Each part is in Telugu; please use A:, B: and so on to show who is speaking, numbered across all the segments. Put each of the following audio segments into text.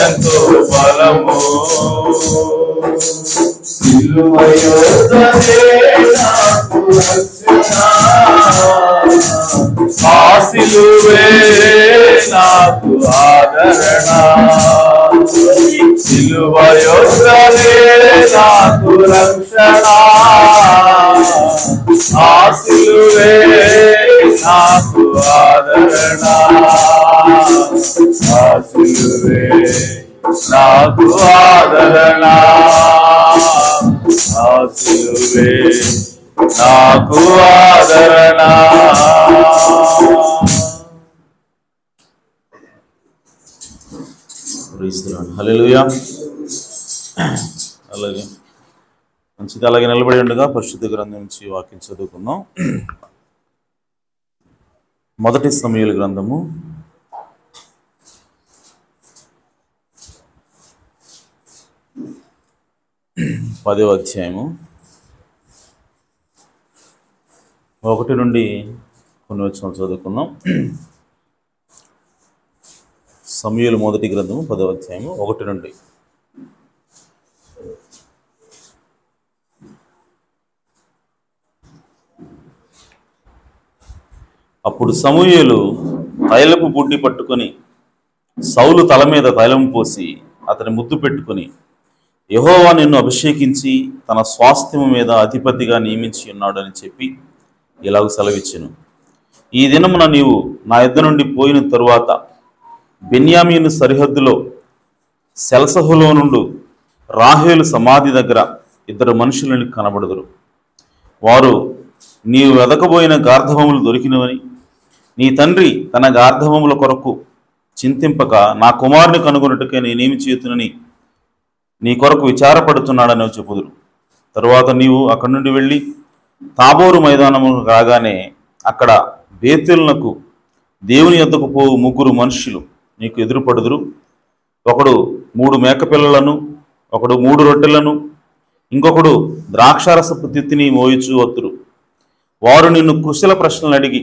A: ఎంతో బలము ఆ సిలువే నాకు ఆదరణ, సిలువ యొక్కనే నాకు రక్షణ, ఆ సిలువే నాకు ఆదరణ, ఆ సిలువే నాకు ఆదరణ, ఆ సిలువే నాకు ఆదరణ. హల్లెలూయా. అలాగే మంచిది. అలాగే నిలబడి ఉండగా పరిశుద్ధ గ్రంథం నుంచి వాక్యం చదువుకుందాం. మొదటి సమూయేలు గ్రంథము 10వ అధ్యాయము 1 నుండి కొన్ని వచనాలు చదువుకుందాం. సమూయేలు మొదటి గ్రంథము 10వ అధ్యాయము 1 నుండి. అప్పుడు సమూయేలు తైలపు బుడ్డి పట్టుకొని సౌలు తల మీద తైలం పోసి అతని ముద్దు పెట్టుకుని, యెహోవా నిన్ను అభిషేకించి తన స్వాస్థ్యము మీద అధిపతిగా నియమించి ఉన్నాడు అని చెప్పి ఇలాగ సెలవిచ్చెను. ఈ దినమున నీవు నా యొద్ద నుండి పోయిన తరువాత బెన్యామీను సరిహద్దులో సెల్సహులో నుండి రాహేలు సమాధి దగ్గర 2 మనుషులని కనబడుదురు. వారు నీవు వెదకబోయిన గార్ధవములు దొరికినవని, నీ తండ్రి తన గార్ధవముల కొరకు చింతింపక నా కుమారుని కనుగొనుటకే నేనేమి చేతునని నీ కొరకు విచారపడుతున్నాడని చెప్పుదురు. తరువాత నీవు అక్కడి నుండి వెళ్ళి తాబోరు మైదానము రాగానే అక్కడ బేతేలునకు దేవుని యొద్దకు పోవు 3 మనుషులు నీకు ఎదురుపడుదురు. ఒకడు 3 మేకపిల్లలను, ఒకడు 3 రొట్టెలను, ఇంకొకడు ద్రాక్షారసపు తిత్తిని మోయిచూ వత్తురు. వారు నిన్ను కుశల ప్రశ్నలు అడిగి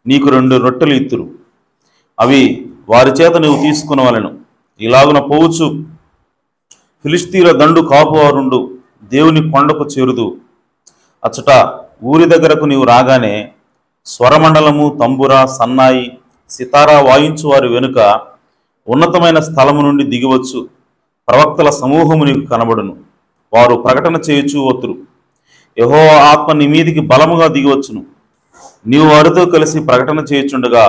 A: నీకు 2 రొట్టెలు ఇత్తురు. అవి వారి చేత నీవు తీసుకునవలెను. ఇలాగున పోవచ్చు ఫిలిష్తీయుల దండు కాపువారుండు దేవుని కొండకు చేరుదు. అచ్చట ఊరి దగ్గరకు నీవు రాగానే స్వరమండలము, తంబుర, సన్నాయి, సితారా వాయించు వారి వెనుక ఉన్నతమైన స్థలము నుండి దిగివచ్చు ప్రవక్తల సమూహము నీకు కనబడును. వారు ప్రకటన చేయుచూ వత్తురు. యెహోవా ఆత్మ నీ మీదికి బలముగా దిగివచ్చును. నీవు వారితో కలిసి ప్రకటన చేయుచుండగా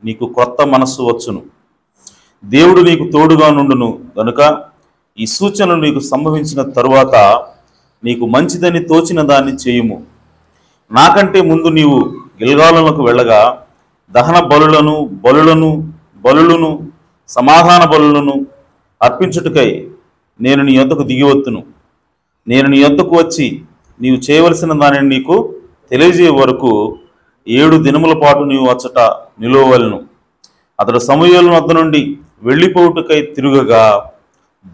A: నీకు కొత్త మనస్సు వచ్చును. దేవుడు నీకు తోడుగా నుండును గనుక ఈ సూచనలు నీకు సంభవించిన తరువాత నీకు మంచిదని తోచిన దాన్ని చేయుము. నాకంటే ముందు నీవు గిల్గాలునకు వెళ్ళగా దహన బలులను సమాధాన బలులను అర్పించుటకై నేను నీ యొద్దకు దిగివత్తును. నేను నీ యొద్దకు వచ్చి నీవు చేయవలసిన దానిని నీకు తెలియజేయ వరకు 7 దినముల పాటు నీవు అచ్చట నిలువవలెను. అతడు సమూయేలు వద్ద నుండి వెళ్ళిపోవుటకై తిరుగగా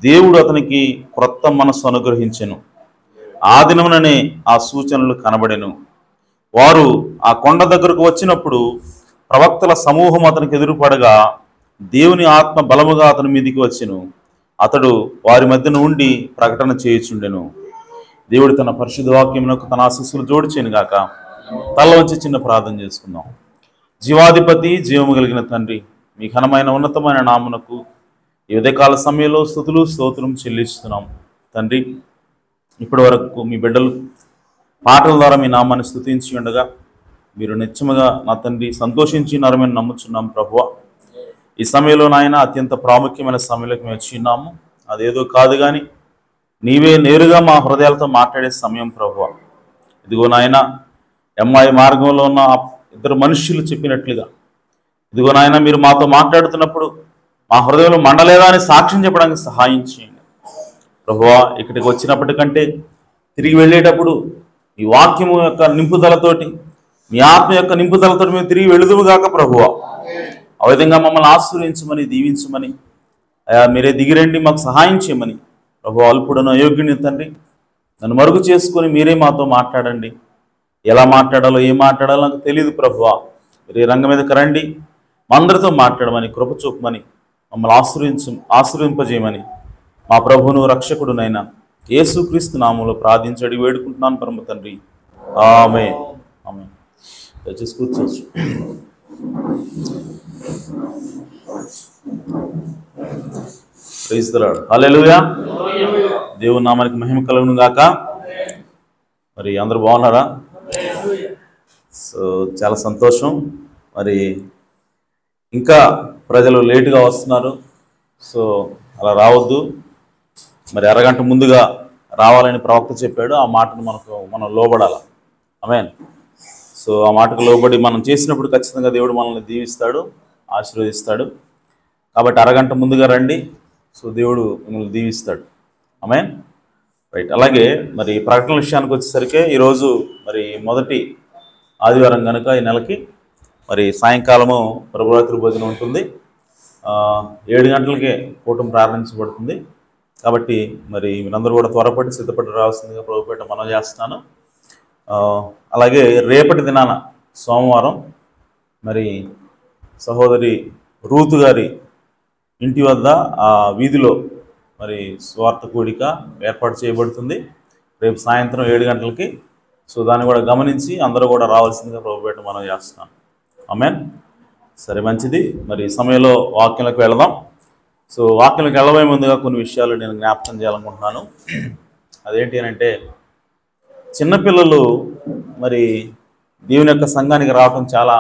A: దేవుడు అతనికి క్రొత్త మనస్సు అనుగ్రహించెను. ఆ దినముననే ఆ సూచనలు కనబడెను. వారు ఆ కొండ దగ్గరకు వచ్చినప్పుడు ప్రవక్తల సమూహం అతనికి ఎదురుపడగా దేవుని ఆత్మ బలముగా అతని మీదికి వచ్చెను. అతడు వారి మధ్యన ఉండి ప్రకటన చేయుచుండెను. దేవుడు తన పరిశుద్ధ వాక్యమునకు తన ఆశీస్సులు జోడిచేను గాక. తల వంచి చిన్న ప్రార్థన చేసుకుందాం. జీవాధిపతి, జీవము కలిగిన తండ్రి, మీ ఘనమైన ఉన్నతమైన నామునకు ఈ ఉదయకాల సమయంలో స్తుతులు స్తోత్రం చెల్లిస్తున్నాం. తండ్రి, ఇప్పటి వరకు మీ బిడ్డలు పాటల ద్వారా మీ నామాన్ని స్తుతించి ఉండగా మీరు నిత్యముగా నా తండ్రి సంతోషించినారని నమ్ముచున్నాం. ప్రభువా, ఈ సమయంలో నాయన అత్యంత ప్రాముఖ్యమైన సమయంలోకి మేము వచ్చిన్నాము. అదేదో కాదు కానీ నీవే నేరుగా మా హృదయాలతో మాట్లాడే సమయం. ప్రభువా, ఇదిగో నాయన ఎంఐ మార్గంలో ఉన్న 2 మనుష్యులు చెప్పినట్లుగా ఇదిగో నాయన మీరు మాతో మాట్లాడుతున్నప్పుడు మా హృదయంలో మండలేదా అని సాక్ష్యం చెప్పడానికి సహాయం చేయండి. ప్రభువా, ఇక్కడికి వచ్చినప్పటికంటే తిరిగి వెళ్ళేటప్పుడు ఈ వాక్యము యొక్క నింపుదలతోటి, మీ ఆత్మ యొక్క నింపుదలతోటి మేము తిరిగి వెళుదువుగాక. ప్రభువా, ఆ విధంగా మమ్మల్ని ఆశీర్వదించమని, దీవించమని, అయా మీరే దిగిరండి, మాకు సహాయం చేయమని. ప్రభువా, అల్పుడను అయోగ్యుని తండ్రి, నన్ను మరుగు చేసుకొని మీరే మాతో మాట్లాడండి. ఎలా మాట్లాడాలో ఏం మాట్లాడాలో నాకు తెలియదు. ప్రభువా, మీరు ఈ రంగం మీదకి రండి, మా అందరితో మాట్లాడమని, కృప చూపమని, మమ్మల్ని ఆశీర్వింపజేయమని మా ప్రభువును రక్షకుడునైనా యేసుక్రీస్తు నామములో ప్రార్థించి అడిగి వేడుకుంటున్నాను పరమ తండ్రి. ఆమేన్. ఆమేన్. దయచేసి కూర్చోవచ్చు. Praise the Lord. హల్లెలూయా. దేవుని నామానికి మహిమ కలుగును గాక. మరి అందరూ బాగున్నారా? సో చాలా సంతోషం. మరి ఇంకా ప్రజలు లేటుగా వస్తున్నారు. సో అలా రావద్దు. మరి అరగంట ముందుగా రావాలని ప్రవక్త చెప్పాడు. ఆ మాటను మనం లోబడాలి. ఆమేన్. సో ఆ మాటకు లోబడి మనం చేసినప్పుడు ఖచ్చితంగా దేవుడు మనల్ని దీవిస్తాడు, ఆశీర్వదిస్తాడు. కాబట్టి అరగంట ముందుగా రండి. సో దేవుడు మిమ్మల్ని దీవిస్తాడు. ఆమేన్. రైట్. అలాగే మరి ప్రకటన విషయానికి వచ్చేసరికి ఈరోజు మరి మొదటి ఆదివారం కనుక ఈ నెలకి మరి సాయంకాలము ప్రభురాత్రి భోజనం ఉంటుంది. 7 గంటలకే కూటమి ప్రారంభించబడుతుంది. కాబట్టి మరి మీరందరూ కూడా త్వరపడి సిద్ధపడి రావాల్సిందిగా ప్రభుపేట మనం చేస్తున్నాను. అలాగే రేపటి దినాన సోమవారం మరి సహోదరి రూతు గారి ఇంటి వద్ద ఆ వీధిలో మరి స్వార్థ కూడిక ఏర్పాటు చేయబడుతుంది రేపు సాయంత్రం 7 గంటలకి. సో దాన్ని కూడా గమనించి అందరూ కూడా రావాల్సిందిగా ప్రభుపేట మనం చేస్తున్నాను. ఆమేన్. సరే, మంచిది. మరి ఈ సమయంలో వాక్యంలోకి వెళదాం. సో వాక్యంలోకి వెళ్ళబోయే ముందుగా కొన్ని విషయాలు నేను జ్ఞాపకం చేయాలనుకుంటున్నాను. అదేంటి అని అంటే, చిన్నపిల్లలు మరి దేవుని యొక్క సంఘానికి రావటం చాలా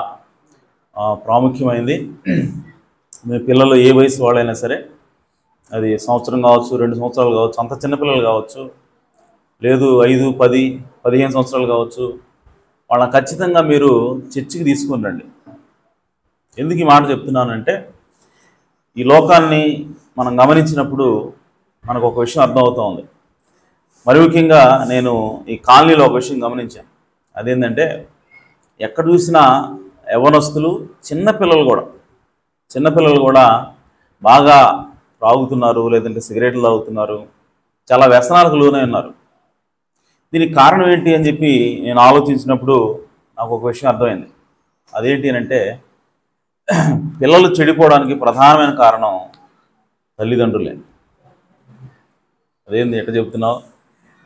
A: ప్రాముఖ్యమైంది. మీ పిల్లలు ఏ వయసు వాళ్ళైనా సరే, అది సంవత్సరం కావచ్చు, 2 సంవత్సరాలు కావచ్చు, అంత చిన్నపిల్లలు కావచ్చు, లేదు 5, 10, 15 సంవత్సరాలు కావచ్చు, వాళ్ళని ఖచ్చితంగా మీరు చర్చికి తీసుకుని రండి. ఎందుకు ఈ మాట చెప్తున్నానంటే, ఈ లోకాన్ని మనం గమనించినప్పుడు మనకు ఒక విషయం అర్థమవుతూ ఉంది. మరి ముఖ్యంగా నేను ఈ కాలనీలో ఒక విషయం గమనించాను. అదేంటంటే, ఎక్కడ చూసినా యవ్వనస్తులు, చిన్నపిల్లలు కూడా బాగా తాగుతున్నారు, లేదంటే సిగరెట్లు తాగుతున్నారు, చాలా వ్యసనాలకు లోనై ఉన్నారు. దీనికి కారణం ఏంటి అని చెప్పి నేను ఆలోచించినప్పుడు నాకు ఒక విషయం అర్థమైంది. అదేంటి అని అంటే, పిల్లలు చెడిపోవడానికి ప్రధానమైన కారణం తల్లిదండ్రులే. అదేంటి ఎట్లా చెప్తున్నావు?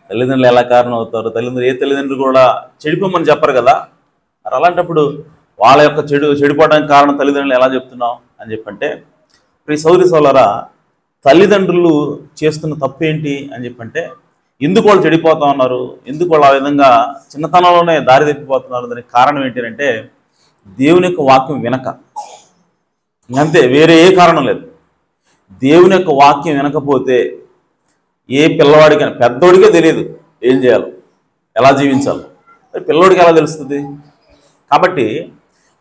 A: తల్లిదండ్రులు ఎలా కారణం అవుతారు? ఏ తల్లిదండ్రులు కూడా చెడిపోమని చెప్పరు కదా. మరి అలాంటప్పుడు వాళ్ళ యొక్క చెడిపోవడానికి కారణం తల్లిదండ్రులు ఎలా చెప్తున్నావు అని చెప్పంటే, ఇప్పుడు ఈ సౌరి సోలరా తల్లిదండ్రులు చేస్తున్న తప్పు ఏంటి అని చెప్పంటే, ఎందుకు వాళ్ళు చెడిపోతా ఉన్నారు, ఎందుకు వాళ్ళు ఆ విధంగా చిన్నతనంలోనే దారి తప్పిపోతున్నారు, దానికి కారణం ఏంటి అంటే దేవుని యొక్క వాక్యం వినక. అంతే, వేరే ఏ కారణం లేదు. దేవుని యొక్క వాక్యం వినకపోతే ఏ పిల్లవాడికైనా, పెద్దోడికే తెలియదు ఏం చేయాలో, ఎలా జీవించాలో. పిల్లవాడికి ఎలా తెలుస్తుంది? కాబట్టి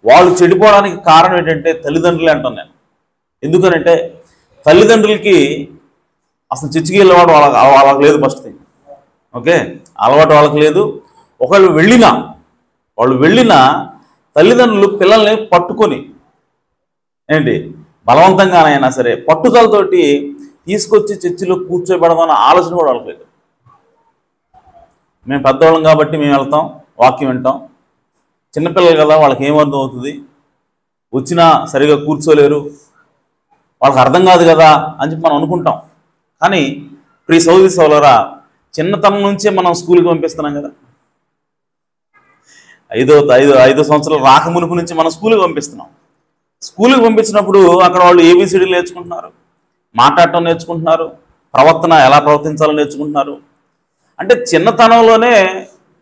A: వాళ్ళు చెడిపోవడానికి కారణం ఏంటంటే తల్లిదండ్రులే అంటాను నేను. ఎందుకనంటే తల్లిదండ్రులకి అసలు చర్చికి వెళ్ళేవాడు వాళ్ళకి లేదు. ఫస్ట్ థింగ్ ఓకే, అలవాటు వాళ్ళకి లేదు. ఒకళ్ళు వెళ్ళినా తల్లిదండ్రులు పిల్లల్ని పట్టుకొని ఏంటి బలవంతంగానైనా సరే పట్టుదలతోటి తీసుకొచ్చి చర్చిలో కూర్చోబెడదామన్న ఆలోచన కూడా వాళ్ళకి లేదు. మేము పెద్దవాళ్ళం కాబట్టి మేము వెళ్తాం, వాక్యం వింటాం. చిన్నపిల్లలు కదా, వాళ్ళకి ఏమర్థం అవుతుంది, వచ్చినా సరిగా కూర్చోలేరు, వాళ్ళకి అర్థం కాదు కదా అని చెప్పి మనం అనుకుంటాం. కానీ ప్రియ సహోదరి సహోదరులారా, చిన్నతనం నుంచే మనం స్కూల్కి పంపిస్తున్నాం కదా. ఐదో సంవత్సరాలు రాకమునుపు నుంచి మనం స్కూల్కి పంపిస్తున్నాం. స్కూల్కి పంపించినప్పుడు అక్కడ వాళ్ళు ఏబిసిడీలు నేర్చుకుంటున్నారు, మాట్లాడటం నేర్చుకుంటున్నారు, ప్రవర్తన ఎలా ప్రవర్తించాలో నేర్చుకుంటున్నారు. అంటే చిన్నతనంలోనే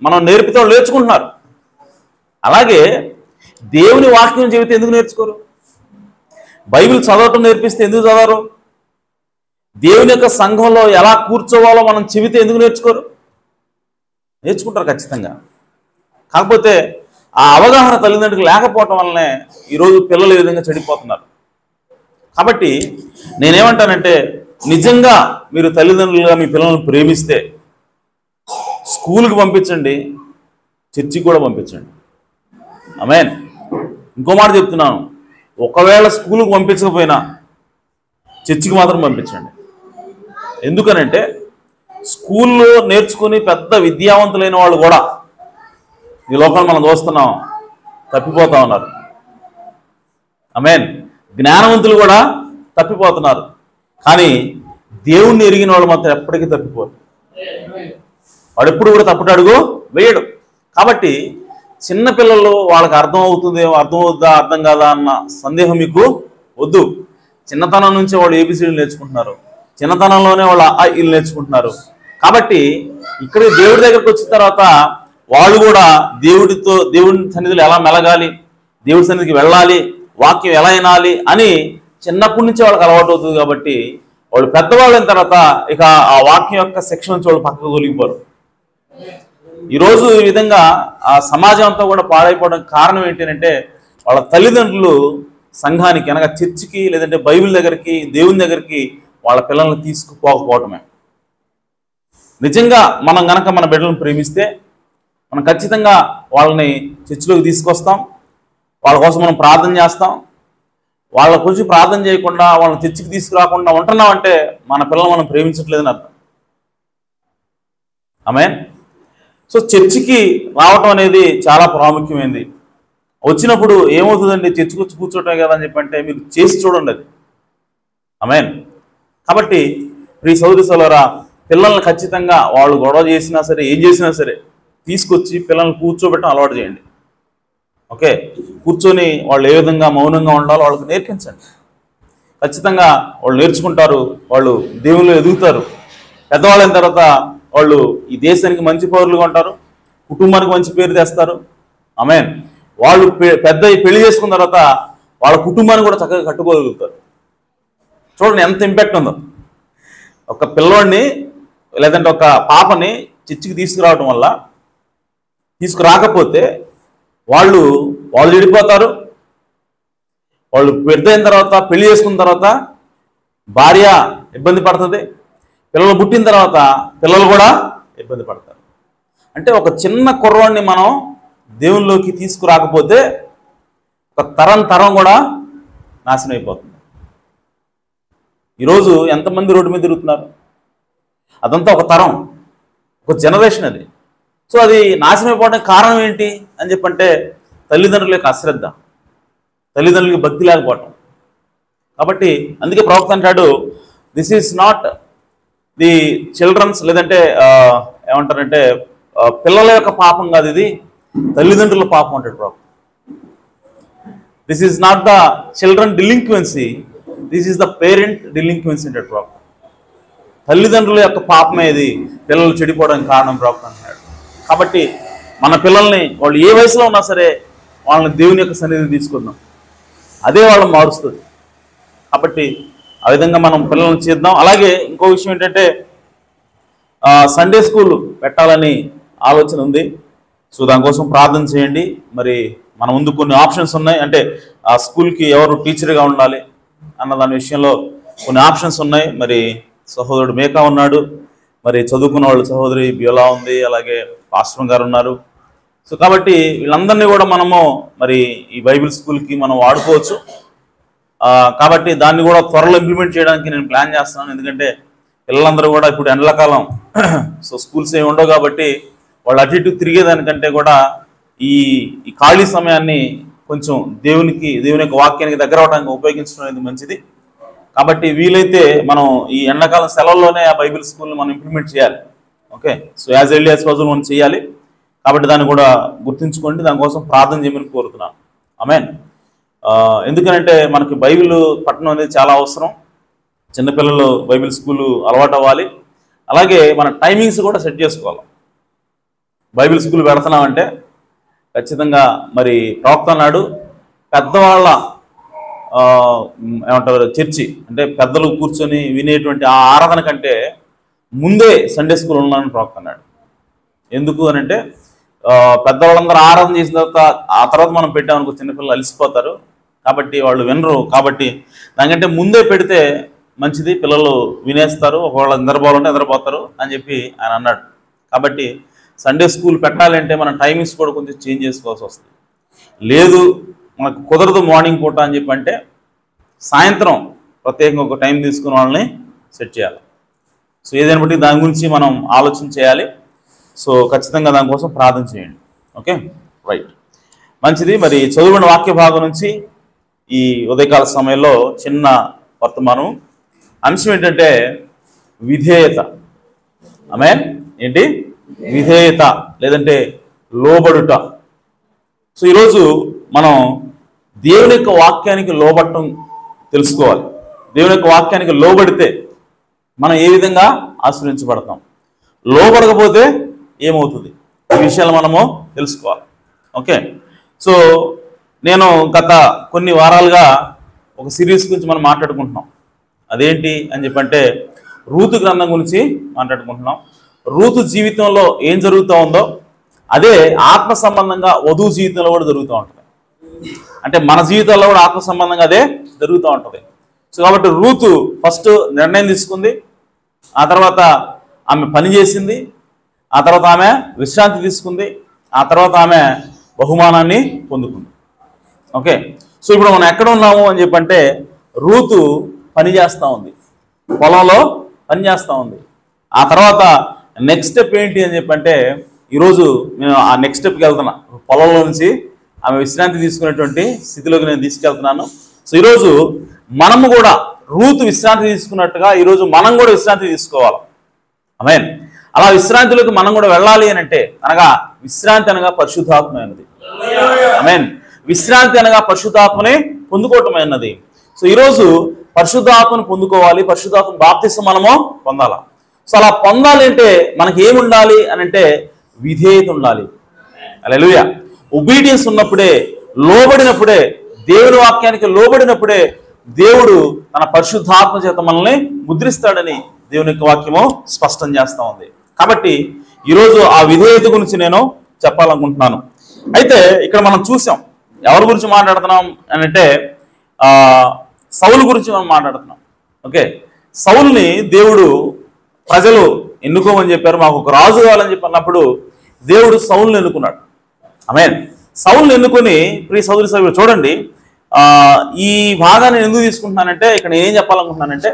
A: మనం నేర్పితే వాళ్ళు నేర్చుకుంటున్నారు. అలాగే దేవుని వాక్యం చెబితే ఎందుకు నేర్చుకోరు? బైబిల్ చదవటం నేర్పిస్తే ఎందుకు చదవరు? దేవుని యొక్క సంఘంలో ఎలా కూర్చోవాలో మనం చెబితే ఎందుకు నేర్చుకోరు? నేర్చుకుంటారు ఖచ్చితంగా. కాకపోతే ఆ అవగాహన తల్లిదండ్రులకు లేకపోవటం వల్లనే ఈరోజు పిల్లలు ఈ విధంగా చెడిపోతున్నారు. కాబట్టి నేనేమంటానంటే, నిజంగా మీరు తల్లిదండ్రులుగా మీ పిల్లలను ప్రేమిస్తే స్కూల్కి పంపించండి, చర్చికి కూడా పంపించండి. ఆమేన్. ఇంకో మాట చెప్తున్నాను, ఒకవేళ స్కూల్కి పంపించకపోయినా చర్చికి మాత్రం పంపించండి. ఎందుకనంటే స్కూల్లో నేర్చుకుని పెద్ద విద్యావంతులైన వాళ్ళు కూడా ఈ లోకంలో మనం చూస్తున్నాం, తప్పిపోతా ఉన్నారు. ఆమేన్. జ్ఞానవంతులు కూడా తప్పిపోతున్నారు. కానీ దేవుణ్ణి ఎరిగిన వాళ్ళు మాత్రం ఎప్పటికీ తప్పిపోరు. వాడు ఎప్పుడు కూడా తప్పుడు అడుగు వేయడు. కాబట్టి చిన్నపిల్లలు వాళ్ళకి అర్థం అవుతుందేమో, అర్థం అవుద్దా అర్థం కాదా అన్న సందేహం మీకు వద్దు. చిన్నతనం నుంచి వాళ్ళు ఏబిసిడీలు నేర్చుకుంటున్నారు, చిన్నతనంలోనే వాళ్ళు ఇల్లు నేర్చుకుంటున్నారు. కాబట్టి ఇక్కడ దేవుడి దగ్గరకు వచ్చిన తర్వాత వాళ్ళు కూడా దేవుడి సన్నిధిలో ఎలా మెలగాలి, దేవుడి సన్నిధికి వెళ్ళాలి, వాక్యం ఎలా వినాలి అని చిన్నప్పటి నుంచి వాళ్ళకి అలవాటు అవుతుంది. కాబట్టి వాళ్ళు పెద్దవాళ్ళు అయిన తర్వాత ఇక ఆ వాక్యం యొక్క శిక్షణ నుంచి వాళ్ళు పక్కకు తొలగిపోరు. ఈరోజు ఈ విధంగా ఆ సమాజం అంతా కూడా పాడైపోవడానికి కారణం ఏంటంటే వాళ్ళ తల్లిదండ్రులు సంఘానికి అనగా చర్చికి లేదంటే బైబిల్ దగ్గరికి దేవుని దగ్గరికి వాళ్ళ పిల్లల్ని తీసుకుపోకపోవటమే. నిజంగా మనం గనక మన బిడ్డలను ప్రేమిస్తే మనం ఖచ్చితంగా వాళ్ళని చర్చిలోకి తీసుకొస్తాం, వాళ్ళ కోసం మనం ప్రార్థన చేస్తాం. వాళ్ళ గురించి ప్రార్థన చేయకుండా వాళ్ళని చర్చికి తీసుకురాకుండా ఉంటున్నామంటే మన పిల్లలు మనం ప్రేమించట్లేదని అర్థం. ఆమేన్. సో చర్చికి రావటం అనేది చాలా ప్రాముఖ్యమైనది. వచ్చినప్పుడు ఏమవుతుందండి, చర్చికి వచ్చి కూర్చోవటమే కదా అని చెప్పంటే మీరు చేసి చూడండి అది. ఆమేన్. కాబట్టి ప్రియ సహోదరి సహోదరులారా, పిల్లల్ని ఖచ్చితంగా వాళ్ళు గొడవ చేసినా సరే ఏం చేసినా సరే తీసుకొచ్చి పిల్లల్ని కూర్చోబెట్టడం అలవాటు చేయండి. ఓకే, కూర్చొని వాళ్ళు ఏ విధంగా మౌనంగా ఉండాలో వాళ్ళకి నేర్పించండి. ఖచ్చితంగా వాళ్ళు నేర్చుకుంటారు, వాళ్ళు దేవుళ్ళు ఎదుగుతారు. పెద్దవాళ్ళైన తర్వాత వాళ్ళు ఈ దేశానికి మంచి పౌరులుగా ఉంటారు, కుటుంబానికి మంచి పేరు తెస్తారు. ఆమేన్. వాళ్ళు పెద్ద పెళ్లి చేసుకున్న తర్వాత వాళ్ళ కుటుంబాన్ని కూడా చక్కగా కట్టుకోగలుగుతారు. చూడండి ఎంత ఇంపాక్ట్ ఉందో. ఒక పిల్లోడిని లేదంటే ఒక పాపని చర్చికి తీసుకురాకపోతే వాళ్ళు చెడిపోతారు. వాళ్ళు పెద్ద అయిన తర్వాత పెళ్లి చేసుకున్న తర్వాత భార్య ఇబ్బంది పడుతుంది, పిల్లలు పుట్టిన తర్వాత పిల్లలు కూడా ఇబ్బంది పడతారు. అంటే ఒక చిన్న కుర్రాడిని మనం దేవునిలోకి తీసుకురాకపోతే ఒక తరం కూడా నాశనం అయిపోతుంది. ఈరోజు ఎంతమంది రోడ్డు మీద తిరుగుతున్నారు, అదంతా ఒక తరం, ఒక జనరేషన్ అది. సో అది నాశనం అయిపోవడానికి కారణం ఏంటి అని చెప్పంటే తల్లిదండ్రుల యొక్క అశ్రద్ధ, తల్లిదండ్రులకి భక్తి లేకపోవటం. కాబట్టి అందుకే ప్రవక్త అంటాడు, this is not the children's, లేదంటే ఏమంటారంటే పిల్లల యొక్క పాపం కాదు, ఇది తల్లిదండ్రుల పాపం అంటాడు ప్రవక్త. This is not the children delinquency, this is the parent delinquency అంటాడు ప్రవక్త. తల్లిదండ్రుల యొక్క పాపమే ఇది పిల్లలు చెడిపోవడానికి కారణం ప్రవక్త అంటున్నాడు. కాబట్టి మన పిల్లల్ని వాళ్ళు ఏ వయసులో ఉన్నా సరే వాళ్ళని దేవుని యొక్క సన్నిధిని తీసుకుందాం, అదే వాళ్ళని మారుస్తుంది. కాబట్టి ఆ విధంగా మనం పిల్లల్ని చేద్దాం. అలాగే ఇంకో విషయం ఏంటంటే సండే స్కూల్ పెట్టాలని ఆలోచన ఉంది. సో దానికోసం ప్రార్థన చేయండి. మరి మన ముందు కొన్ని ఆప్షన్స్ ఉన్నాయి. అంటే ఆ స్కూల్కి ఎవరు టీచర్గా ఉండాలి అన్న దాని విషయంలో కొన్ని ఆప్షన్స్ ఉన్నాయి. మరి సహోదరుడు మేకా ఉన్నాడు, మరి చదువుకున్న వాళ్ళు సహోదరి బియోలా ఉంది, అలాగే పాస్టర్ గారు ఉన్నారు. సో కాబట్టి వీళ్ళందరినీ కూడా మనము మరి ఈ బైబిల్ స్కూల్కి మనం వాడుకోవచ్చు. కాబట్టి దాన్ని కూడా త్వరలో ఇంప్లిమెంట్ చేయడానికి నేను ప్లాన్ చేస్తున్నాను. ఎందుకంటే పిల్లలందరూ కూడా ఇప్పుడు ఎండాకాలం సో స్కూల్స్ ఏమి ఉండవు కాబట్టి వాళ్ళు అటు ఇటు తిరిగేదానికంటే కూడా ఈ ఖాళీ సమయాన్ని కొంచెం దేవుని యొక్క వాక్యానికి దగ్గర అవడానికి ఉపయోగించడం అనేది మంచిది. కాబట్టి వీలైతే మనం ఈ ఎండాకాలం సెలవుల్లోనే ఆ బైబిల్ స్కూల్ని మనం ఇంప్లిమెంట్ చేయాలి. Okay, so as early as possible మనం చేయాలి. కాబట్టి దాన్ని కూడా గుర్తుంచుకోండి, దానికోసం ప్రార్థన చేయమని కోరుతున్నాను. ఆమేన్. ఎందుకనంటే మనకి బైబిల్ పఠనం అనేది చాలా అవసరం. చిన్నపిల్లలు బైబిల్ స్కూలు అలవాటు అవ్వాలి. అలాగే మన టైమింగ్స్ కూడా సెట్ చేసుకోవాలి. బైబిల్ స్కూల్ పెడుతున్నామంటే ఖచ్చితంగా మరి ప్రవక్త నాడు పెద్దవాళ్ళ ఏమంటారు చర్చి అంటే పెద్దలు కూర్చొని వినేటువంటి ఆ ఆరాధన కంటే ముందే సండే స్కూల్ ఉన్నానని ప్రవక్త అన్నాడు. ఎందుకు అని అంటే పెద్దవాళ్ళందరూ ఆరాధన చేసిన తర్వాత మనం పెట్టామనుకో చిన్నపిల్లలు అలసిపోతారు, కాబట్టి వాళ్ళు వినరు. కాబట్టి దానికంటే ముందే పెడితే మంచిది, పిల్లలు వినేస్తారు, ఒకవేళ నిద్రపోవాలంటే నిద్రపోతారు అని చెప్పి ఆయన అన్నాడు. కాబట్టి సండే స్కూల్ పెట్టాలంటే మన టైమింగ్స్ కూడా కొంచెం చేంజ్ చేసుకోవాల్సి వస్తుంది. లేదు మనకు కుదరదు మార్నింగ్ పూట అని చెప్పి అంటే సాయంత్రం ప్రత్యేకంగా ఒక టైం తీసుకుని వాళ్ళని సెట్ చేయాలి. సో ఏదైనా బట్టి దాని గురించి మనం ఆలోచన చేయాలి. సో ఖచ్చితంగా దానికోసం ప్రార్థన చేయండి. ఓకే, రైట్, మంచిది. మరి చదువుకున్న వాక్య భాగం నుంచి ఈ ఉదయకాల సమయంలో చిన్న వర్తమానం అంశం ఏంటంటే విధేయత. ఆమేన్. ఏంటి? విధేయత లేదంటే లోబడుట. సో ఈరోజు మనం దేవుని యొక్క వాక్యానికి లోబడటం తెలుసుకోవాలి. దేవుని యొక్క వాక్యానికి లోబడితే మనం ఏ విధంగా ఆశ్రయించబడతాం, లోబడకపోతే ఏమవుతుంది, ఈ విషయాలు మనము తెలుసుకోవాలి. ఓకే, సో నేను గత కొన్ని వారాలుగా ఒక సిరీస్ గురించి మనం మాట్లాడుకుంటున్నాం. అదేంటి అని చెప్పంటే రూతు గ్రంథం గురించి మాట్లాడుకుంటున్నాం. రూతు జీవితంలో ఏం జరుగుతూ ఉందో అదే ఆత్మ సంబంధంగా వధువు జీవితంలో కూడా జరుగుతూ ఉంటుంది. అంటే మన జీవితాల్లో కూడా ఆత్మ సంబంధంగా అదే జరుగుతూ ఉంటుంది. సో కాబట్టి రూతు ఫస్ట్ నిర్ణయం తీసుకుంది, ఆ తర్వాత ఆమె పని చేసింది, ఆ తర్వాత ఆమె విశ్రాంతి తీసుకుంది, ఆ తర్వాత ఆమె బహుమానాన్ని పొందుకుంది. ఓకే, సో ఇప్పుడు మనం ఎక్కడ ఉన్నాము అని చెప్పంటే రూతు పని చేస్తూ ఉంది, పొలంలో పని చేస్తూ ఉంది. ఆ తర్వాత నెక్స్ట్ స్టెప్ ఏంటి అని చెప్పంటే ఈరోజు నేను ఆ నెక్స్ట్ స్టెప్కి వెళ్తున్నా. పొలంలో నుంచి ఆమె విశ్రాంతి తీసుకునేటువంటి స్థితిలోకి నేను తీసుకెళ్తున్నాను. సో ఈరోజు మనము కూడా రూతు విశ్రాంతి తీసుకున్నట్టుగా ఈరోజు మనం కూడా విశ్రాంతి తీసుకోవాలి. ఆమేన్. అలా విశ్రాంతిలోకి మనం కూడా వెళ్ళాలి అని అంటే అనగా విశ్రాంతి అనగా పరిశుద్ధాత్మైనది. ఆమేన్. విశ్రాంతి అనగా పరిశుద్ధాత్మని పొందుకోవటమైనది. సో ఈరోజు పరిశుద్ధాత్మను పొందుకోవాలి, పరిశుద్ధాత్మ బాప్తిసం మనము పొందాలా. సో అలా పొందాలి అంటే మనకి ఏముండాలి అని అంటే విధేయత ఉండాలి. హల్లెలూయా. ఒబీడియన్స్ ఉన్నప్పుడే, లోబడినప్పుడే, దేవుని వాక్యానికి లోబడినప్పుడే దేవుడు తన పరిశుద్ధాత్మ చేత మనల్ని ముద్రిస్తాడని దేవుని యొక్క వాక్యము స్పష్టం చేస్తూ ఉంది. కాబట్టి ఈరోజు ఆ విధేయత గురించి నేను చెప్పాలనుకుంటున్నాను. అయితే ఇక్కడ మనం చూసాం ఎవరి గురించి మాట్లాడుతున్నాం అని అంటే సౌలు గురించి మనం మాట్లాడుతున్నాం. ఓకే, సౌల్ని దేవుడు ప్రజలు ఎన్నుకోమని చెప్పారు, మాకు ఒక రాజు కావాలని చెప్పి అన్నప్పుడు దేవుడు సౌల్ని ఎన్నుకున్నాడు. ఆమేన్. సౌల్ని ఎన్నుకొని ప్రియ సోదరి సభ్యులు చూడండి, ఈ భాగాన్ని ఎందుకు తీసుకుంటున్నానంటే ఇక్కడ నేను ఏం చెప్పాలనుకుంటున్నానంటే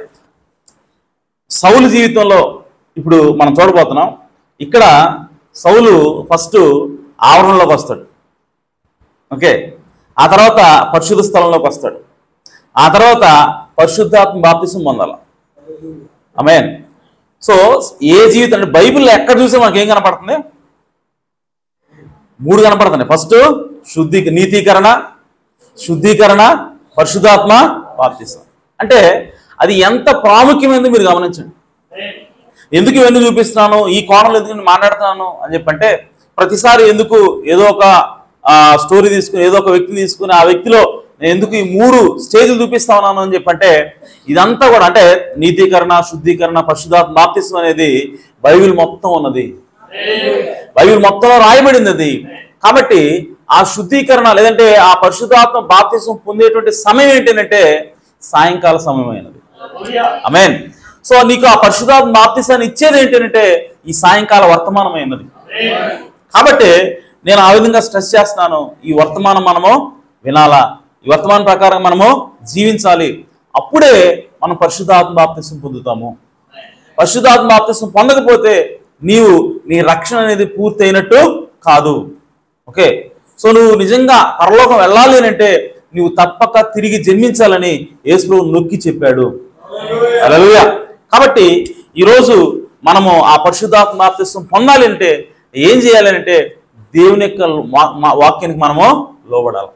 A: సౌలు జీవితంలో ఇప్పుడు మనం చూడబోతున్నాం. ఇక్కడ సౌలు ఫస్ట్ ఆవరణలోకి వస్తాడు. ఓకే, ఆ తర్వాత పరిశుద్ధ స్థలంలోకి వస్తాడు, ఆ తర్వాత పరిశుద్ధాత్మ బాప్తిసం పొందాలి. ఆమేన్. సో ఏ జీవితం అంటే బైబిల్లో ఎక్కడ చూస్తే మనకి ఏం కనపడుతుంది? 3 కనపడుతుంది. ఫస్ట్ నీతీకరణ, శుద్ధీకరణ, పరిశుద్ధాత్మ బాప్తిసం. అంటే అది ఎంత ప్రాముఖ్యమైనది మీరు గమనించండి. ఎందుకు ఇవన్నీ చూపిస్తున్నాను, ఈ కోణంలో ఎందుకు నేను మాట్లాడుతున్నాను అని చెప్పంటే ప్రతిసారి ఎందుకు ఏదో ఒక స్టోరీ తీసుకుని ఏదో ఒక వ్యక్తిని తీసుకుని ఆ వ్యక్తిలో నేను ఎందుకు ఈ 3 స్టేజ్లు చూపిస్తా ఉన్నాను అని చెప్పంటే ఇదంతా కూడా అంటే నీతీకరణ, శుద్ధీకరణ, పరిశుద్ధాత్మ బాప్తిసం అనేది బైబిల్ మొత్తం ఉన్నది, బైబిల్ మొత్తంలో రాయబడింది అది. కాబట్టి ఆ శుద్ధీకరణ లేదంటే ఆ పరిశుద్ధాత్మ బాప్తిసం పొందేటువంటి సమయం ఏంటంటే సాయంకాల సమయమైనది. ఆమేన్. సో నీకు ఆ పరిశుద్ధాత్మ బాప్తిసాన్ని ఇచ్చేది ఏంటంటే ఈ సాయంకాల వర్తమానమైనది. కాబట్టి నేను ఆ విధంగా స్ట్రెస్ చేస్తున్నాను, ఈ వర్తమానం మనము వినాలా, ఈ వర్తమానం ప్రకారం మనము జీవించాలి. అప్పుడే మనం పరిశుద్ధాత్మ బాప్తిసం పొందుతాము. పరిశుద్ధాత్మ బాప్తిసం పొందకపోతే నీ రక్షణ అనేది పూర్తి అయినట్టు కాదు. ఓకే, సో నువ్వు నిజంగా పరలోకం వెళ్ళాలి అంటే నువ్వు తప్పక తిరిగి జన్మించాలని యేసు ప్రభువు నొక్కి చెప్పాడు. హల్లెలూయా. కాబట్టి ఈరోజు మనము ఆ పరిశుద్ధాత్మ బాప్తిసం పొందాలి అంటే ఏం చేయాలి అంటే దేవుని యొక్క వాక్యానికి మనము లోబడాలి.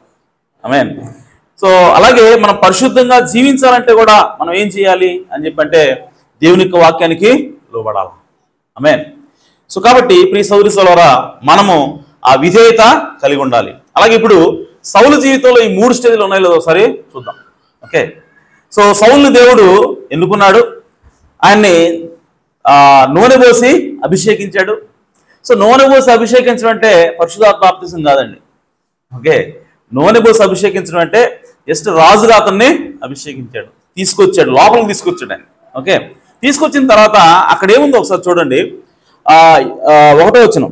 A: ఆమేన్. సో అలాగే మనం పరిశుద్ధంగా జీవించాలంటే కూడా మనం ఏం చేయాలి అని చెప్పంటే దేవుని యొక్క వాక్యానికి లోబడాలి. ఆమేన్. సో కాబట్టి ప్రియ సోదరి సోదరులారా, మనము ఆ విధేయత కలిగి ఉండాలి. అలాగే ఇప్పుడు సౌలు జీవితంలో ఈ 3 స్టేజ్లు ఉన్నాయో లేదో ఒకసారి చూద్దాం. ఓకే, సో సౌలుని దేవుడు ఎన్నుకున్నాడు, ఆయన్ని నూనె పోసి అభిషేకించాడు. సో నూనె పోసి అభిషేకించడం అంటే పరిశుద్ధాత్మ బాప్తిసం కాదండి. ఓకే, నూనె పోసి అభిషేకించడం అంటే జస్ట్ రాజుగా అతన్ని అభిషేకించాడు, తీసుకొచ్చాడు, లోపలికి తీసుకొచ్చాడు ఆయన. ఓకే, తీసుకొచ్చిన తర్వాత అక్కడ ఏముందో ఒకసారి చూడండి. 1వ వచనం,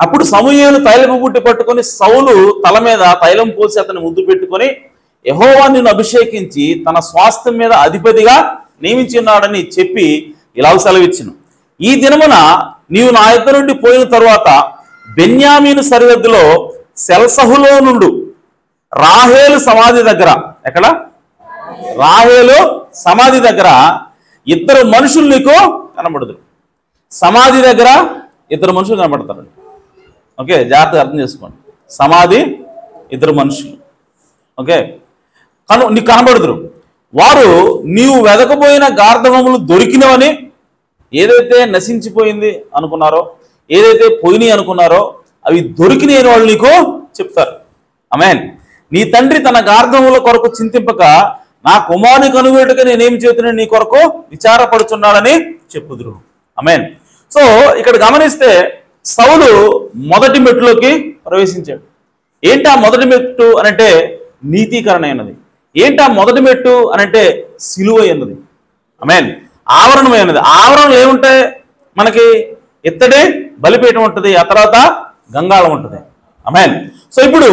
A: అప్పుడు సమూయేలు తైలపు బుట్టి పట్టుకొని సౌలు తల మీద తైలం పోసి అతన్ని ముద్దు పెట్టుకొని యెహోవా నిన్ను అభిషేకించి తన స్వాస్థ్యం మీద అధిపతిగా నియమించి ఉన్నాడని చెప్పి ఇలా సెలవిచ్చును. ఈ దినమున నీవు నా యొద్ద నుండి పోయిన తరువాత బెన్యామీను సరిహద్దులో సెల్సహులో నుండు రాహేలు సమాధి దగ్గర, ఎక్కడ రాహేలు సమాధి దగ్గర 2 మనుషులు నీకు కనబడదురు. సమాధి దగ్గర 2 మనుషులు కనబడతారు. ఓకే, జాగ్రత్తగా అర్థం చేసుకోండి. సమాధి 2 మనుషులు. ఓకే, నీకు కనబడుదురు. వారు నీవు వెదకబోయిన గార్ధవములు దొరికినవని, ఏదైతే నశించిపోయింది అనుకున్నారో, ఏదైతే పోయినాయి అనుకున్నారో అవి దొరికినాయి వాళ్ళు నీకు చెప్తారు. ఆమేన్. నీ తండ్రి తన గార్ధముల కొరకు చింతింపక నా కుమారుని కనుగొట్టుగా నేనేం చేతున్నా నీ కొరకు విచారపడుచున్నాడని చెప్పుదురు. ఆమేన్. సో ఇక్కడ గమనిస్తే సౌలు మొదటి మెట్టులోకి ప్రవేశించాడు. ఏంటా మొదటి మెట్టు అనంటే నీతీకరణ అయినది. ఏంటా మొదటి మెట్టు అనంటే సిలువ అన్నది. ఆమేన్. ఆవరణమైనది. ఆవరణలు ఏముంటాయి మనకి? ఇత్తడి బలిపీఠం ఉంటుంది, ఆ తర్వాత గంగాళం ఉంటుంది. ఆమేన్. సో ఇప్పుడు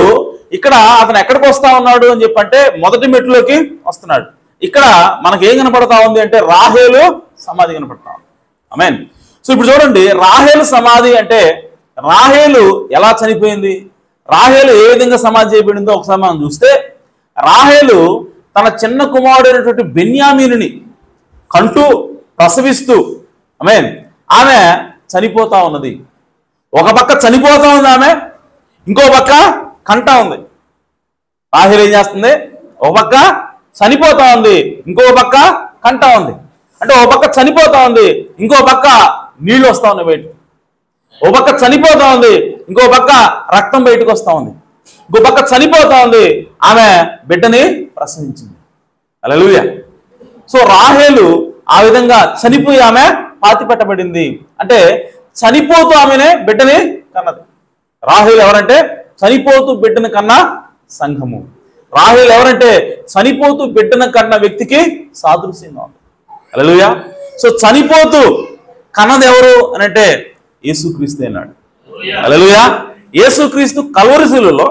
A: ఇక్కడ అతను ఎక్కడికి వస్తా ఉన్నాడు అని చెప్పంటే మొదటి మెట్టులోకి వస్తున్నాడు. ఇక్కడ మనకి ఏం కనపడతా ఉంది అంటే రాహేలు సమాధి కనపడతా ఉంది. ఆమేన్. సో ఇప్పుడు చూడండి, రాహేలు సమాధి అంటే రాహేలు ఎలా చనిపోయింది, రాహేలు ఏ విధంగా సమాధి చేయబడిందో ఒకసారి మనం చూస్తే, రాహేలు తన చిన్న కుమారుడైనటువంటి బెన్యామీనుని కంటూ ప్రసవిస్తూ ఆమె చనిపోతా ఉన్నది. ఒక పక్క చనిపోతా ఉంది ఆమె, ఇంకో పక్క కంటా ఉంది. రాహేలు ఏం చేస్తుంది? ఒక పక్క చనిపోతా ఉంది, ఇంకో పక్క కంటా ఉంది. అంటే ఒక పక్క చనిపోతా ఉంది, ఇంకో పక్క నీళ్లు వస్తా ఉన్నాయి బయటకు. ఓ పక్క చనిపోతా ఉంది, ఇంకో పక్క రక్తం బయటకు వస్తా ఉంది. ఇంకో పక్క చనిపోతా ఉంది, ఆమె బిడ్డని ప్రసవించింది. హల్లెలూయా. సో రాహేలు ఆ విధంగా చనిపోయి ఆమె పాతి పెట్టబడింది. అంటే చనిపోతూ ఆమెనే బిడ్డని కన్నది. రాహేలు ఎవరంటే చనిపోతూ బిడ్డను కన్నా సంఘము. రాహేలు ఎవరంటే చనిపోతూ బిడ్డను కన్న వ్యక్తికి సాదృశ్యంగా ఉంది. హల్లెలూయా. సో చనిపోతూ కన్నది ఎవరు అనంటే యేసుక్రీస్తు అన్నాడు. హల్లెలూయా. యేసుక్రీస్తు కల్వరి శిలువలో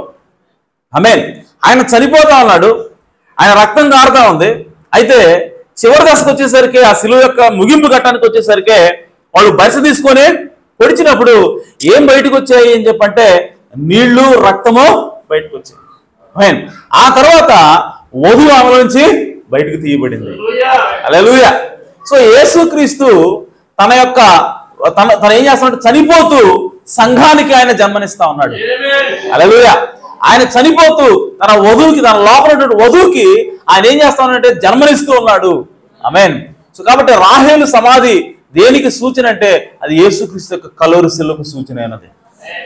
A: ఆమేన్ ఆయన చనిపోతా ఉన్నాడు, ఆయన రక్తం కారుతా ఉంది. అయితే చివరి దశకు వచ్చేసరికి, ఆ శిలువ యొక్క ముగింపు ఘట్టానికి వచ్చేసరికి వాళ్ళు బరిస తీసుకొని పొడిచినప్పుడు ఏం బయటకు వచ్చాయి అని చెప్పంటే నీళ్లు రక్తము బయటకు వచ్చాయి. ఆమేన్. ఆ తర్వాత వధువు ఆమె నుంచి బయటకు తీయబడింది. హల్లెలూయా. సో యేసుక్రీస్తు తన ఏం చేస్తాడంటే చనిపోతూ సంఘానికి ఆయన జన్మనిస్తా ఉన్నాడు. హల్లెలూయా. ఆయన చనిపోతూ తన వధువుకి, తన లోపల వధువుకి ఆయన ఏం చేస్తా ఉన్నాడంటే జన్మనిస్తూ ఉన్నాడు. ఆమేన్. సో కాబట్టి రాహేలు సమాధి దేనికి సూచన అంటే అది యేసుక్రీస్తు యొక్క కల్వరి శిలువకు సూచన అయినది.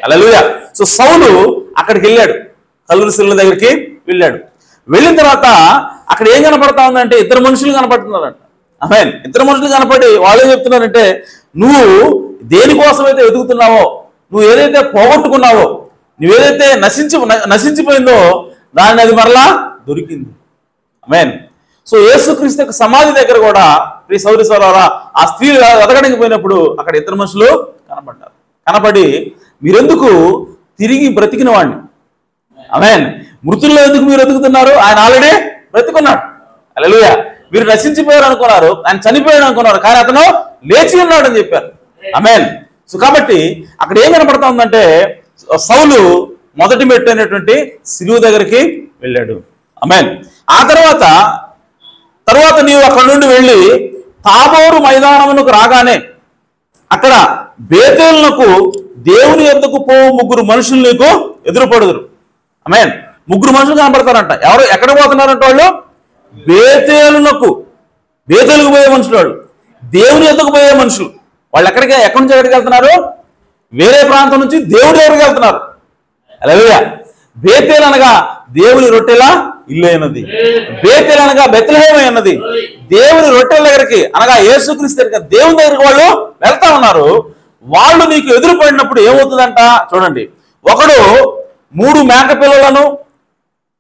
A: హల్లెలూయా. సో సౌలు అక్కడికి వెళ్ళాడు, కల్వరి శిలువ దగ్గరికి వెళ్ళాడు. వెళ్ళిన తర్వాత అక్కడ ఏం కనపడతా ఉందంటే 2 మనుషులు కనపడుతున్నారంట. ఆమేన్. 2 మనుషులు కనపడి వాళ్ళు ఏం చెప్తున్నారంటే, నువ్వు దేనికోసమైతే వెతుకుతున్నావో, నువ్వు ఏదైతే పోగొట్టుకున్నావో, నువ్వేదైతే నశించిపోయిందో దాన్ని అది మరలా దొరికింది. ఆమేన్. సో యేసుక్రీస్తు యొక్క సమాధి దగ్గర కూడా ప్రియ సౌరి సోదరులారా, ఆ స్త్రీలు వెతకడానికి పోయినప్పుడు అక్కడ ఇద్దరు మనుషులు కనపడ్డారు. కనపడి, మీరెందుకు తిరిగి బ్రతికిన వాడిని, ఆమేన్, మృతుల్లో ఎందుకు మీరు వెతుకుతున్నారు? ఆయన ఆల్రెడీ బ్రతికున్నాడు. హల్లెలూయా. మీరు నశించిపోయారు అనుకున్నారు, ఆయన చనిపోయాడు అనుకున్నారు, కానీ అతను లేచి ఉన్నాడు అని చెప్పారు. ఆమేన్. సో కాబట్టి అక్కడ ఏం కనపడతా ఉందంటే, సౌలు మొదటి మెట్టు అయినటువంటి సిలువ దగ్గరికి వెళ్ళాడు. ఆమేన్. ఆ తర్వాత నీవు అక్కడ నుండి వెళ్ళి తాబోరు మైదానమునకు రాగానే అక్కడ బేతేలునకు దేవుని యొద్దకు పోవు 3 మనుషులు నీకు ఎదురుపడుదురు. ఆమేన్. 3 మనుషులు కనపడతారంట. ఎవరు ఎక్కడ పోతున్నారంట? వాళ్ళు బేతేలుకు పోయే మనుషులు, వాళ్ళు దేవుని యొద్దకు పోయే మనుషులు. వాళ్ళు ఎక్కడి నుంచి ఎక్కడికి వెళ్తున్నారు? వేరే ప్రాంతం నుంచి దేవుడి దగ్గరికి వెళ్తున్నారు. హల్లెలూయా. బేతేలు అనగా దేవుని రొట్టెల ఇల్లు అయినది. బేతేలు అనగా బెత్లెహేము అయినది. దేవుని రొట్టెల దగ్గరికి అనగా యేసుక్రీస్తు దగ్గరికి, దేవుని దగ్గరికి వాళ్ళు వెళ్తా ఉన్నారు. వాళ్ళు నీకు ఎదురుపడినప్పుడు ఏమవుతుందంట చూడండి. ఒకడు 3 మేక పిల్లలను,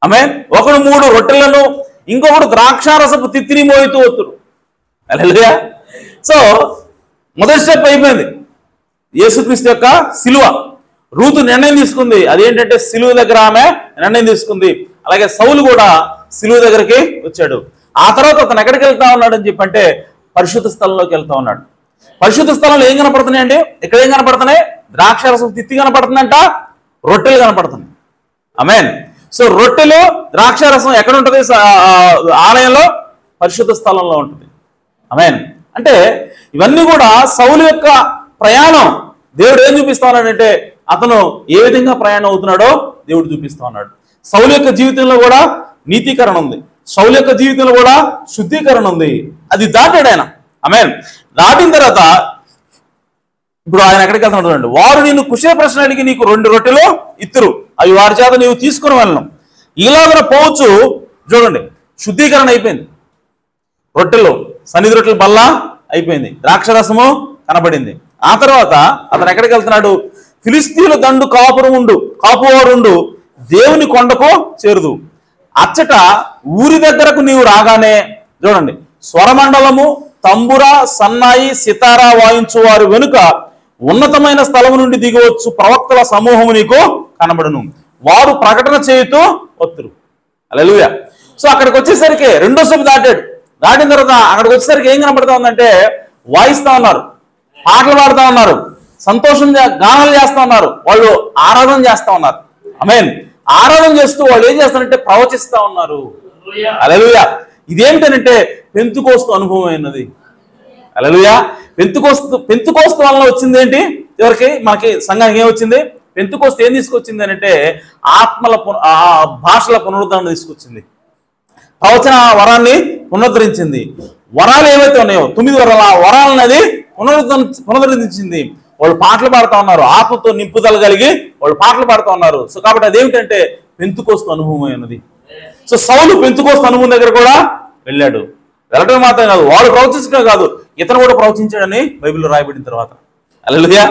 A: ఆమేన్, ఒకడు 3 రొట్టెలను, ఇంకొకడు ద్రాక్షారసపు తిత్తిని మోయితూ వస్తురు. హల్లెలూయా. సో మొదటి స్టెప్ అయిపోయింది, యేసుక్రీస్తు యొక్క సిలువ. రూతు నిర్ణయం తీసుకుంది, అదేంటంటే సిలువ దగ్గర ఆమె నిర్ణయం తీసుకుంది. అలాగే సౌలు కూడా సిలువ దగ్గరికి వచ్చాడు. ఆ తర్వాత అతను ఎక్కడికి వెళ్తా ఉన్నాడు అని చెప్పంటే పరిశుద్ధ స్థలంలోకి వెళ్తా ఉన్నాడు. పరిశుద్ధ స్థలంలో ఏం కనపడుతున్నాయండి? ఇక్కడ ఏం కనపడుతున్నాయి? ద్రాక్షారసం తిత్తి కనపడుతుందంట, రొట్టెలు కనపడుతున్నాయి. ఆమేన్. సో రొట్టెలు ద్రాక్షారసం ఎక్కడ ఉంటుంది? ఆలయంలో, పరిశుద్ధ స్థలంలో ఉంటుంది. ఆమేన్. అంటే ఇవన్నీ కూడా సౌలు యొక్క ప్రయాణం. దేవుడు ఏం చూపిస్తా ఉన్నాడంటే అతను ఏ విధంగా ప్రయాణం అవుతున్నాడో దేవుడు చూపిస్తా ఉన్నాడు. సౌలు యొక్క జీవితంలో కూడా నీతీకరణ ఉంది, సౌలు యొక్క జీవితంలో కూడా శుద్ధీకరణ ఉంది. అది దాటాడు ఆయన. ఆమేన్. దాటిన తర్వాత ఇప్పుడు ఆయన ఎక్కడికి వెళ్తున్నాడు? వారు నిన్ను కుశల ప్రశ్న అడిగి నీకు 2 రొట్టెలు ఇత్తురు, అవి వారి చేత నీవు తీసుకుని వెళ్ళను. ఇలాగ పోవచ్చు. చూడండి, శుద్ధీకరణ అయిపోయింది. రొట్టెలు, సన్నిధి రొట్టెలు బల్ల అయిపోయింది, ద్రాక్షరసము కనబడింది. ఆ తర్వాత అతను ఎక్కడికి వెళ్తున్నాడు? ఫిలిస్తీయుల దండు కాపువారుండు దేవుని కొండకు చేరుదు. అచ్చట ఊరి దగ్గరకు నీవు రాగానే చూడండి, స్వరమండలము, తంబుర, సన్నాయి, సితారా వాయించు వారు వెనుక ఉన్నతమైన స్థలము నుండి దిగవచ్చు ప్రవక్తల సమూహము నీకు కనబడును. వారు ప్రకటన చేయుతూ వత్తురు. హల్లెలూయా. సో అక్కడికి వచ్చేసరికి రెండో స్టెప్ దాటాడు. దాటిన తర్వాత అక్కడికి వచ్చేసరికి ఏం కనబడతా ఉందంటే వాయిస్తా ఉన్నారు, పాటలు పాడుతూ ఉన్నారు, సంతోషం గానాలు చేస్తూ ఉన్నారు, వాళ్ళు ఆరాధన చేస్తూ ఉన్నారు. ఆమేన్. ఆరాధన చేస్తూ వాళ్ళు ఏం చేస్తారంటే ప్రవచిస్తూ ఉన్నారు. హల్లెలూయా. ఇదేంటంటే పెంతుకోస్తు అనుభవం అయినది. హల్లెలూయా. పెంతుకోస్తు వలన వచ్చింది ఏంటి? ఎవరికి? మనకి సంఘానికి ఏమొచ్చింది? పెంతుకోస్తు ఏం తీసుకొచ్చింది అంటే భాషల పునరుద్ధరణ తీసుకొచ్చింది, ప్రవచన వరాన్ని పునరుద్ధరించింది. వరాలు ఏవైతే ఉన్నాయో 9 వరాలు, ఆ వరాలను అది పునరుద్ధరించింది. వాళ్ళు పాటలు పాడుతూ ఉన్నారు, ఆత్మతో నింపుదల కలిగి వాళ్ళు పాటలు పాడుతూ ఉన్నారు. సో కాబట్టి అదేమిటంటే పెంతుకోస్తు అనుభవం అయినది. సో సౌలు పెంతుకోస్తు అనుభవం దగ్గర కూడా వెళ్ళాడు. వెళ్ళడం మాత్రం కాదు, వాడు ప్రవచించడం కాదు, ఇతను కూడా ప్రవచించాడని బైబిల్లో రాయబడిన తర్వాత. హల్లెలూయా.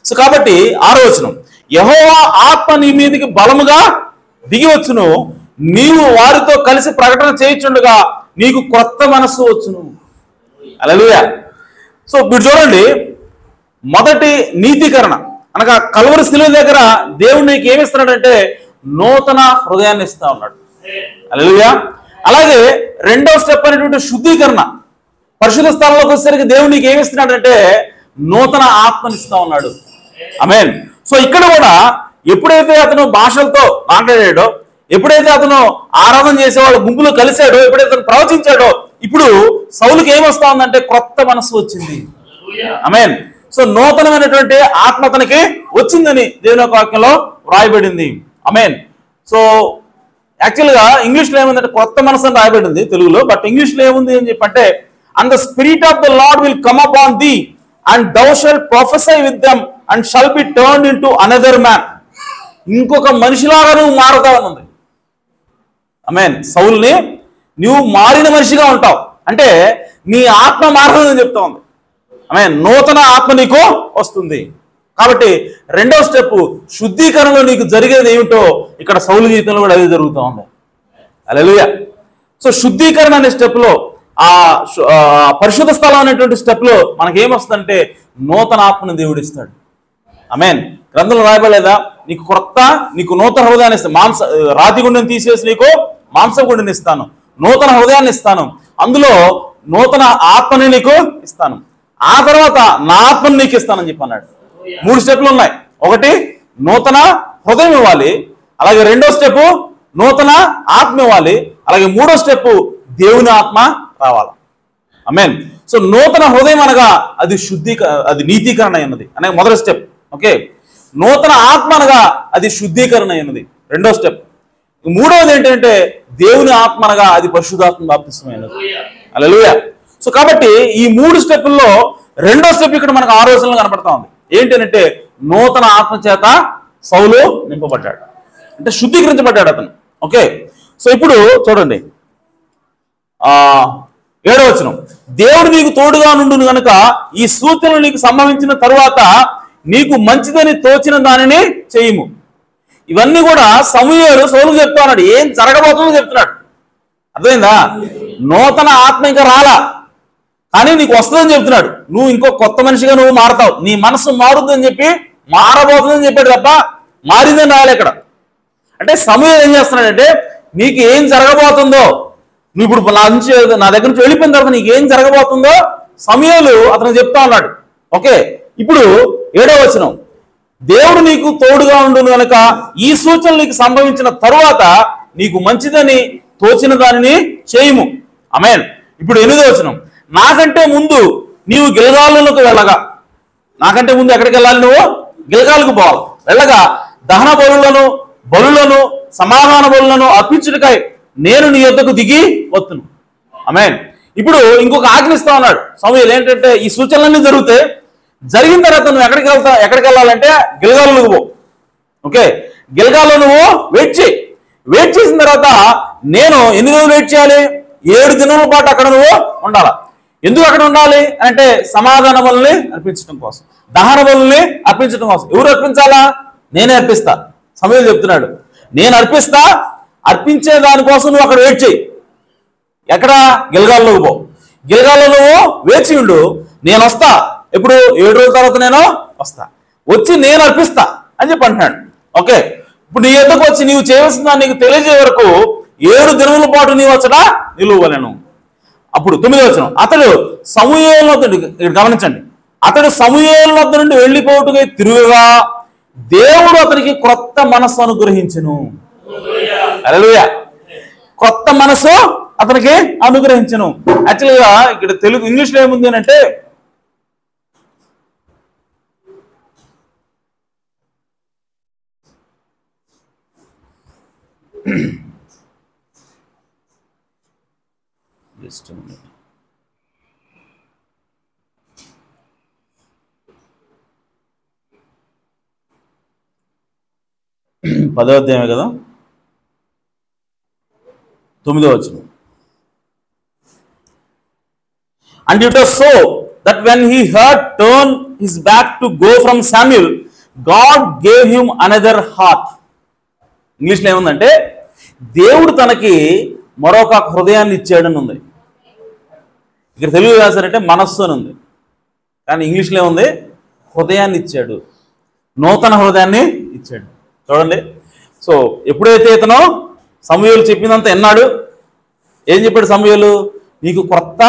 A: సో కాబట్టి 6వ వచనం, యెహోవా ఆత్మ నీ మీదికి బలముగా దిగి వచ్చును, నీవు వారితో కలిసి ప్రకటన చేయించుండగా నీకు కొత్త మనస్సు వచ్చును. హల్లెలూయా. సో మీరు చూడండి, మొదటి నీతీకరణ అనగా కల్వరి శిలువ దగ్గర దేవుడు నీకు ఏమిస్తున్నాడంటే నూతన హృదయాన్ని ఇస్తా ఉన్నాడు. హల్లెలూయా. అలాగే రెండవ స్టెప్ అనేటువంటి శుద్ధీకరణ, పరిశుద్ధ స్థలంలోకి వచ్చేసరికి దేవుడు నీకు ఏమిస్తున్నాడంటే నూతన ఆత్మని ఇస్తా ఉన్నాడు. ఆమేన్. సో ఇక్కడ కూడా ఎప్పుడైతే అతను భాషలతో మాట్లాడాడో, ఎప్పుడైతే అతను ఆరాధన చేసేవాళ్ళు గుంపులో కలిశాడో, ఎప్పుడైతే అతను ప్రవచించాడో, ఇప్పుడు సౌలుకి ఏమొస్తా ఉందంటే కొత్త మనసు వచ్చింది. ఆమేన్. సో నూతనమైనటువంటి ఆత్మ అతనికి వచ్చిందని దేవుని యొక్క వాక్యంలో రాయబడింది. ఆమేన్. సో యాక్చువల్గా ఇంగ్లీష్లో ఏముందంటే కొత్త మనసు అని రాయబడింది తెలుగులో, బట్ ఇంగ్లీష్లో ఏముంది అని చెప్పంటే and the spirit of the Lord will come upon thee and thou shall prophesy with them and shall be turned into another man. ఇంకొక మనిషిలాగా నువ్వు మారుతావని ఉంది. ఆమేన్. సౌలుని నువ్వు మారిన మనిషిగా ఉంటావు అంటే నీ ఆత్మ మారుతుందని చెప్తా ఉంది. ఆమేన్. నూతన ఆత్మ నీకు వస్తుంది. కాబట్టి రెండవ స్టెప్ శుద్ధీకరణలో నీకు జరిగేది ఏమిటో ఇక్కడ సౌలు జీవితంలో కూడా అదే జరుగుతూ ఉంది. హల్లెలూయా. సో శుద్ధీకరణ అనే స్టెప్లో పరిశుద్ధ స్థలం అనేటువంటి స్టెప్లో మనకేమొస్తుందంటే నూతన ఆత్మను దేవుడిస్తాడు. ఆమేన్. గ్రంథంలో రాయబడలేదా, నీకు నూతన హృదయాన్ని ఇస్తాను, రాతి గుండెని తీసేసి నీకు మాంస గుండెని ఇస్తాను, నూతన హృదయాన్ని ఇస్తాను, అందులో నూతన ఆత్మని నీకు ఇస్తాను, ఆ తర్వాత నా ఆత్మని నీకు ఇస్తానని చెప్పి అన్నాడు. 3 స్టెప్లు ఉన్నాయి. ఒకటి నూతన హృదయం ఇవ్వాలి, అలాగే 2వ స్టెప్ నూతన ఆత్మ ఇవ్వాలి, అలాగే 3వ స్టెప్ దేవుని ఆత్మ రావాలి. ఆమేన్. సో నూతన హృదయం అనగా అది నీతీకరణ అయినది అనే మొదటి స్టెప్. ఓకే, నూతన ఆత్మ అనగా అది శుద్ధీకరణ అయినది 2వ స్టెప్. 3వది ఏంటంటే దేవుని ఆత్మ అనగా అది పరిశుద్ధాత్మ బాప్తిస్మమైనది. హల్లెలూయా. సో కాబట్టి ఈ 3 స్టెప్పుల్లో 2వ స్టెప్ ఇక్కడ మనకు 6 రోజుల్లో కనపడతా ఉంది. ఏంటంటే నూతన ఆత్మ చేత సౌలు నింపబడ్డాడు, అంటే శుద్ధీకరించబడ్డాడు అతను. ఓకే, సో ఇప్పుడు చూడండి 7వ వచనం, దేవుడు నీకు తోడుగా నుండును గనుక ఈ సూచనలు నీకు సంభవించిన తరువాత నీకు మంచిదని తోచిన దానిని చేయము. ఇవన్నీ కూడా సమూయేలు సౌలుకు చెప్తున్నాడు, ఏం జరగబోతుందో చెప్తున్నాడు. అర్థమైందా? నూతన ఆత్మ ఇంకా రాలా, కానీ నీకు వస్తుందని చెప్తున్నాడు. నువ్వు ఇంకో కొత్త మనిషిగా నువ్వు మారతావు, నీ మనసు మారుతుందని చెప్పి మారబోతుందని చెప్పాడు తప్ప మారిందని రాలే ఇక్కడ. అంటే సమూయేలు ఏం చేస్తున్నాడంటే నీకు ఏం జరగబోతుందో, నువ్వు ఇప్పుడు నా దగ్గర నుంచి వెళ్ళిపోయిన తర్వాత నీకు ఏం జరగబోతుందో సమూయేలు అతను చెప్తా ఉన్నాడు. ఓకే, ఇప్పుడు 7వ వచనం, దేవుడు నీకు తోడుగా ఉండును కనుక ఈ సూచనలు నీకు సంభవించిన తరువాత నీకు మంచిదని తోచిన దానిని చేయము. ఆమేన్. ఇప్పుడు 8వ వచనం, నాకంటే ముందు నీవు గిల్గాలులకు వెళ్ళగా, నాకంటే ముందు ఎక్కడికి వెళ్ళాలి? నువ్వు గిల్గాలకు పోవాలి. వెళ్ళగా దహన బలులను సమాధాన బలులను అర్పించుటకై నేను నీ యొద్దకు దిగి వస్తును. ఆమేన్. ఇప్పుడు ఇంకొక ఆజ్ఞిస్తా ఉన్నాడు సమూయేలు. ఏంటంటే ఈ సూచనలన్నీ జరిగిన తర్వాత నువ్వు ఎక్కడికి వెళ్ళాలంటే గిల్గాలులకు పో. ఓకే, గిల్గాల్లో నువ్వు వెయిట్ చేసిన తర్వాత నేను ఎన్ని రోజులు వెయిట్ చేయాలి? 7 దినాల పాటు అక్కడ నువ్వు ఉండాలి. ఎందుకు అక్కడ ఉండాలి అంటే సమాధాన బలుల్ని అర్పించడం కోసం, దహన బలుల్ని అర్పించడం కోసం. ఎవరు అర్పించాలా? నేనే అర్పిస్తా. సమూయేలు చెప్తున్నాడు, నేను అర్పించే దానికోసం నువ్వు అక్కడ వెయిట్ చేయి. ఎక్కడ? గిల్గాల్లోకి పో. గిల్గాల్లో నువ్వు వేచి ఉండు, నేను వస్తా. ఎప్పుడు? 7 రోజుల తర్వాత నేను వస్తా, వచ్చి నేను అర్పిస్తా అని చెప్పి అంటున్నాడు. ఓకే, ఇప్పుడు నీ ఎద్దకు వచ్చి నీవు చేయవలసిన నీకు తెలియజే వరకు 7 దినముల పాటు నీవు వచ్చట నిలువలేను. అప్పుడు 9వ వచనం, అతడు సమూయేలు వద్ద, ఇక్కడ గమనించండి, అతడు సమూయేలు వద్ద నుండి వెళ్ళిపోటుగా తిరుగుగా దేవుడు అతనికి క్రొత్త మనస్సు అనుగ్రహించెను. హల్లెలూయా. కొత్త మనసు అతనికి అనుగ్రహించను. యాక్చువల్గా ఇక్కడ ఇంగ్లీష్లో ఏముంది అంటే just a minute. 10వ అధ్యాయమే కదా, 9వ వచనం. And it was so that when he had turned his back to go from Samuel, God gave him another heart. ఇంగ్లీష్లో ఏముందంటే దేవుడు తనకి మరొక హృదయాన్ని ఇచ్చాడని ఉంది. ఇక్కడ తెలుగు రాశారంటే మనస్సు అని ఉంది, కానీ ఇంగ్లీష్లో ఏముంది? హృదయాన్ని ఇచ్చాడు, నూతన హృదయాన్ని ఇచ్చాడు. చూడండి, సో ఎప్పుడైతే ఇతను సమూయేలు చెప్పిందంతా విన్నాడు, ఏం చెప్పాడు సమూయేలు? నీకు కొత్త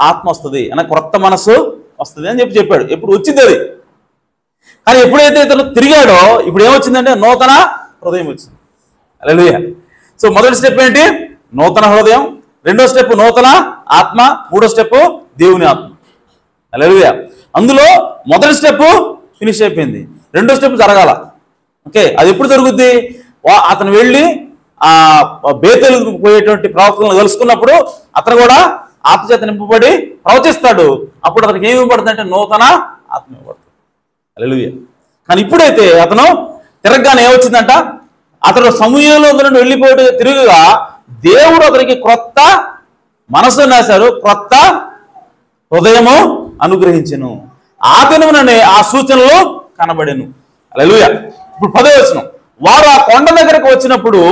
A: ఆత్మ వస్తుంది అన్న, కొత్త మనస్సు వస్తుంది అని చెప్పాడు. ఎప్పుడు వచ్చింది అది? కానీ ఎప్పుడైతే ఇతను తిరిగాడో ఇప్పుడు ఏమొచ్చిందంటే నూతన హృదయం వచ్చింది. హల్లెలూయా. సో మొదటి స్టెప్ ఏంటి? నూతన హృదయం. 2వ స్టెప్ నూతన ఆత్మ. 3వ స్టెప్ దేవుని ఆత్మ. హల్లెలూయా. అందులో మొదటి స్టెప్ ఫినిష్ అయిపోయింది, 2వ స్టెప్ జరగాల. ఓకే, అది ఎప్పుడు జరుగుద్ది? అతను వెళ్ళి బేతేలు పోయేటువంటి ప్రవక్తలను కలుసుకున్నప్పుడు అతను కూడా ఆత్మచేత నింపబడి ప్రవచిస్తాడు. అప్పుడు అతనికి ఏమి ఇవ్వబడుతుంది అంటే నూతన ఆత్మ ఇవ్వబడుతుంది. హల్లెలూయా. కానీ ఇప్పుడైతే అతను తిరగగానే ఏమొచ్చిందంట? అతడు సమూయేలు నుండి వెళ్ళిపోయి తిరుగుగా దేవుడు అతనికి క్రొత్త మనసు నాశారు, క్రొత్త హృదయము అనుగ్రహించెను. ఆ దినముననే ఆ సూచనలు కనబడెను. హల్లెలూయా. ఇప్పుడు 10వ వచనం, వారు ఆ కొండ దగ్గరకు వచ్చినప్పుడు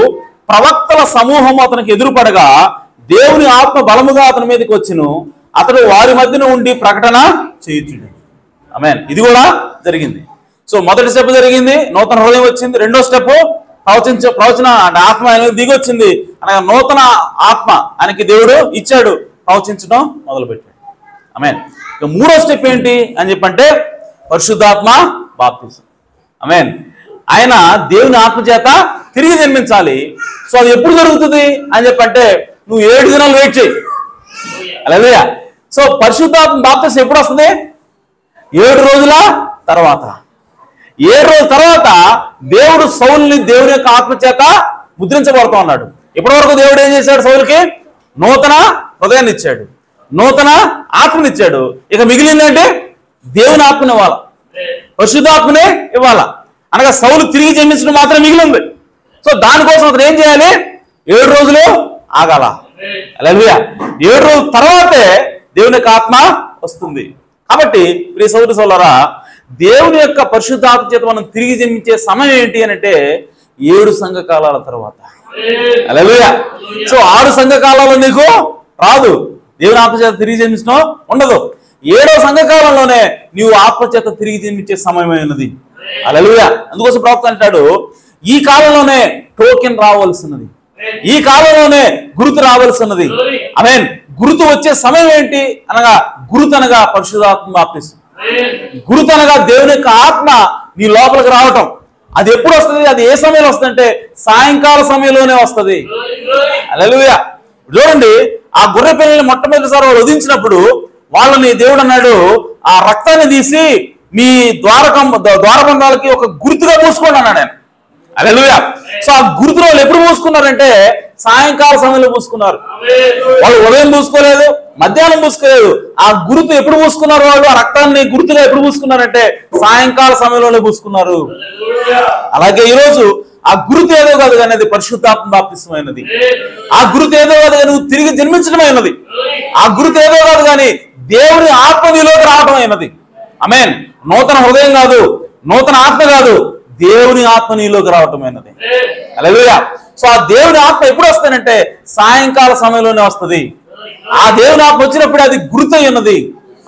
A: ప్రవక్తల సమూహం అతనికి ఎదురుపడగా దేవుని ఆత్మ బలముగా అతని మీదకి వచ్చును, అతడు వారి మధ్యన ఉండి ప్రకటన చేయుచుండు. ఆమేన్. ఇది కూడా జరిగింది. సో మొదటి స్టెప్ జరిగింది, నూతన హృదయం వచ్చింది. రెండో స్టెప్ ప్రవచన అంటే ఆత్మ అనేది దిగి వచ్చింది, అనగా నూతన ఆత్మ ఆయనకి దేవుడు ఇచ్చాడు, ప్రవచించడం మొదలుపెట్టాడు. ఆమేన్. ఇక మూడో స్టెప్ ఏంటి అని చెప్పంటే పరిశుద్ధాత్మ బాప్తిసం. ఆమేన్. ఆయన దేవుని ఆత్మ చేత తిరిగి జన్మించాలి. సో అది ఎప్పుడు జరుగుతుంది అని చెప్పంటే నువ్వు 7 దినాలు వెయిట్ చేయి. హల్లెలూయా. సో పరిశుద్ధాత్మ బాప్తిసం ఎప్పుడు వస్తుంది? 7 రోజుల తర్వాత. 7 రోజుల తర్వాత దేవుడు సౌలుని దేవుని యొక్క ఆత్మ చేత ముద్రించబడుతూ ఉన్నాడు. ఇప్పటి వరకు దేవుడు ఏం చేశాడు? సౌలుకి నూతన హృదయాన్ని ఇచ్చాడు, నూతన ఆత్మనిచ్చాడు. ఇక మిగిలిందంటే దేవుని ఆత్మని ఇవ్వాల, పరిశుద్ధాత్మనే ఇవ్వాలా. అనగా సౌలు తిరిగి జన్మించడం మాత్రం మిగిలింది. సో దానికోసం అతను ఏం చేయాలి? 7 రోజులు ఆగాల. హల్లెలూయా. 7 రోజుల తర్వాతే దేవుని యొక్క ఆత్మ వస్తుంది. కాబట్టి ప్రియ సోదరి సోదరులారా, దేవుని యొక్క పరిశుద్ధాత్మ చేత మనం తిరిగి జన్మించే సమయం ఏంటి అని అంటే 7 సంఘకాలాల తర్వాత. హల్లెలూయా. సో 6 సంఘకాలాలు నీకు రాదు, దేవుని ఆత్మ చేత తిరిగి జన్మించడం ఉండదు. 7వ సంఘకాలంలోనే నీవు ఆత్మ చేత తిరిగి జన్మించే సమయమైనది. హల్లెలూయా. అందుకోసం ప్రవక్త అంటాడు, ఈ కాలంలోనే టోకెన్ రావాల్సినది, ఈ కాలంలోనే గుర్తు రావాల్సినది. ఆమేన్. గుర్తు వచ్చే సమయం ఏంటి అనగా గుర్తు అనగా పరిశుద్ధాత్మ బాప్తిసం. గుర్తు అనగా దేవుని యొక్క ఆత్మ నీ లోపలికి రావటం. అది ఎప్పుడు వస్తుంది? అది ఏ సమయంలో వస్తుంది అంటే సాయంకాల సమయంలోనే వస్తుంది. హల్లెలూయా. చూడండి, ఆ గొర్రె పిల్లల్ని మొట్టమొదటిసారి వాళ్ళు వధించినప్పుడు వాళ్ళని దేవుడు అన్నాడు, ఆ రక్తాన్ని తీసి మీ ద్వారబంధాలకి ఒక గుర్తుగా పూసుకోండి అన్నాడు ఆయన. హల్లెలూయా. సో ఆ గుర్తులో వాళ్ళు ఎప్పుడు పూసుకున్నారంటే సాయంకాల సమయంలో పూసుకున్నారు. వాళ్ళు ఉదయం పూసుకోలేదు, మధ్యాహ్నం పూసుకోలేదు. ఆ గుర్తు ఎప్పుడు పూసుకున్నారు? వాళ్ళు ఆ రక్తాన్ని గుర్తుగా ఎప్పుడు పూసుకున్నారంటే సాయంకాల సమయంలోనే పూసుకున్నారు. అలాగే ఈరోజు ఆ గుర్తు ఏదో కాదు కానీ అది పరిశుద్ధాత్మ బాప్తిసమైనది. ఆ గుర్తు ఏదో కాదు కానీ నువ్వు తిరిగి జన్మించడమైనది. ఆ గుర్తు ఏదో కాదు కానీ దేవుని ఆత్మ నీలోకి రావడం అయినది. ఆమేన్. నూతన హృదయం కాదు, నూతన ఆత్మ కాదు, దేవుని ఆత్మ నీలోకి రావటమైనది. హల్లెలూయా. సో ఆ దేవుని ఆత్మ ఎప్పుడు వస్తానంటే సాయంకాల సమయంలోనే వస్తుంది. ఆ దేవుని ఆత్మ వచ్చినప్పుడు అది గుర్తు అన్నది.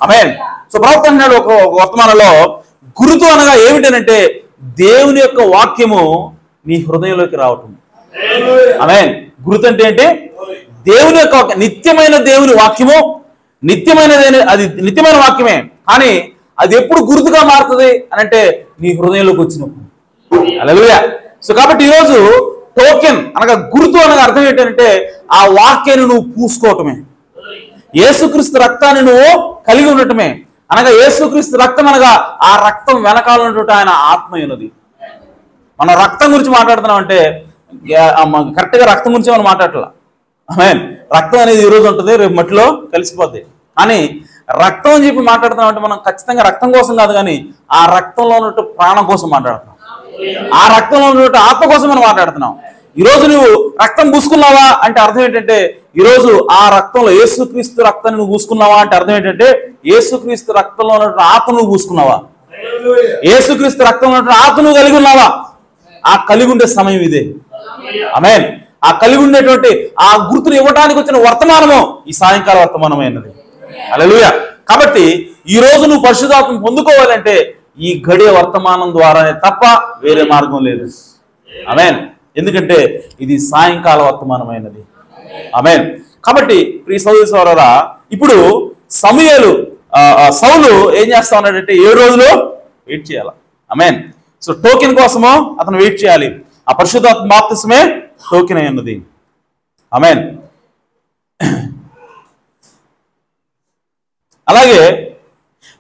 A: ఆమేన్. సో ప్రవక్త అన్నాడు ఒక వర్తమానంలో, గుర్తు అనగా ఏమిటనంటే దేవుని యొక్క వాక్యము నీ హృదయంలోకి రావటం. ఆమేన్. గుర్తు అంటే ఏంటి? దేవుని యొక్క నిత్యమైన దేవుని వాక్యము, నిత్యమైనది, అది నిత్యమైన వాక్యమే, కానీ అది ఎప్పుడు గుర్తుగా మారుతుంది అని అంటే నీ హృదయంలోకి వచ్చినప్పుడు. హల్లెలూయా. సో కాబట్టి ఈరోజు టోకెన్ అనగా గుర్తు అనగా అర్థం ఏంటంటే ఆ వాక్యాన్ని నువ్వు పూసుకోవటమే, యేసుక్రీస్తు రక్తాన్ని నువ్వు కలిగి ఉండటమే. అనగా యేసుక్రీస్తు రక్తం అనగా ఆ రక్తం వెనకాల ఉన్నటువంటి ఆయన ఆత్మ ఉన్నది. మనం రక్తం గురించి మాట్లాడుతున్నాం అంటే కరెక్ట్గా రక్తం గురించి మనం మాట్లాడట్లా. ఆమేన్. రక్తం అనేది ఈరోజు ఉంటుంది, రేపు మట్టిలో కలిసిపోద్ది. కానీ రక్తం అని చెప్పి మాట్లాడుతున్నాం అంటే మనం ఖచ్చితంగా రక్తం కోసం కాదు, కానీ ఆ రక్తంలో ఉన్నట్టు ప్రాణం కోసం మాట్లాడుతున్నాం, ఆ రక్తంలో ఉన్నట్టు ఆత్మ కోసం మనం మాట్లాడుతున్నాం. ఈరోజు నువ్వు రక్తం పూసుకున్నావా అంటే అర్థం ఏంటంటే ఈరోజు ఆ రక్తంలో యేసుక్రీస్తు రక్తాన్ని నువ్వు పూసుకున్నావా అంటే అర్థం ఏంటంటే యేసుక్రీస్తు రక్తంలో ఉన్నటువంటి ఆత్మ నువ్వు పూసుకున్నావా, యేసుక్రీస్తు రక్తంలో ఉన్నటువంటి ఆత్మ నువ్వు కలిగి ఉన్నావా. ఆ కలిగి ఉండే సమయం ఇదే. ఆమేన్. ఆ కలిగి ఉండేటువంటి ఆ గుర్తును ఇవ్వడానికి వచ్చిన వర్తమానము ఈ సాయంకాల వర్తమానమైనది. హల్లెలూయా. కాబట్టి ఈ రోజు నువ్వు పరిశుద్ధాత్మను పొందుకోవాలంటే ఈ గడియ వర్తమానం ద్వారానే తప్ప వేరే మార్గం లేదు. ఆమేన్. ఎందుకంటే ఇది సాయంకాల వర్తమానమైనది. ఆమేన్. కాబట్టి ప్రియ సోదరి సోదరులారా, ఇప్పుడు సౌలు ఏం చేస్తా ఉన్నాడంటే 7 రోజులు వెయిట్ చేయాలి. ఆమేన్. సో టోకెన్ కోసము అతను వెయిట్ చేయాలి. ఆ పరిశుద్ధాత్మ బాప్తిసమే టోకెన్ అయి ఉన్నది. ఆమేన్. అలాగే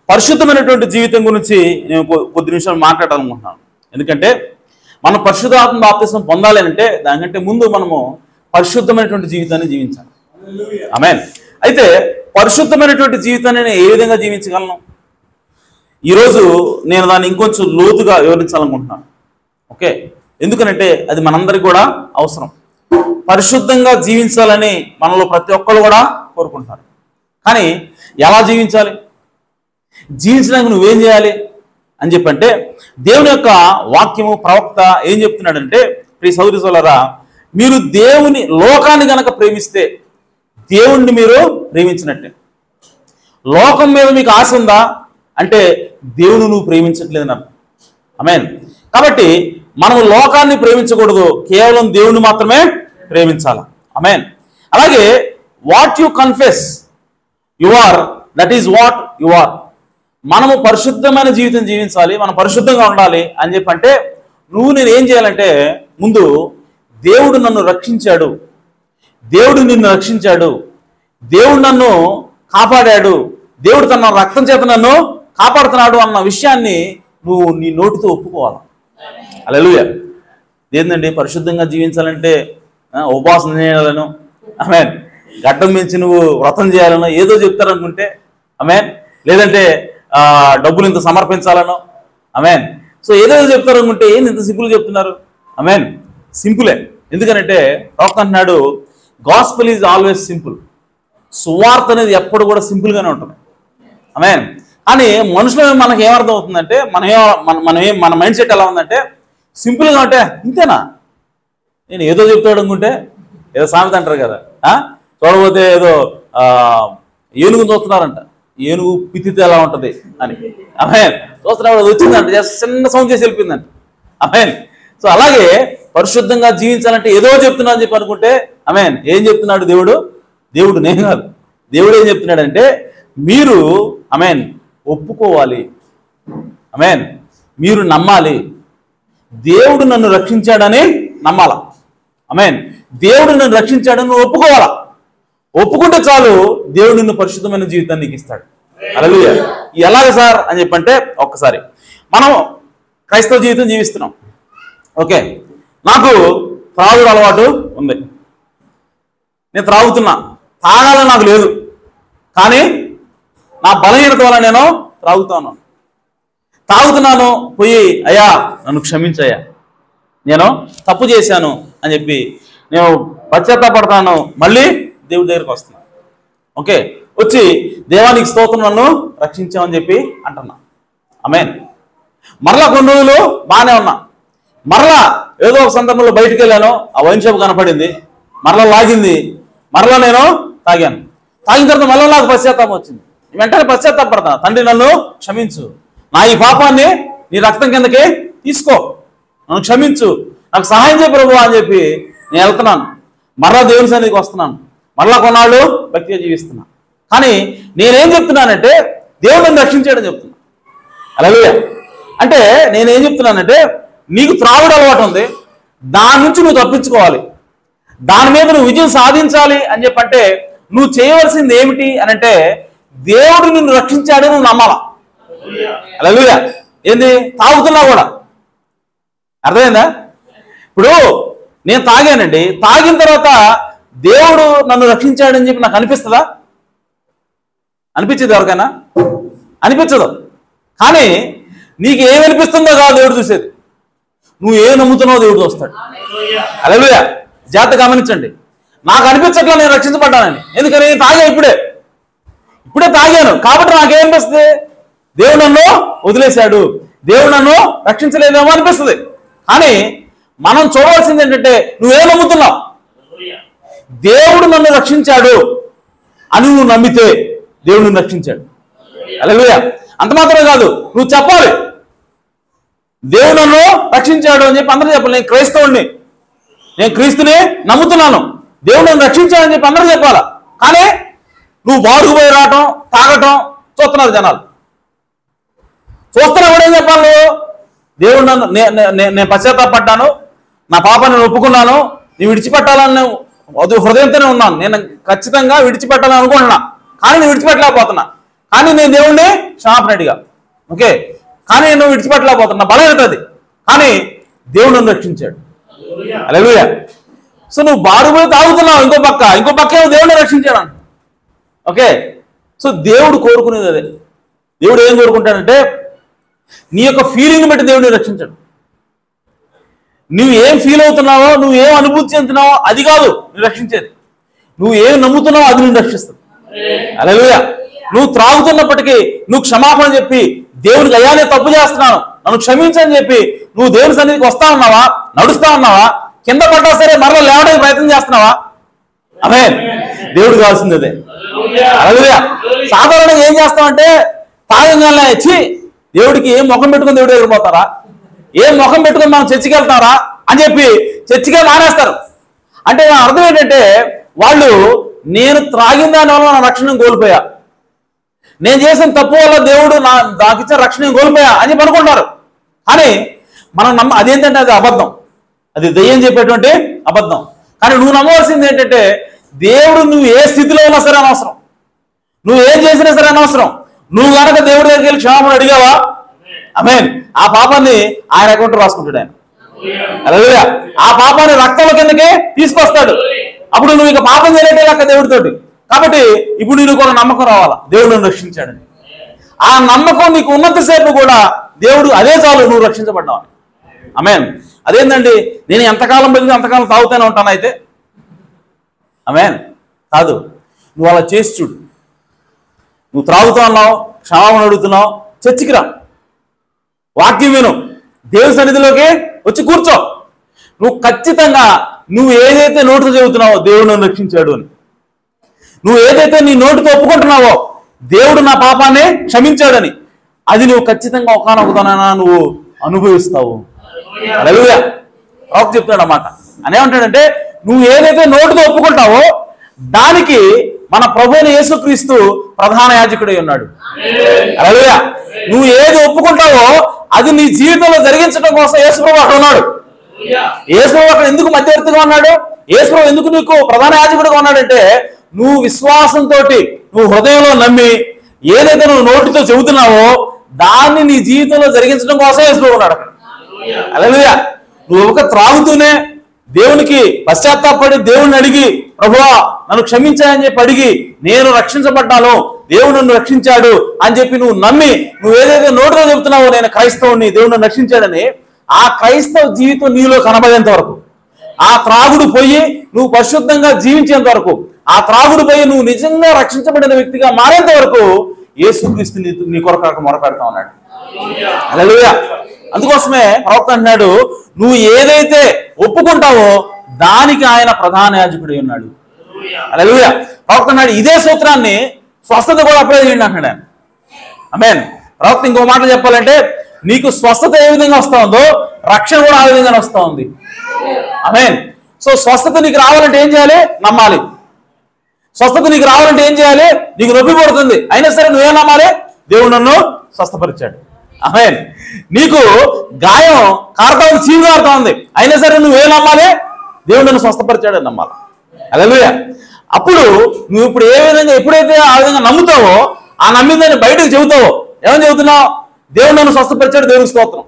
A: పరిశుద్ధమైనటువంటి జీవితం గురించి నేను కొద్ది నిమిషాలు మాట్లాడాలనుకుంటున్నాను. ఎందుకంటే మనం పరిశుద్ధాత్మ బాప్తిసం పొందాలి అంటే దానికంటే ముందు మనము పరిశుద్ధమైనటువంటి జీవితాన్ని జీవించాలి. ఆమేన్. అయితే పరిశుద్ధమైనటువంటి జీవితాన్ని నేను ఏ విధంగా జీవించగలను? ఈరోజు నేను దాన్ని ఇంకొంచెం లోతుగా వివరించాలనుకుంటున్నాను. ఓకే. ఎందుకనంటే అది మనందరికీ కూడా అవసరం. పరిశుద్ధంగా జీవించాలని మనలో ప్రతి ఒక్కరు కూడా కోరుకుంటున్నారు. కానీ ఎలా జీవించాలి, జీవించడానికి నువ్వేం చేయాలి అని చెప్పంటే దేవుని యొక్క వాక్యము ప్రవక్త ఏం చెప్తున్నాడంటే, ప్రియ సోదరి సోదరులారా, మీరు దేవుని లోకాన్ని గనక ప్రేమిస్తే దేవుణ్ణి మీరు ప్రేమించినట్టే. లోకం మీద మీకు ఆశ ఉందా అంటే దేవుని నువ్వు ప్రేమించట్లేదు నాకు. ఆమేన్. కాబట్టి మనం లోకాన్ని ప్రేమించకూడదు, కేవలం దేవుని మాత్రమే ప్రేమించాలి. ఆమేన్. అలాగే what you confess you are, that is what you are. మనము పరిశుద్ధమైన జీవితం జీవించాలి, మనం పరిశుద్ధంగా ఉండాలి అని చెప్పంటే నేను ఏం చేయాలంటే, ముందు దేవుడు నన్ను రక్షించాడు, దేవుడు నిన్ను రక్షించాడు, దేవుడు నన్ను కాపాడాడు, దేవుడు తన రక్తం చేత నన్ను కాపాడుతున్నాడు అన్న విషయాన్ని నువ్వు నీ నోటితో ఒప్పుకోవాలి. హల్లెలూయా. ఏంటండి పరిశుద్ధంగా జీవించాలంటే ఉపవాసం చేయాలను, ఆమేన్, గడ్డం మించి నువ్వు వ్రతం చేయాలను ఏదో చెప్తారనుకుంటే, ఆమేన్, లేదంటే డబ్బులు ఇంత సమర్పించాలను, ఆమేన్, సో ఏదో చెప్తారనుకుంటే ఏంది ఇంత సింపుల్ చెప్తున్నారు? ఆమేన్, సింపులే. ఎందుకనంటే ప్రవక్త అంటున్నాడు, గాస్పెల్ ఈజ్ ఆల్వేస్ సింపుల్. సువార్త అనేది ఎప్పుడు కూడా సింపుల్గానే ఉంటుంది. ఆమేన్. కానీ మనుషులు మనకి ఏమర్థం అవుతుందంటే, మన మైండ్ సెట్ ఎలా ఉందంటే, సింపుల్గా ఉంటే ఇంతేనా, నేను ఏదో చెప్తాడు అనుకుంటే, ఏదో సామెత అంటారు కదా, చూడబోతే ఏదో ఏనుగు చూస్తున్నారంట, ఏనుగు పితితే ఎలా ఉంటుంది అని. ఆమేన్. చూస్తున్నప్పుడు వచ్చిందంట, జస్ట్ చిన్న సౌండ్ చేసి వెళ్ళిపోయిందంట. ఆమేన్. సో అలాగే పరిశుద్ధంగా జీవించాలంటే ఏదో చెప్తున్నా అని చెప్పి అనుకుంటే, ఆమేన్, ఏం చెప్తున్నాడు దేవుడు? దేవుడు నేను కాదు, దేవుడు ఏం చెప్తున్నాడంటే మీరు, ఆమేన్, ఒప్పుకోవాలి, ఆమేన్, మీరు నమ్మాలి, దేవుడు నన్ను రక్షించాడని నమ్మాలా. ఆమేన్. దేవుడు నన్ను రక్షించాడని నువ్వు ఒప్పుకోవాలా. ఒప్పుకుంటే చాలు, దేవుడు నిన్ను పరిశుద్ధమైన జీవితాన్ని నీకు ఇస్తాడు. హల్లెలూయా. ఎలాగ సార్ అని చెప్పంటే, ఒక్కసారి మనం క్రైస్తవ జీవితం జీవిస్తున్నాం. ఓకే, నాకు త్రాగుడు అలవాటు ఉంది, నేను త్రాగుతున్నా, తాగాలని నాకు లేదు, కానీ నా బలహీనత వల్ల నేను తాగుతున్నాను. పోయి అయ్యా నన్ను క్షమించయ్యా, నేను తప్పు చేశాను అని చెప్పి నేను పశ్చాత్తాపడతాను, మళ్ళీ దేవుడి దగ్గరికి వస్తున్నాను. ఓకే, వచ్చి దేవానికి స్తోత్రం, నన్ను రక్షించామని చెప్పి అంటున్నా. ఆమేన్. మరలా కొన్ని రోజులు బాగానే ఉన్నా, మరలా ఏదో ఒక సందర్భంలో బయటికి వెళ్ళాను, ఆ వైన్ షాప్ కనపడింది, మరలా లాగింది, మరలా నేను తాగాను. తాగిన తర్వాత మళ్ళీ నాకు పశ్చాత్తాపం వచ్చింది, వెంటనే పశ్చాత్తాపడతాను, తండ్రి నన్ను క్షమించు, నా ఈ పాపాన్ని నీ రక్తం కిందకి తీసుకో, నన్ను క్షమించు, నాకు సహాయం చేయ ప్రభువా అని చెప్పి నేను వెళ్తున్నాను. మరలా దేవుని సన్నిధికి వస్తున్నాను, మరలా కొన్నాళ్ళు భక్తిగా జీవిస్తున్నాను. కానీ నేనేం చెప్తున్నానంటే దేవుడు నన్ను రక్షించాడని చెప్తున్నా. హల్లెలూయా. అంటే నేనేం చెప్తున్నానంటే, నీకు త్రాగుడు అలవాటు ఉంది, దాని నుంచి నువ్వు తప్పించుకోవాలి, దాని మీద నువ్వు విజయం సాధించాలి అని చెప్పంటే నువ్వు చేయవలసింది ఏమిటి అని అంటే, దేవుడు నిన్ను రక్షించాడని నువ్వు నమ్మాలా. హల్లెలూయా. ఏంది తాగుతున్నా కూడా, అర్థమైందా? ఇప్పుడు నేను తాగానండి, తాగిన తర్వాత దేవుడు నన్ను రక్షించాడని చెప్పి నాకు అనిపిస్తుందా? అనిపించదు ఎవరికైనా? అనిపించదు. కానీ నీకు ఏమనిపిస్తుందో కాదు దేవుడు చూసేది, నువ్వు ఏం నమ్ముతున్నావో దేవుడు చూస్తాడు. హల్లెలూయా. జాగ్రత్త గమనించండి. నాకు అనిపించట్లా నేను రక్షించబడ్డానని, ఎందుకని ఇప్పుడే తాగాను కాబట్టి నాకేమనిపిస్తుంది, దేవుడు నన్ను వదిలేశాడు, దేవుడు నన్ను రక్షించలేదేమో అనిపిస్తుంది. కానీ మనం చూడవలసింది ఏంటంటే, నువ్వేం నమ్ముతున్నావు? దేవుడు నన్ను రక్షించాడు అని నువ్వు నమ్మితే దేవుడు నిన్ను రక్షించాడు. హల్లెలూయా. అంత మాత్రమే కాదు, నువ్వు చెప్పాలి, దేవుడు నన్ను రక్షించాడు అని చెప్పి అందరూ చెప్పాలి. నేను క్రైస్తవుడిని, నేను క్రీస్తుని నమ్ముతున్నాను, దేవుడు నన్ను రక్షించాడని చెప్పి అందరూ చెప్పాలా. కానీ నువ్వు బాడుకుపోయి రావటం, తాగటం చూస్తున్నారు జనాలు. చూస్తున్నా కూడా ఏం చెప్పాలి? దేవుడు నన్ను, నేను పశ్చాత్తాపడ్డాను, నా పాపాన్ని నేను ఒప్పుకున్నాను, నేను విడిచిపెట్టాలని అది హృదయంతోనే ఉన్నాను, నేను ఖచ్చితంగా విడిచిపెట్టాలని అనుకుంటున్నా, కానీ నేను విడిచిపెట్టలేకపోతున్నా. కానీ నేను దేవుణ్ణి క్షమాపణడిగా, ఓకే, కానీ నేను విడిచిపెట్టలేకపోతున్నా, బలహీనతది, కానీ దేవుడు నన్ను రక్షించాడు. హల్లెలూయా. సో నువ్వు బారుపోయి తాగుతున్నావు, ఇంకో పక్క ఏమో దేవుడిని రక్షించాడు అంట. ఓకే, సో దేవుడు కోరుకునేది అదే. దేవుడు ఏం కోరుకుంటాడంటే, నీ యొక్క ఫీలింగ్ బట్టి దేవుడిని రక్షించాడు. నువ్వు ఏం ఫీల్ అవుతున్నావో, నువ్వు ఏం అనుభూతి చెందుతున్నావో అది కాదు నువ్వు రక్షించేది, నువ్వు ఏం నమ్ముతున్నావో అది నేను రక్షిస్తుంది. హల్లెలూయా. నువ్వు త్రాగుతున్నప్పటికీ నువ్వు క్షమాపణ చెప్పి దేవునికి, అయ్యా నేను తప్పు చేస్తున్నాను, నన్ను క్షమించని చెప్పి నువ్వు దేవుని సన్నిధికి వస్తా ఉన్నావా, నడుస్తా ఉన్నావా, కింద పడ్డా సరే మరలా లేవడానికి ప్రయత్నం చేస్తున్నావా? ఆమేన్. దేవుడు కావాల్సింది అదే. హల్లెలూయా. సాధారణంగా ఏం చేస్తామంటే తాగంగానే ఇచ్చి దేవుడికి ఏం ముఖం పెట్టుకుని దేవుడి దగ్గర పోతారా, ఏం ముఖం పెట్టుకుని మనం చర్చికి వెళ్తారా అని చెప్పి చర్చికే మానేస్తారు. అంటే అర్థం ఏంటంటే వాళ్ళు నేను త్రాగిన దాని వల్ల నా రక్షణ కోల్పోయా, నేను చేసిన తప్పు వల్ల దేవుడు నాకు ఇచ్చిన రక్షణ కోల్పోయా అని చెప్పి అనుకుంటారు. కానీ మనం అదేంటంటే అది అబద్ధం, అది దెయ్యం చెప్పేటువంటి అబద్ధం. కానీ నువ్వు నమ్మవలసింది ఏంటంటే దేవుడు నువ్వు ఏ స్థితిలో ఉన్నా సరే అనవసరం, నువ్వు ఏం చేసినా సరే అనవసరం, నువ్వు కనుక దేవుడి దగ్గరికి వెళ్ళి క్షమాపణ అడిగావా, ఆమేన్, ఆ పాపాన్ని ఆయన అకౌంట్ రాసుకుంటాడు ఆయన. హల్లెలూయా. ఆ పాపాన్ని రక్తంలో కిందకే తీసుకొస్తాడు. అప్పుడు నువ్వు ఇక పాపం చేయలేటే లెక్క దేవుడితోటి. కాబట్టి ఇప్పుడు నీకు ఒక నమ్మకం రావాలా, దేవుడు నన్ను రక్షించాడని. ఆ నమ్మకం నీకు ఉన్నంతసేపు కూడా దేవుడు అదే చాలు, నువ్వు రక్షించబడ్డావు. ఆమేన్. అదేంటండి నేను ఎంతకాలం బతికి అంతకాలం తాగుతూనే ఉంటాను అయితే, ఆమేన్, కాదు. నువ్వు అలా చేసి చూడు. నువ్వు త్రాగుతూ ఉన్నావు, క్షమాపణ అడుగుతున్నావు, చర్చికి రా, వాక్యం విను, దేవుని సన్నిధిలోకి వచ్చి కూర్చో. నువ్వు ఖచ్చితంగా నువ్వు ఏదైతే నోటితో చెబుతున్నావో దేవుడు నన్ను రక్షించాడు అని, నువ్వు ఏదైతే నీ నోటితో ఒప్పుకుంటున్నావో దేవుడు నా పాపాన్ని క్షమించాడని, అది నువ్వు ఖచ్చితంగా ఒకనొకదానైనా నువ్వు అనుభవిస్తావు. హల్లెలూయా. ప్రవక్త చెప్తాడు అన్నమాట. అనేమంటాడంటే నువ్వు ఏదైతే నోటితో ఒప్పుకుంటావో దానికి మన ప్రభువైన యేసుక్రీస్తు ప్రధాన యాజకుడై ఉన్నాడు. హల్లెలూయా. నువ్వు ఏది ఒప్పుకుంటావో అది నీ జీవితంలో జరిగించడం కోసం యేసుప్రభు అక్కడ ఉన్నాడు. యేసుప్రభు అక్కడ ఎందుకు మధ్యవర్తిగా ఉన్నాడు, యేసుప్రభు ఎందుకు నీకు ప్రధాన యాజకుడిగా ఉన్నాడంటే నువ్వు విశ్వాసంతో నువ్వు హృదయంలో నమ్మి ఏదైతే నువ్వు నోటితో చెబుతున్నావో దాన్ని నీ జీవితంలో జరిగించడం కోసం యేసుప్రభు ఉన్నాడు అక్కడ. హల్లెలూయా. నువ్వు ఒక త్రాగుతూనే దేవునికి పశ్చాత్తాపడి దేవుణ్ణి అడిగి ప్రభువా నన్ను క్షమించాయని చెప్పి అడిగి నేను రక్షించబడ్డాను, దేవుడు నన్ను రక్షించాడు అని చెప్పి నువ్వు నమ్మి నువ్వు ఏదైతే నోటితో చెబుతున్నావో నేను క్రైస్తవుని, దేవుడు నన్ను రక్షించాడని, ఆ క్రైస్తవ జీవితం నీలో కనబడేంత వరకు, ఆ త్రాగుడు పోయి నువ్వు పరిశుద్ధంగా జీవించేంత వరకు, ఆ త్రాగుడు పోయి నువ్వు నిజంగా రక్షించబడిన వ్యక్తిగా మారేంత వరకు యేసుక్రీస్తు నీ కొరకు మొరపెడతా ఉన్నాడు. హల్లెలూయా. అందుకోసమే ప్రవక్త అంటున్నాడు నువ్వు ఏదైతే ఒప్పుకుంటావో దానికి ఆయన ప్రధాన యాజకుడై ఉన్నాడు. హల్లెలూయా. ప్రవక్త అన్నాడు ఇదే సూత్రాన్ని స్వస్థత కూడా అప్లై చేయండి అంటున్నాడు ఆయన. ఆమేన్. ప్రవక్త ఇంకో మాట చెప్పాలంటే నీకు స్వస్థత ఏ విధంగా వస్తా ఉందో రక్షణ కూడా ఆ విధంగానే వస్తా ఉంది. ఆమేన్. సో స్వస్థత నీకు రావాలంటే ఏం చేయాలి, నమ్మాలి. స్వస్థత నీకు రావాలంటే ఏం చేయాలి, నీకు నొప్పి పడుతుంది అయినా సరే నువ్వేం నమ్మాలి, దేవుడు నన్ను స్వస్థపరిచాడు. ఆమేన్. నీకు గాయం కారుతా ఉంది, చీము కారుతా ఉంది అయినా సరే నువ్వేం నమ్మాలి, దేవుడు నన్ను స్వస్థపరిచాడు అని నమ్మాలి. హల్లెలూయా. అప్పుడు నువ్వు ఇప్పుడు ఏ విధంగా ఎప్పుడైతే ఆ విధంగా నమ్ముతావో ఆ నమ్మిందని బయటకు చెబుతావో ఏమని చెబుతున్నావు, దేవుడు నన్ను స్వస్థపరిచాడు, దేవుడికి స్తోత్రం.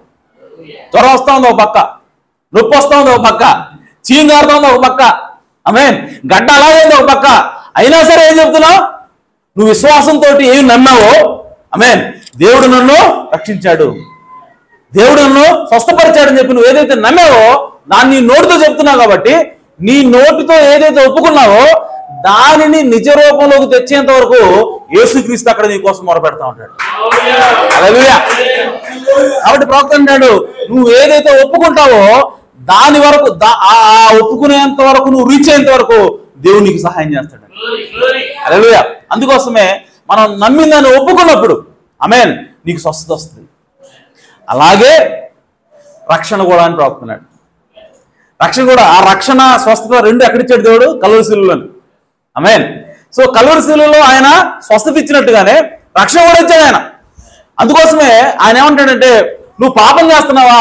A: జ్వరం వస్తా ఉంది ఒక పక్క, నొప్పి వస్తా ఉంది ఒక పక్క, చీము కారుతా ఉంది ఒక పక్క, ఆమేన్, గడ్డ అలాగే ఉంది ఒక పక్క, అయినా సరే ఏం చెప్తున్నావు, నువ్వు విశ్వాసంతో ఏమి నమ్మావో ఆమేన్ దేవుడు నన్ను రక్షించాడు, దేవుడు నన్ను స్వస్థపరిచాడని చెప్పి నువ్వు ఏదైతే నమ్మావో దాన్ని నోటితో చెప్తున్నావు. కాబట్టి నీ నోటితో ఏదైతే ఒప్పుకున్నావో దానిని నిజ రూపంలోకి తెచ్చేంత వరకు యేసుక్రీస్తు అక్కడ నీ కోసం మొరపెడతా ఉంటాడు. హల్లెలూయా. కాబట్టి ప్రవక్త అంటాడు నువ్వు ఏదైతే ఒప్పుకుంటావో దాని వరకు ఆ ఒప్పుకునేంత వరకు నువ్వు రీచ్ అయ్యేంత వరకు దేవుడు నీకు సహాయం చేస్తాడు. హల్లెలూయా. అందుకోసమే మనం నమ్మిందని ఒప్పుకున్నప్పుడు ఆమేన్ నీకు స్వస్థత వస్తుంది. అలాగే రక్షణ కూడా అని ప్రవక్తున్నాడు. రక్షణ కూడా, ఆ రక్షణ స్వస్థత రెండు ఎక్కడిచ్చాడు దేవుడు, కల్వరి శిలువలో. ఆమేన్. సో కల్వరి శిలువలో ఆయన స్వస్థత ఇచ్చినట్టుగానే రక్షణ కూడా ఇచ్చాడు ఆయన. అందుకోసమే ఆయన ఏమంటాడంటే నువ్వు పాపం చేస్తున్నావా,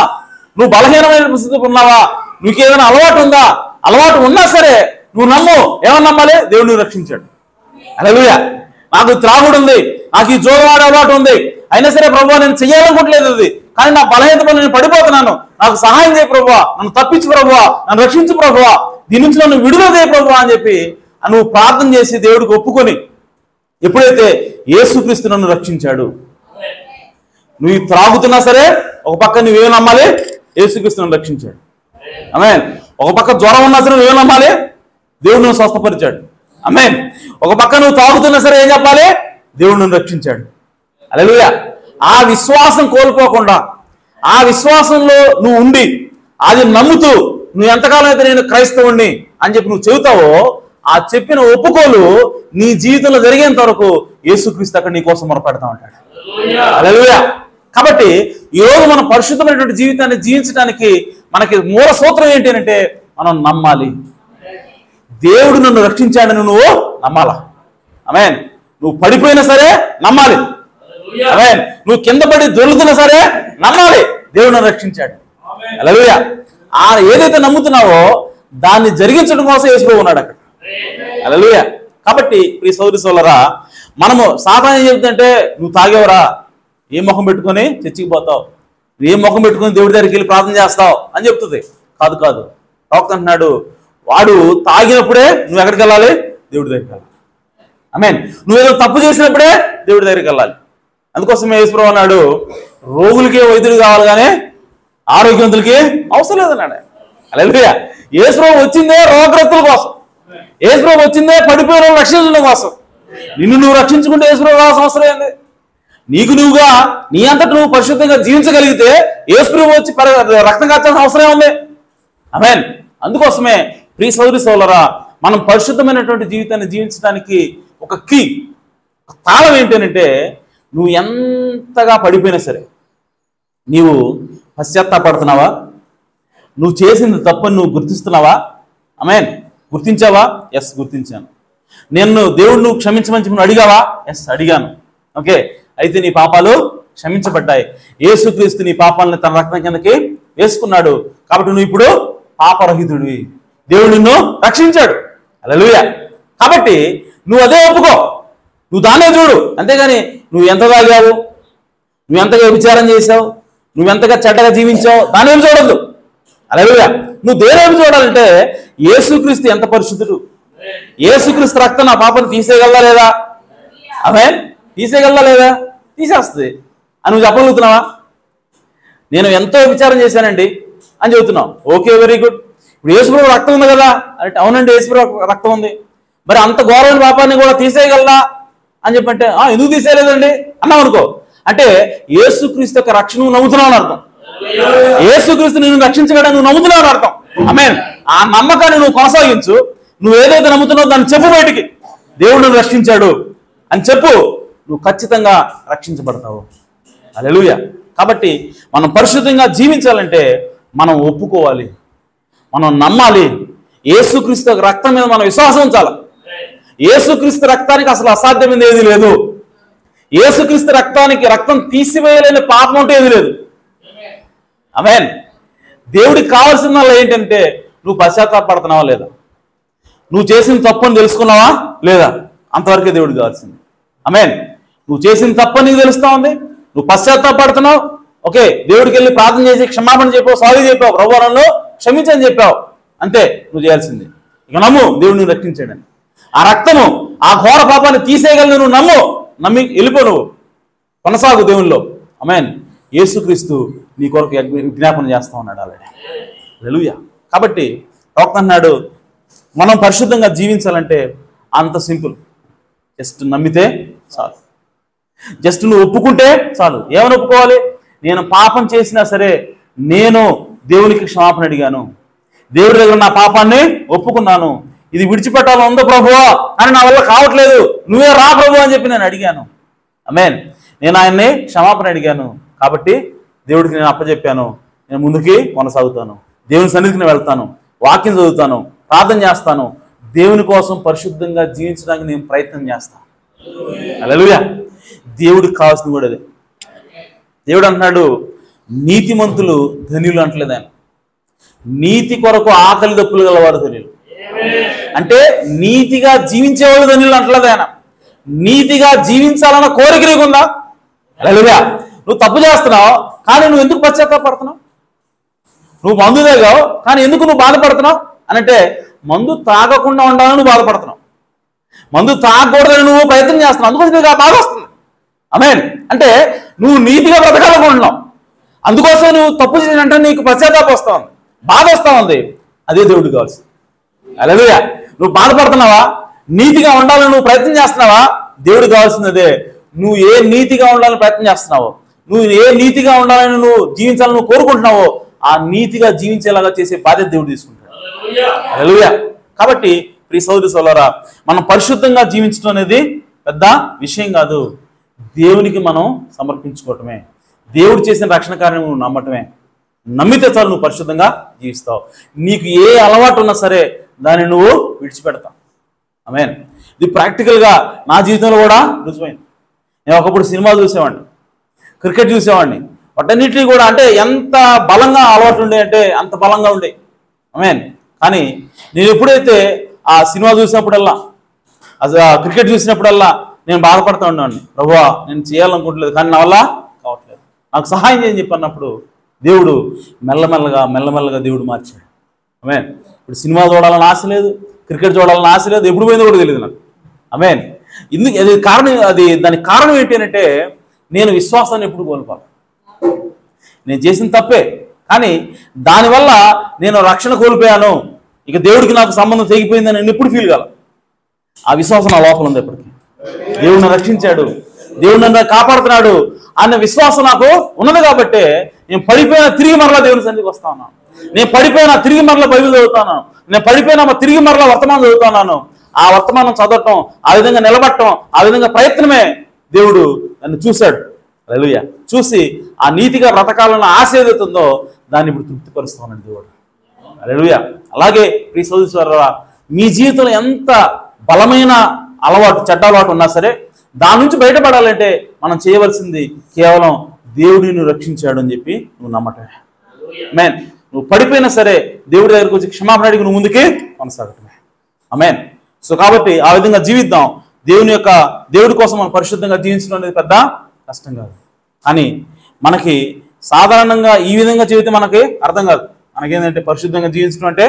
A: నువ్వు బలహీనమైన పరిస్థితి ఉన్నావా, నీకు ఏదైనా అలవాటు ఉందా, అలవాటు ఉన్నా సరే నువ్వు నమ్ము. ఏమని నమ్మాలి, దేవుడు నువ్వు రక్షించాడు. హల్లెలూయా. నాకు త్రాగుడు ఉంది, నాకు ఈ జోలవాడే అలవాటు ఉంది అయినా సరే ప్రభువా నేను చెయ్యాలనుకోవట్లేదు అది, కానీ నా బలహీనత పని నేను పడిపోతున్నాను, నాకు సహాయం చేయ ప్రభువా, నన్ను తప్పించు ప్రభువా, నన్ను రక్షించు ప్రభువా, దీని నుంచి నన్ను విడుదల చేయ ప్రభువా అని చెప్పి నువ్వు ప్రార్థన చేసి దేవుడికి ఒప్పుకొని ఎప్పుడైతే యేసుక్రీస్తు నన్ను రక్షించాడు, నువ్వు త్రాగుతున్నా సరే ఒక పక్క నువ్వేం నమ్మాలి, యేసుక్రీస్తు నన్ను రక్షించాడు. ఆమేన్. ఒక పక్క జ్వరం ఉన్నా సరే నువ్వేం నమ్మాలి, దేవుడు నువ్వు స్వస్థపరిచాడు. ఆమేన్. ఒక పక్క నువ్వు తాగుతున్నా సరే ఏం చెప్పాలి, దేవుడు నన్ను రక్షించాడు. హల్లెలూయా. ఆ విశ్వాసం కోల్పోకుండా ఆ విశ్వాసంలో నువ్వు ఉండి అది నమ్ముతూ నువ్వు ఎంతకాలం అయితే నేను క్రైస్తవుణ్ణి అని చెప్పి నువ్వు చెబుతావో ఆ చెప్పిన ఒప్పుకోలు నీ జీవితంలో జరిగేంత వరకు యేసుక్రీస్తు అక్కడ నీ కోసం మొరపెడతా ఉంటాడు. హల్లెలూయా. కాబట్టి ఈరోజు మనం పరిశుద్ధమైనటువంటి జీవితాన్ని జీవించడానికి మనకి మూల సూత్రం ఏంటి అంటే మనం నమ్మాలి. దేవుడు నన్ను రక్షించాడని నువ్వు నమ్మాలా. ఆమేన్. నువ్వు పడిపోయినా సరే నమ్మాలి. ఆమేన్. నువ్వు కింద పడి దొరుకుతున్నా సరే నమ్మాలి దేవుడు నన్ను రక్షించాడు. హల్లెలూయా. ఏదైతే నమ్ముతున్నావో దాన్ని జరిగించడం కోసం యేసు ఉన్నాడు అక్కడ. హల్లెలూయా. కాబట్టి ఈ సోదరి సోదరులారా, మనము సాతాను ఏం చెబుతుందంటే నువ్వు తాగేవరా, ఏ ముఖం పెట్టుకొని చర్చికి పోతావు, నువ్వు ఏ ముఖం పెట్టుకొని దేవుడి దగ్గరికి వెళ్ళి ప్రార్థన చేస్తావు అని చెప్తుంది. కాదు కాదు, డాక్టర్ అంటున్నాడు వాడు తాగినప్పుడే నువ్వు ఎక్కడికి వెళ్ళాలి? దేవుడి దగ్గరికి వెళ్ళాలి. ఆమేన్. నువ్వేదో తప్పు చేసినప్పుడే దేవుడి దగ్గరికి వెళ్ళాలి. అందుకోసమే యేసుప్రభువు అన్నాడు రోగులకే వైద్యులు కావాలి కానీ ఆరోగ్యవంతులకి అవసరం లేదన్నాడు. హల్లెలూయా. యేసుప్రభువు వచ్చిందే రోగగ్రస్తుల కోసం, యేసుప్రభువు వచ్చిందే పడిపోయిన రక్షించడం కోసం. నిన్ను నువ్వు రక్షించుకుంటే యేసుప్రభువు రావాల్సిన అవసరం ఏంది? నీకు నువ్వుగా నీ అంతట నువ్వు పరిశుద్ధంగా జీవించగలిగితే యేసుప్రభువు వచ్చి రక్తం కాచాల్సిన అవసరం ఉంది. ఆమేన్. అందుకోసమే ప్రియ సోదరి సోదరులారా, మనం పరిశుద్ధమైనటువంటి జీవితాన్ని జీవించడానికి ఒక కీ, ఒక తాళం ఏంటంటే నువ్వు ఎంతగా పడిపోయినా సరే నీవు పశ్చాత్తాపడుతున్నావా? నువ్వు చేసింది తప్పని నువ్వు గుర్తిస్తున్నావా? ఆమేన్. గుర్తించావా? ఎస్ గుర్తించాను. దేవుడు నువ్వు క్షమించమని అడిగావా? ఎస్ అడిగాను. ఓకే, అయితే నీ పాపాలు క్షమించబడ్డాయి. యేసుక్రీస్తు నీ పాపాలను తన రక్తం కిందకి వేసుకున్నాడు. కాబట్టి నువ్వు ఇప్పుడు పాపరహితుడివి. దేవుడు నిన్ను రక్షించాడు. హల్లెలూయా. కాబట్టి నువ్వు అదే ఒప్పుకో, నువ్వు దాన్నే చూడు. అంతేగాని నువ్వు ఎంత తాగావు, నువ్వు ఎంతగా విచారం చేసావు, నువ్వెంతగా చెడ్డగా జీవించావు దానేం చూడద్దు. హల్లెలూయా. నువ్వు దేనేం చూడాలంటే యేసుక్రీస్తు ఎంత పరిశుద్ధుడు, యేసుక్రీస్తు రక్తం నా పాపను తీసేయగలదా లేదా? ఆమేన్. తీసేయగలదా లేదా? తీసేస్తుంది అని నువ్వు చెప్పగలుగుతున్నావా? నేను ఎంతో విచారం చేశానండి అని చెబుతున్నావు. Okay, very good. ఇప్పుడు యేసుప్రభు రక్తం ఉంది కదా అంటే అవునండి యేసుప్రభు రక్తం ఉంది, మరి అంత ఘోరమైన పాపాన్ని కూడా తీసేయగలదా అని చెప్పంటే ఎందుకు తీసేయలేదండి అన్నావు అనుకో, అంటే యేసుక్రీస్తు యొక్క రక్షణ నువ్వు నమ్ముతున్నావు అని అర్థం. యేసుక్రీస్తు నిన్ను రక్షించగలని నువ్వు నమ్ముతున్నావు అని అర్థం. ఆమేన్. ఆ నమ్మకాన్ని నువ్వు కొనసాగించు. నువ్వు ఏదైతే నమ్ముతున్నావు దాన్ని చెప్పు బయటికి. దేవుడు నిన్ను రక్షించాడు అని చెప్పు, నువ్వు ఖచ్చితంగా రక్షించబడతావు. హల్లెలూయా. కాబట్టి మనం పరిశుద్ధంగా జీవించాలంటే మనం ఒప్పుకోవాలి, మనం నమ్మాలి. యేసుక్రీస్తు రక్తం మీద మనం విశ్వాసం ఉంచాలి. యేసుక్రీస్తు రక్తానికి అసలు అసాధ్యమైనది ఏది లేదు. యేసుక్రీస్తు రక్తానికి రక్తం తీసివేయలేని పాపం అంటే ఏది లేదు. ఆమేన్. దేవుడికి కావాల్సిందల్లా ఏంటంటే నువ్వు పశ్చాత్తాపడుతున్నావా లేదా, నువ్వు చేసిన తప్పని తెలుసుకున్నావా లేదా, అంతవరకే దేవుడికి కావాల్సింది. ఆమేన్. నువ్వు చేసిన తప్పని నీకు తెలుస్తా ఉంది, నువ్వు పశ్చాత్తాపడుతున్నావు. ఓకే, దేవుడికి వెళ్ళి ప్రార్థన చేసి క్షమాపణ చెప్పావు, సారీ చెప్పావు, ప్రభువా నన్ను క్షమించని చెప్పావు, అంతే నువ్వు చేయాల్సింది. ఇక నమ్ము దేవుడు నువ్వు రక్షించాడని. ఆ రక్తము ఆ ఘోర పాపాన్ని తీసేయగలను నువ్వు నమ్మి వెళ్ళిపో, నువ్వు కొనసాగు దేవుల్లో. ఆమేన్. యేసుక్రీస్తు నీ కొరకు విజ్ఞాపన చేస్తా ఉన్నాడు ఆల్రెడీ. హల్లెలూయా. కాబట్టి డాక్టర్ అన్నాడు మనం పరిశుద్ధంగా జీవించాలంటే అంత సింపుల్. జస్ట్ నమ్మితే చాలు, జస్ట్ నువ్వు ఒప్పుకుంటే చాలు. ఏమని ఒప్పుకోవాలి? నేను పాపం చేసినా సరే నేను దేవునికి క్షమాపణ అడిగాను, దేవుడి దగ్గర నా పాపాన్ని ఒప్పుకున్నాను, ఇది విడిచిపెట్టాలని ఉందో ప్రభువా అని నా వల్ల కావట్లేదు, నువ్వే రా ప్రభు అని చెప్పి నేను అడిగాను. ఆమేన్. నేను ఆయన్ని క్షమాపణ అడిగాను కాబట్టి దేవుడికి నేను అప్పచెప్పాను, నేను ముందుకి కొనసాగుతాను, దేవుని సన్నిధికి నేను వెళ్తాను, వాక్యం చదువుతాను, ప్రార్థన చేస్తాను, దేవుని కోసం పరిశుద్ధంగా జీవించడానికి నేను ప్రయత్నం చేస్తాను. హల్లెలూయా. దేవుడికి కావాల్సింది కూడా అదే. దేవుడు అంటున్నాడు నీతిమంతులు ధన్యులు అంటలేదు ఆయన, నీతి కొరకు ఆకలి దప్పులు గలవారు ధన్యులు. అంటే నీతిగా జీవించేవాళ్ళు ధన్యులు అంటలేదు ఆయన, నీతిగా జీవించాలన్న కోరిక నీకుందా? హల్లెలూయా. నువ్వు తప్పు చేస్తున్నావు కానీ నువ్వు ఎందుకు పశ్చాత్తాపడుతున్నావు? నువ్వు మందు తాగావు కానీ ఎందుకు నువ్వు బాధపడుతున్నావు అని అంటే మందు తాగకుండా ఉండాలని నువ్వు బాధపడుతున్నావు, మందు తాగకూడదని నువ్వు ప్రయత్నం చేస్తున్నావు, అందుకోసం నీకు ఆ బాధ వస్తుంది. ఆమేన్. అంటే నువ్వు నీతిగా బ్రతకాలనుకుంటున్నావు, అందుకోసం నువ్వు తప్పు చేసినంటే నీకు పశ్చాత్తాపం వస్తా ఉంది, బాధ వస్తా ఉంది. అదే దేవుడికి కావాల్సింది. హల్లెలూయా. నువ్వు బాధపడుతున్నావా, నీతిగా ఉండాలని నువ్వు ప్రయత్నం చేస్తున్నావా, దేవుడికి కావాల్సింది అదే. నువ్వు ఏ నీతిగా ఉండాలని ప్రయత్నం చేస్తున్నావో, నువ్వు ఏ నీతిగా ఉండాలని నువ్వు జీవించాలని నువ్వు కోరుకుంటున్నావో ఆ నీతిగా జీవించేలాగా చేసే బాధ్యత దేవుడు తీసుకుంటాడు. హల్లెలూయా. కాబట్టి ప్రియ సోదరి సోదరులారా, మనం పరిశుద్ధంగా జీవించడం అనేది పెద్ద విషయం కాదు. దేవునికి మనం సమర్పించుకోవటమే, దేవుడు చేసిన రక్షణ కార్యం నువ్వు నమ్మటమే. నమ్మితే చాలు నువ్వు పరిశుద్ధంగా జీవిస్తావు. నీకు ఏ అలవాటు ఉన్నా సరే దాన్ని నువ్వు విడిచిపెడతావు. ఆమేన్. ఇది ప్రాక్టికల్గా నా జీవితంలో కూడా రుజువైంది. నేను ఒకప్పుడు సినిమా చూసేవాడిని, క్రికెట్ చూసేవాడిని, వాటన్నిటినీ కూడా అంటే ఎంత బలంగా అలవాటు ఉండే అంటే అంత బలంగా ఉండే. ఆమేన్. కానీ నేను ఎప్పుడైతే ఆ సినిమా చూసినప్పుడల్లా, క్రికెట్ చూసినప్పుడల్లా నేను బాధపడుతూ ఉన్నాను. ప్రభువా, నేను చేయాలనుకుంటలేదు కానీ నా వల్ల కావట్లేదు, నాకు సహాయం చేయని చెప్పి అన్నప్పుడు దేవుడు మెల్లమెల్లగా దేవుడు మార్చాడు. ఆమేన్. ఇప్పుడు సినిమా చూడాలని ఆశ లేదు, క్రికెట్ చూడాలని ఆశ లేదు, ఎప్పుడు పోయిందో కూడా తెలియదు నాకు. ఆమేన్. దానికి కారణం ఏంటి అంటే నేను విశ్వాసాన్ని ఎప్పుడు కోల్పోను. నేను చేసిన తప్పే, కానీ దానివల్ల నేను రక్షణ కోల్పోయాను, ఇక దేవుడికి నాకు సంబంధం తెగిపోయిందని నేను ఎప్పుడు ఫీల్ కాల. ఆ విశ్వాసం నా లోపల ఉంది. ఎప్పటికీ దేవుడు నన్ను రక్షించాడు, దేవుడు నన్ను కాపాడుతున్నాడు అన్న విశ్వాసం నాకు ఉన్నది కాబట్టి నేను పడిపోయినా తిరిగి మరలా దేవుని సన్నిధికి వస్తా ఉన్నాను. నేను పడిపోయినా తిరిగి మరలా బైబిల్ చదువుతాను, నేను పడిపోయినా తిరిగి మరలా వర్తమానం చదువుతున్నాను. ఆ వర్తమానం చదవటం, ఆ విధంగా నిలబడటం, ఆ విధంగా ప్రయత్నమే దేవుడు నన్ను చూశాడు. హల్లెలూయా. చూసి ఆ నీతిగా బ్రతకాలన్న ఆశ ఏదైతుందో దాన్ని ఇప్పుడు తృప్తిపరుస్తానండి దేవుడు. హల్లెలూయా. అలాగే ప్రియ సోదరులారా, మీ జీవితంలో ఎంత బలమైన అలవాటు, చెడ్డ అలవాటు ఉన్నా సరే దాని నుంచి బయటపడాలంటే మనం చేయవలసింది కేవలం దేవుడిని రక్షించాడు అని చెప్పి నువ్వు నమ్మటమే. ఆమేన్. నువ్వు పడిపోయినా సరే దేవుడి దగ్గరికి వచ్చి క్షమాపణ అడిగి నువ్వు ముందుకే కొనసాగటమే. ఆమేన్. సో కాబట్టి ఆ విధంగా జీవిద్దాం. దేవుడి కోసం మనం పరిశుద్ధంగా జీవించడం అనేది పెద్ద కష్టం కాదు. కానీ మనకి సాధారణంగా ఈ విధంగా జీవితం మనకి అర్థం కాదు. మనకేంటంటే పరిశుద్ధంగా జీవించడం అంటే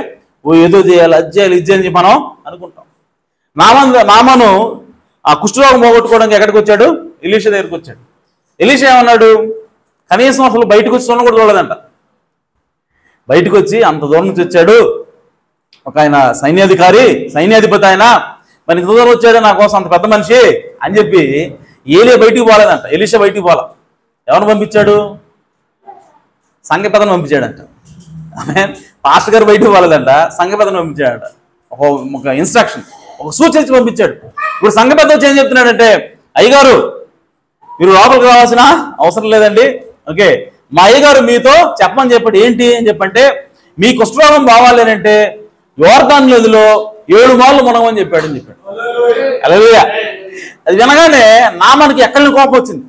A: ఏదో చేయాలి, అది చేయాలి, ఇది చేయాలి మనం అనుకుంటాం. నామాను ఆ కుష్ఠరోగం పోగొట్టుకోవడానికి ఎక్కడికి వచ్చాడు? ఎలీషా దగ్గరికి వచ్చాడు. ఎలీషా ఏమన్నాడు? కనీసం అసలు బయటకు వచ్చి చూడడం కూడా చూడలేదంట. బయటకు వచ్చి అంత దూరం నుంచి వచ్చాడు ఒక ఆయన సైన్యాధిపతి ఆయన, మరి ఇంత దూరం వచ్చాడు నా కోసం అంత పెద్ద మనిషి అని చెప్పి బయటికి పోలేదంట. ఎలీషా బయటికి పోలా. ఎవరిని పంపించాడు? సంఘపెద్దను పంపించాడంట. ఆమేన్. పాస్టర్ గారు బయటికి పోలేదంట, సంఘపెద్దను పంపించాడంట. ఒక ఇన్స్ట్రక్షన్, ఒక సూచన ఇచ్చి పంపించాడు. ఇప్పుడు సంఘపెద్ద వచ్చి ఏం చెప్తున్నాడంటే, అయ్యగారు మీరు లోపలికి రావాల్సిన అవసరం లేదండి, ఓకే, మా అయ్యగారు మీతో చెప్పమని చెప్పాడు. ఏంటి అని చెప్పంటే, మీ కుష్ఠరోగం బావాలి అంటే యోర్దాను నదిలో 7 మార్లు మునగమని చెప్పాడు అని చెప్పాడు. హల్లెలూయా. అది వినగానే నామానికి ఎక్కడిని కోపం వచ్చింది.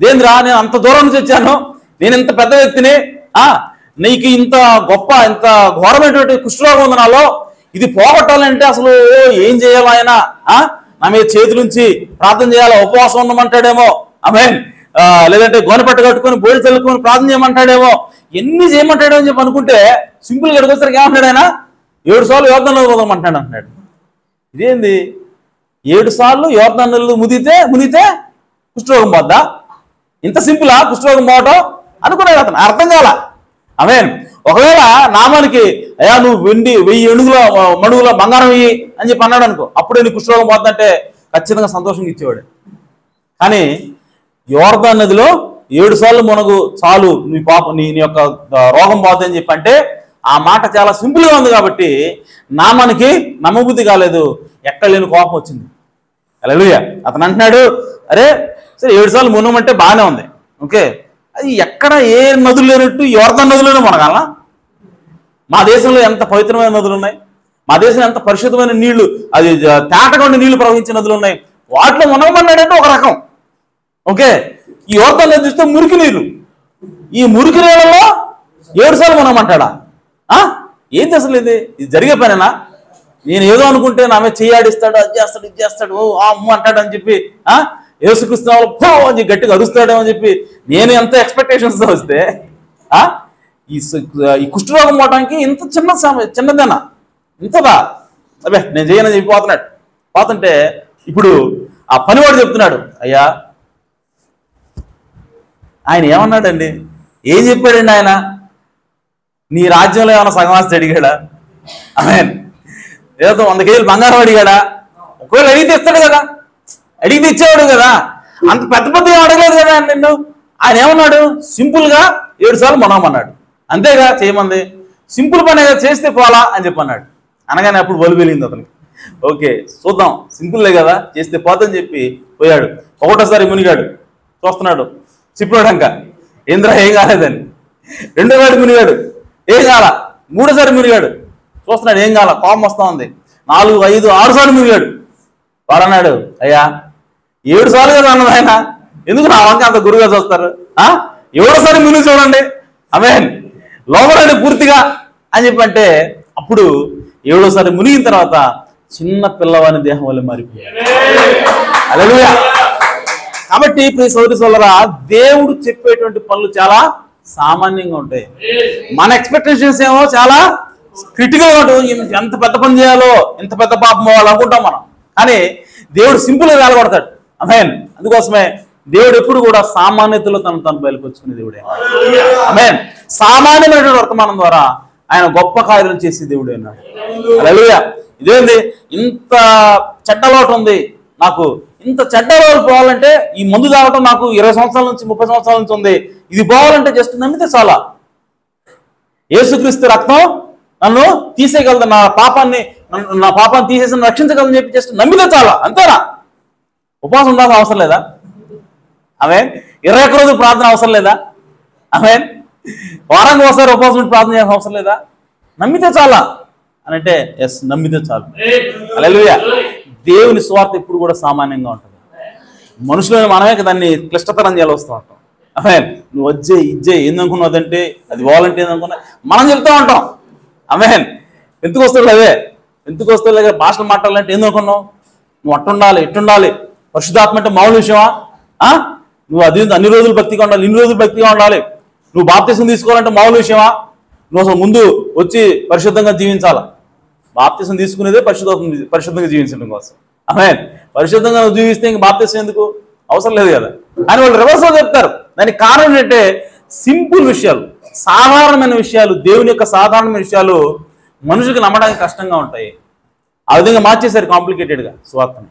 A: దేంద్రా, నేను అంత దూరం నుంచి వచ్చాను, నేను ఇంత పెద్ద వ్యక్తిని, నీకు ఇంత గొప్ప ఇంత ఘోరమైనటువంటి కుష్ఠరోగం ఉంది నాలో, ఇది పోగొట్టాలంటే అసలు ఏం చేయాలి ఆయన? నా మీద చేతులుంచి ప్రార్థన చేయాలా, ఉపవాసం ఉండమంటాడేమో, ఆమేన్, లేదంటే గోనెపట్ట కట్టుకొని బోడి చల్లుకొని ప్రార్థన చేయమంటాడేమో, ఎన్ని చేయమంటాడో అని చెప్పి అనుకుంటే సింపుల్గా ఎడుకొసరికి ఏమంటాడు ఆయన? 7 సార్లు యోర్దాను నదిలో పోదామంటాడు అంటున్నాడు. ఇదేంది? 7 సార్లు యోర్దాను నదిలో మునిగితే కుష్ఠరోగం పోద్దా? ఇంత సింపులా కుష్ఠరోగం పోవటం అనుకున్నాడు అతను. అర్థం కాల. ఆమేన్. ఒకవేళ నామానికి అయ్యా నువ్వు 1000 మణుగుల బంగారం ఇయ్యి అని చెప్పి అన్నాడు అనుకో, అప్పుడే నీ కుష్ఠరోగం పోతుందంటే ఖచ్చితంగా సంతోషంగా ఇచ్చేవాడు. కానీ యోర్దాను నదిలో 7 సార్లు మునగు చాలు నీ యొక్క రోగం పోతుందని చెప్పి అంటే ఆ మాట చాలా సింపుల్గా ఉంది కాబట్టి నామానికి నమ్మబుద్ధి కాలేదు, ఎక్కడ లేని కోపం వచ్చింది. హల్లెలూయా. అతను అంటున్నాడు, అరే సరే 7 సార్లు మునగమంటే బాగానే ఉంది, ఓకే, అది ఎక్కడ ఏ నదులు లేనట్టు యోర్దాను నదిలోనే మునగాల? మా దేశంలో ఎంత పవిత్రమైన నదులు ఉన్నాయి, మా దేశంలో ఎంత పరిశుద్ధమైన నీళ్లు, అది తేటగా ఉండి నీళ్లు ప్రవహించే నదులు ఉన్నాయి, వాటిలో మునగమన్నాడంటే ఒక రకం, ఓకే. ఈ యోర్దాను నది చూస్తే మురికి నీళ్ళు, ఈ మురికి నీళ్ళలో 7 సార్లు మునగమంటాడా? ఏంటి అసలు ఇది జరిగే పనేనా? నేను ఏదో అనుకుంటే నా మీద చెయ్యాడిస్తాడు, అది చేస్తాడు, ఇది చేస్తాడు, అమ్మ అంటాడు అని చెప్పి యేసుక్రీస్తు పో అని గట్టిగా అరుస్తాడేమో అని చెప్పి నేను ఎంత ఎక్స్పెక్టేషన్స్తో వస్తే ఈ కుష్ఠరోగం పోవడానికి ఇంత చిన్నదేనా, ఇంతదా, అబ్బే నేను చేయనని చెప్పి పోతుంటే ఇప్పుడు ఆ పనివాడు చెప్తున్నాడు, అయ్యా ఆయన ఏమన్నాడండి, ఏం చెప్పాడండి ఆయన? నీ రాజ్యంలో ఏమైనా సగమాస్తి అడిగాడా? ఆమేన్. ఏదో 100 కేజీలు బంగారం అడిగాడా? ఒకవేళ అడిగితే ఇస్తాడు కదా, అడిగితే ఇచ్చేవాడు కదా, అంత పెద్ద ఏం అడగలేదు కదా నిన్ను. ఆయన ఏమన్నాడు? సింపుల్గా 7 సార్లు మనమన్నాడు, అంతేగా చేయమంది, సింపుల్ పని చేస్తే పోలా అని చెప్పి అన్నాడు. అనగానే అప్పుడు బలు వెలిగింది అతనికి. ఓకే చూద్దాం, సింపుల్లే కదా, చేస్తే పోదని చెప్పి పోయాడు. ఒకటోసారి మునిగాడు, చూస్తున్నాడు చిప్పుడాక ఏంద్రా ఏం కాలేదని. రెండోసారి మునిగాడు, ఏం కాల. మూడోసారి మునిగాడు, చూస్తున్నాడు ఏం కాల, కోపం వస్తూ ఉంది. 4, 5, 6 సార్లు మునిగాడు. వాడన్నాడు, అయ్యా 7 సార్లు కదా అన్నది ఆయన, ఎందుకు నా వంక అంత గురువుగా చూస్తారు? 7సారి మునిగి చూడండి, ఆమేన్, లోపలండి పూర్తిగా అని చెప్పంటే అప్పుడు 7సారి మునిగిన తర్వాత చిన్న పిల్లవాని దేహం వల్ల మారిపోయాడు. హల్లెలూయా. కాబట్టి ప్రియ సోదరి సోదరా, దేవుడు చెప్పేటువంటి పనులు చాలా సామాన్యంగా ఉంటాయి. మన ఎక్స్పెక్టేషన్స్ ఏమో చాలా క్రిటికల్ గా ఉంటుంది. ఎంత పెద్ద పని చేయాలో, ఎంత పెద్ద పాపం పోవాలో అనుకుంటాం మనం. కానీ దేవుడు సింపుల్ గా వేలగొడతాడు. ఆమేన్. అందుకోసమే దేవుడు ఎప్పుడు కూడా సామాన్యతలో తను బయలుపరుచుకునే దేవుడే. ఆమేన్. సామాన్యమైనటువంటి వర్తమానం ద్వారా ఆయన గొప్ప కార్యాలు చేసే దేవుడే అన్నాడు. హల్లెలూయా. ఇదేంది, ఇంత చెడ్డ అలవాటు ఉంది నాకు, ఇంత చెడ్డ అలవాటు పోవాలంటే ఈ మందు తాగటం నాకు 20 సంవత్సరాల నుంచి 30 సంవత్సరాల నుంచి ఉంది, ఇది పోవాలంటే జస్ట్ నమ్మితే చాలా. యేసుక్రీస్తు రక్తం నన్ను తీసేయగలదు, నా పాపాన్ని తీసేసి రక్షించగలని చెప్పి జస్ట్ నమ్మితే చాలా, అంతేనా? ఉపవాసం ఉండాల్సిన అవసరం లేదా? ఆమేన్. 21 రోజులు ప్రార్థన అవసరం లేదా? ఆమేన్. వారానికి ఒకసారి ఉపవాసం ప్రార్థన చేయాల్సిన అవసరం లేదా? నమ్మితే చాలా అని అంటే ఎస్, నమ్మితే చాలు. హల్లెలూయా. దేవుని స్వార్థ ఎప్పుడు కూడా సామాన్యంగా ఉంటుంది. మనుషులను మనమే దాన్ని క్లిష్టతరం చేయాలి వస్తూ ఉంటాం. ఆమేన్. నువ్వు వచ్చే ఇజ్జే ఏందనుకున్నాదంటే అది వాలంటీ ఏందనుకున్నా మనం చెప్తూ ఉంటాం. ఆమేన్. ఎందుకు వస్తుంది అదే, ఎందుకు వస్తుంది భాషలు మాట్లాడాలంటే ఏందనుకున్నావు, నువ్వు అట్టుండాలి ఇట్టుండాలి, పరిశుద్ధాత్మ అంటే మామూలు విషయమా? నువ్వు అది అన్ని రోజులు భక్తిగా ఉండాలి, ఇన్ని రోజులు భక్తిగా ఉండాలి, నువ్వు బాప్తిసం తీసుకోవాలంటే మామూలు విషయమా? నువ్వు అసలు ముందు వచ్చి పరిశుద్ధంగా జీవించాలా. బాప్తిసం తీసుకునేదే పరిశుద్ధంగా జీవించడం కోసం. ఆమేన్. పరిశుద్ధంగా నువ్వు జీవిస్తే ఇంక బాప్తిసం ఎందుకు అవసరం లేదు కదా అని వాళ్ళు రివర్స్లో చెప్తారు. దానికి కారణం ఏంటంటే సింపుల్ విషయాలు, సాధారణమైన విషయాలు, దేవుని యొక్క సాధారణమైన విషయాలు మనుషులకు నమ్మడానికి కష్టంగా ఉంటాయి. ఆ విధంగా మార్చేశారు కాంప్లికేటెడ్గా స్వార్థని.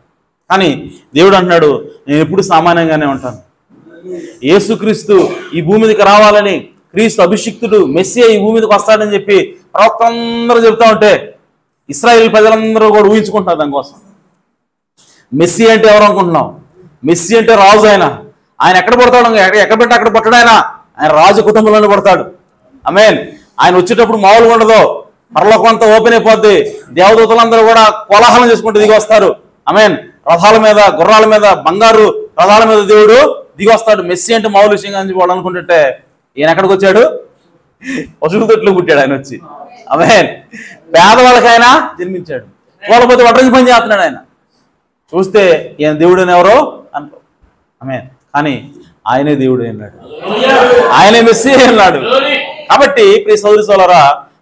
A: కానీ దేవుడు అంటున్నాడు, నేను ఎప్పుడు సామాన్యంగానే ఉంటాను. యేసుక్రీస్తు ఈ భూమి మీదకి రావాలని, క్రీస్తు అభిషిక్తుడు మెస్సియా ఈ భూమి మీదకి వస్తాడని చెప్పి ప్రవక్తలందరూ చెబుతా ఉంటే ఇశ్రాయేల్ ప్రజలందరూ కూడా ఊహించుకుంటున్నారు దానికోసం. మెస్సియా అంటే ఎవరు అనుకుంటున్నావు? మెస్సియా అంటే రాజు. ఆయన ఎక్కడ పడతాడు? ఎక్కడ పెట్టి అక్కడ పట్టడు. ఆయన రాజు కుటుంబంలోనే పడతాడు. ఆమేన్. ఆయన వచ్చేటప్పుడు మామూలుగా ఉండదు, పరలోకం అంతా ఓపెన్ అయిపోద్ది, దేవదూతలందరూ కూడా కోలాహలం చేసుకుంటూ దిగి వస్తారు. ఆమేన్. రథాల మీద, గుర్రాల మీద, బంగారు రథాల మీద దేవుడు దిగి వస్తాడు. మెస్సి అంటే మామూలు విషయంగా అని వాళ్ళు అనుకుంటుంటే ఈయన ఎక్కడికి వచ్చాడు? పశువుల తొట్లో పుట్టాడు ఆయన వచ్చి. ఆమేన్. పేదవాళ్ళకైనా జన్మించాడు, వాళ్ళపోతే వడ్రంగి పని చేస్తున్నాడు ఆయన. చూస్తే ఈయన దేవుడు అని ఎవరో అనుకో. ఆమేన్. కానీ ఆయనే దేవుడు అన్నాడు, ఆయనే మెస్సి అన్నాడు. కాబట్టి ప్రియ సోదరి సోదరా,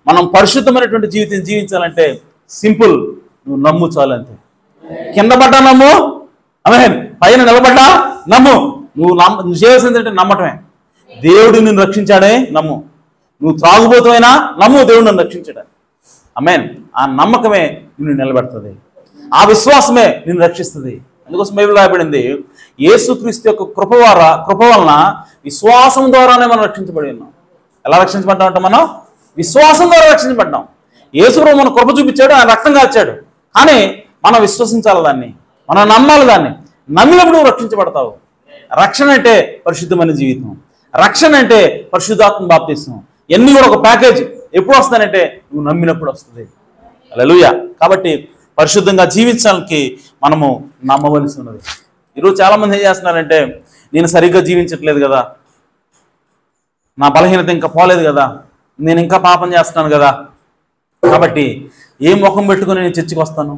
A: మనం పరిశుద్ధమైనటువంటి జీవితం జీవించాలంటే సింపుల్, నువ్వు నమ్ము చాలు అంతే. కింద పడ్డా నమ్ము, ఆమేన్, పైన నిలబడ్డా నమ్ము. నువ్వు చేయాల్సింది ఏంటంటే నమ్మటమే. దేవుడు నిన్ను రక్షించాడే నమ్ము. నువ్వు త్రాగుబోతువైనా నమ్ము, దేవుడు నన్ను రక్షించాడు. ఆమేన్. ఆ నమ్మకమే నిన్ను నిలబెడుతుంది, ఆ విశ్వాసమే నిన్ను రక్షిస్తుంది. అందుకోసం బైబిల్ రాయబడింది, యేసుక్రీస్తు యొక్క కృప వలన విశ్వాసం ద్వారానే మనం రక్షించబడి ఉన్నాం. ఎలా రక్షించబడ్డాం అంటే మనం విశ్వాసం ద్వారా రక్షించబడ్డాం. యేసు ప్రభు మన కృప చూపించాడు, ఆయన రక్తం కాచాడు. కానీ మనం విశ్వసించాలి దాన్ని, మనం నమ్మాలి దాన్ని. నమ్మినప్పుడు నువ్వు రక్షించబడతావు. రక్షణ అంటే పరిశుద్ధమైన జీవితం, రక్షణ అంటే పరిశుద్ధాత్మ బాప్తిసం. ఇవన్నీ కూడా ఒక ప్యాకేజ్. ఎప్పుడు వస్తానంటే నువ్వు నమ్మినప్పుడు వస్తుంది. హల్లెలూయా. కాబట్టి పరిశుద్ధంగా జీవించడానికి మనము నమ్మవలసి ఉన్నది. ఈరోజు చాలామంది ఏం చేస్తున్నారంటే, నేను సరిగ్గా జీవించట్లేదు కదా, నా బలహీనత ఇంకా పోలేదు కదా, నేను ఇంకా పాపం చేస్తున్నాను కదా, కాబట్టి ఏ ముఖం పెట్టుకుని నేను చర్చికి వస్తాను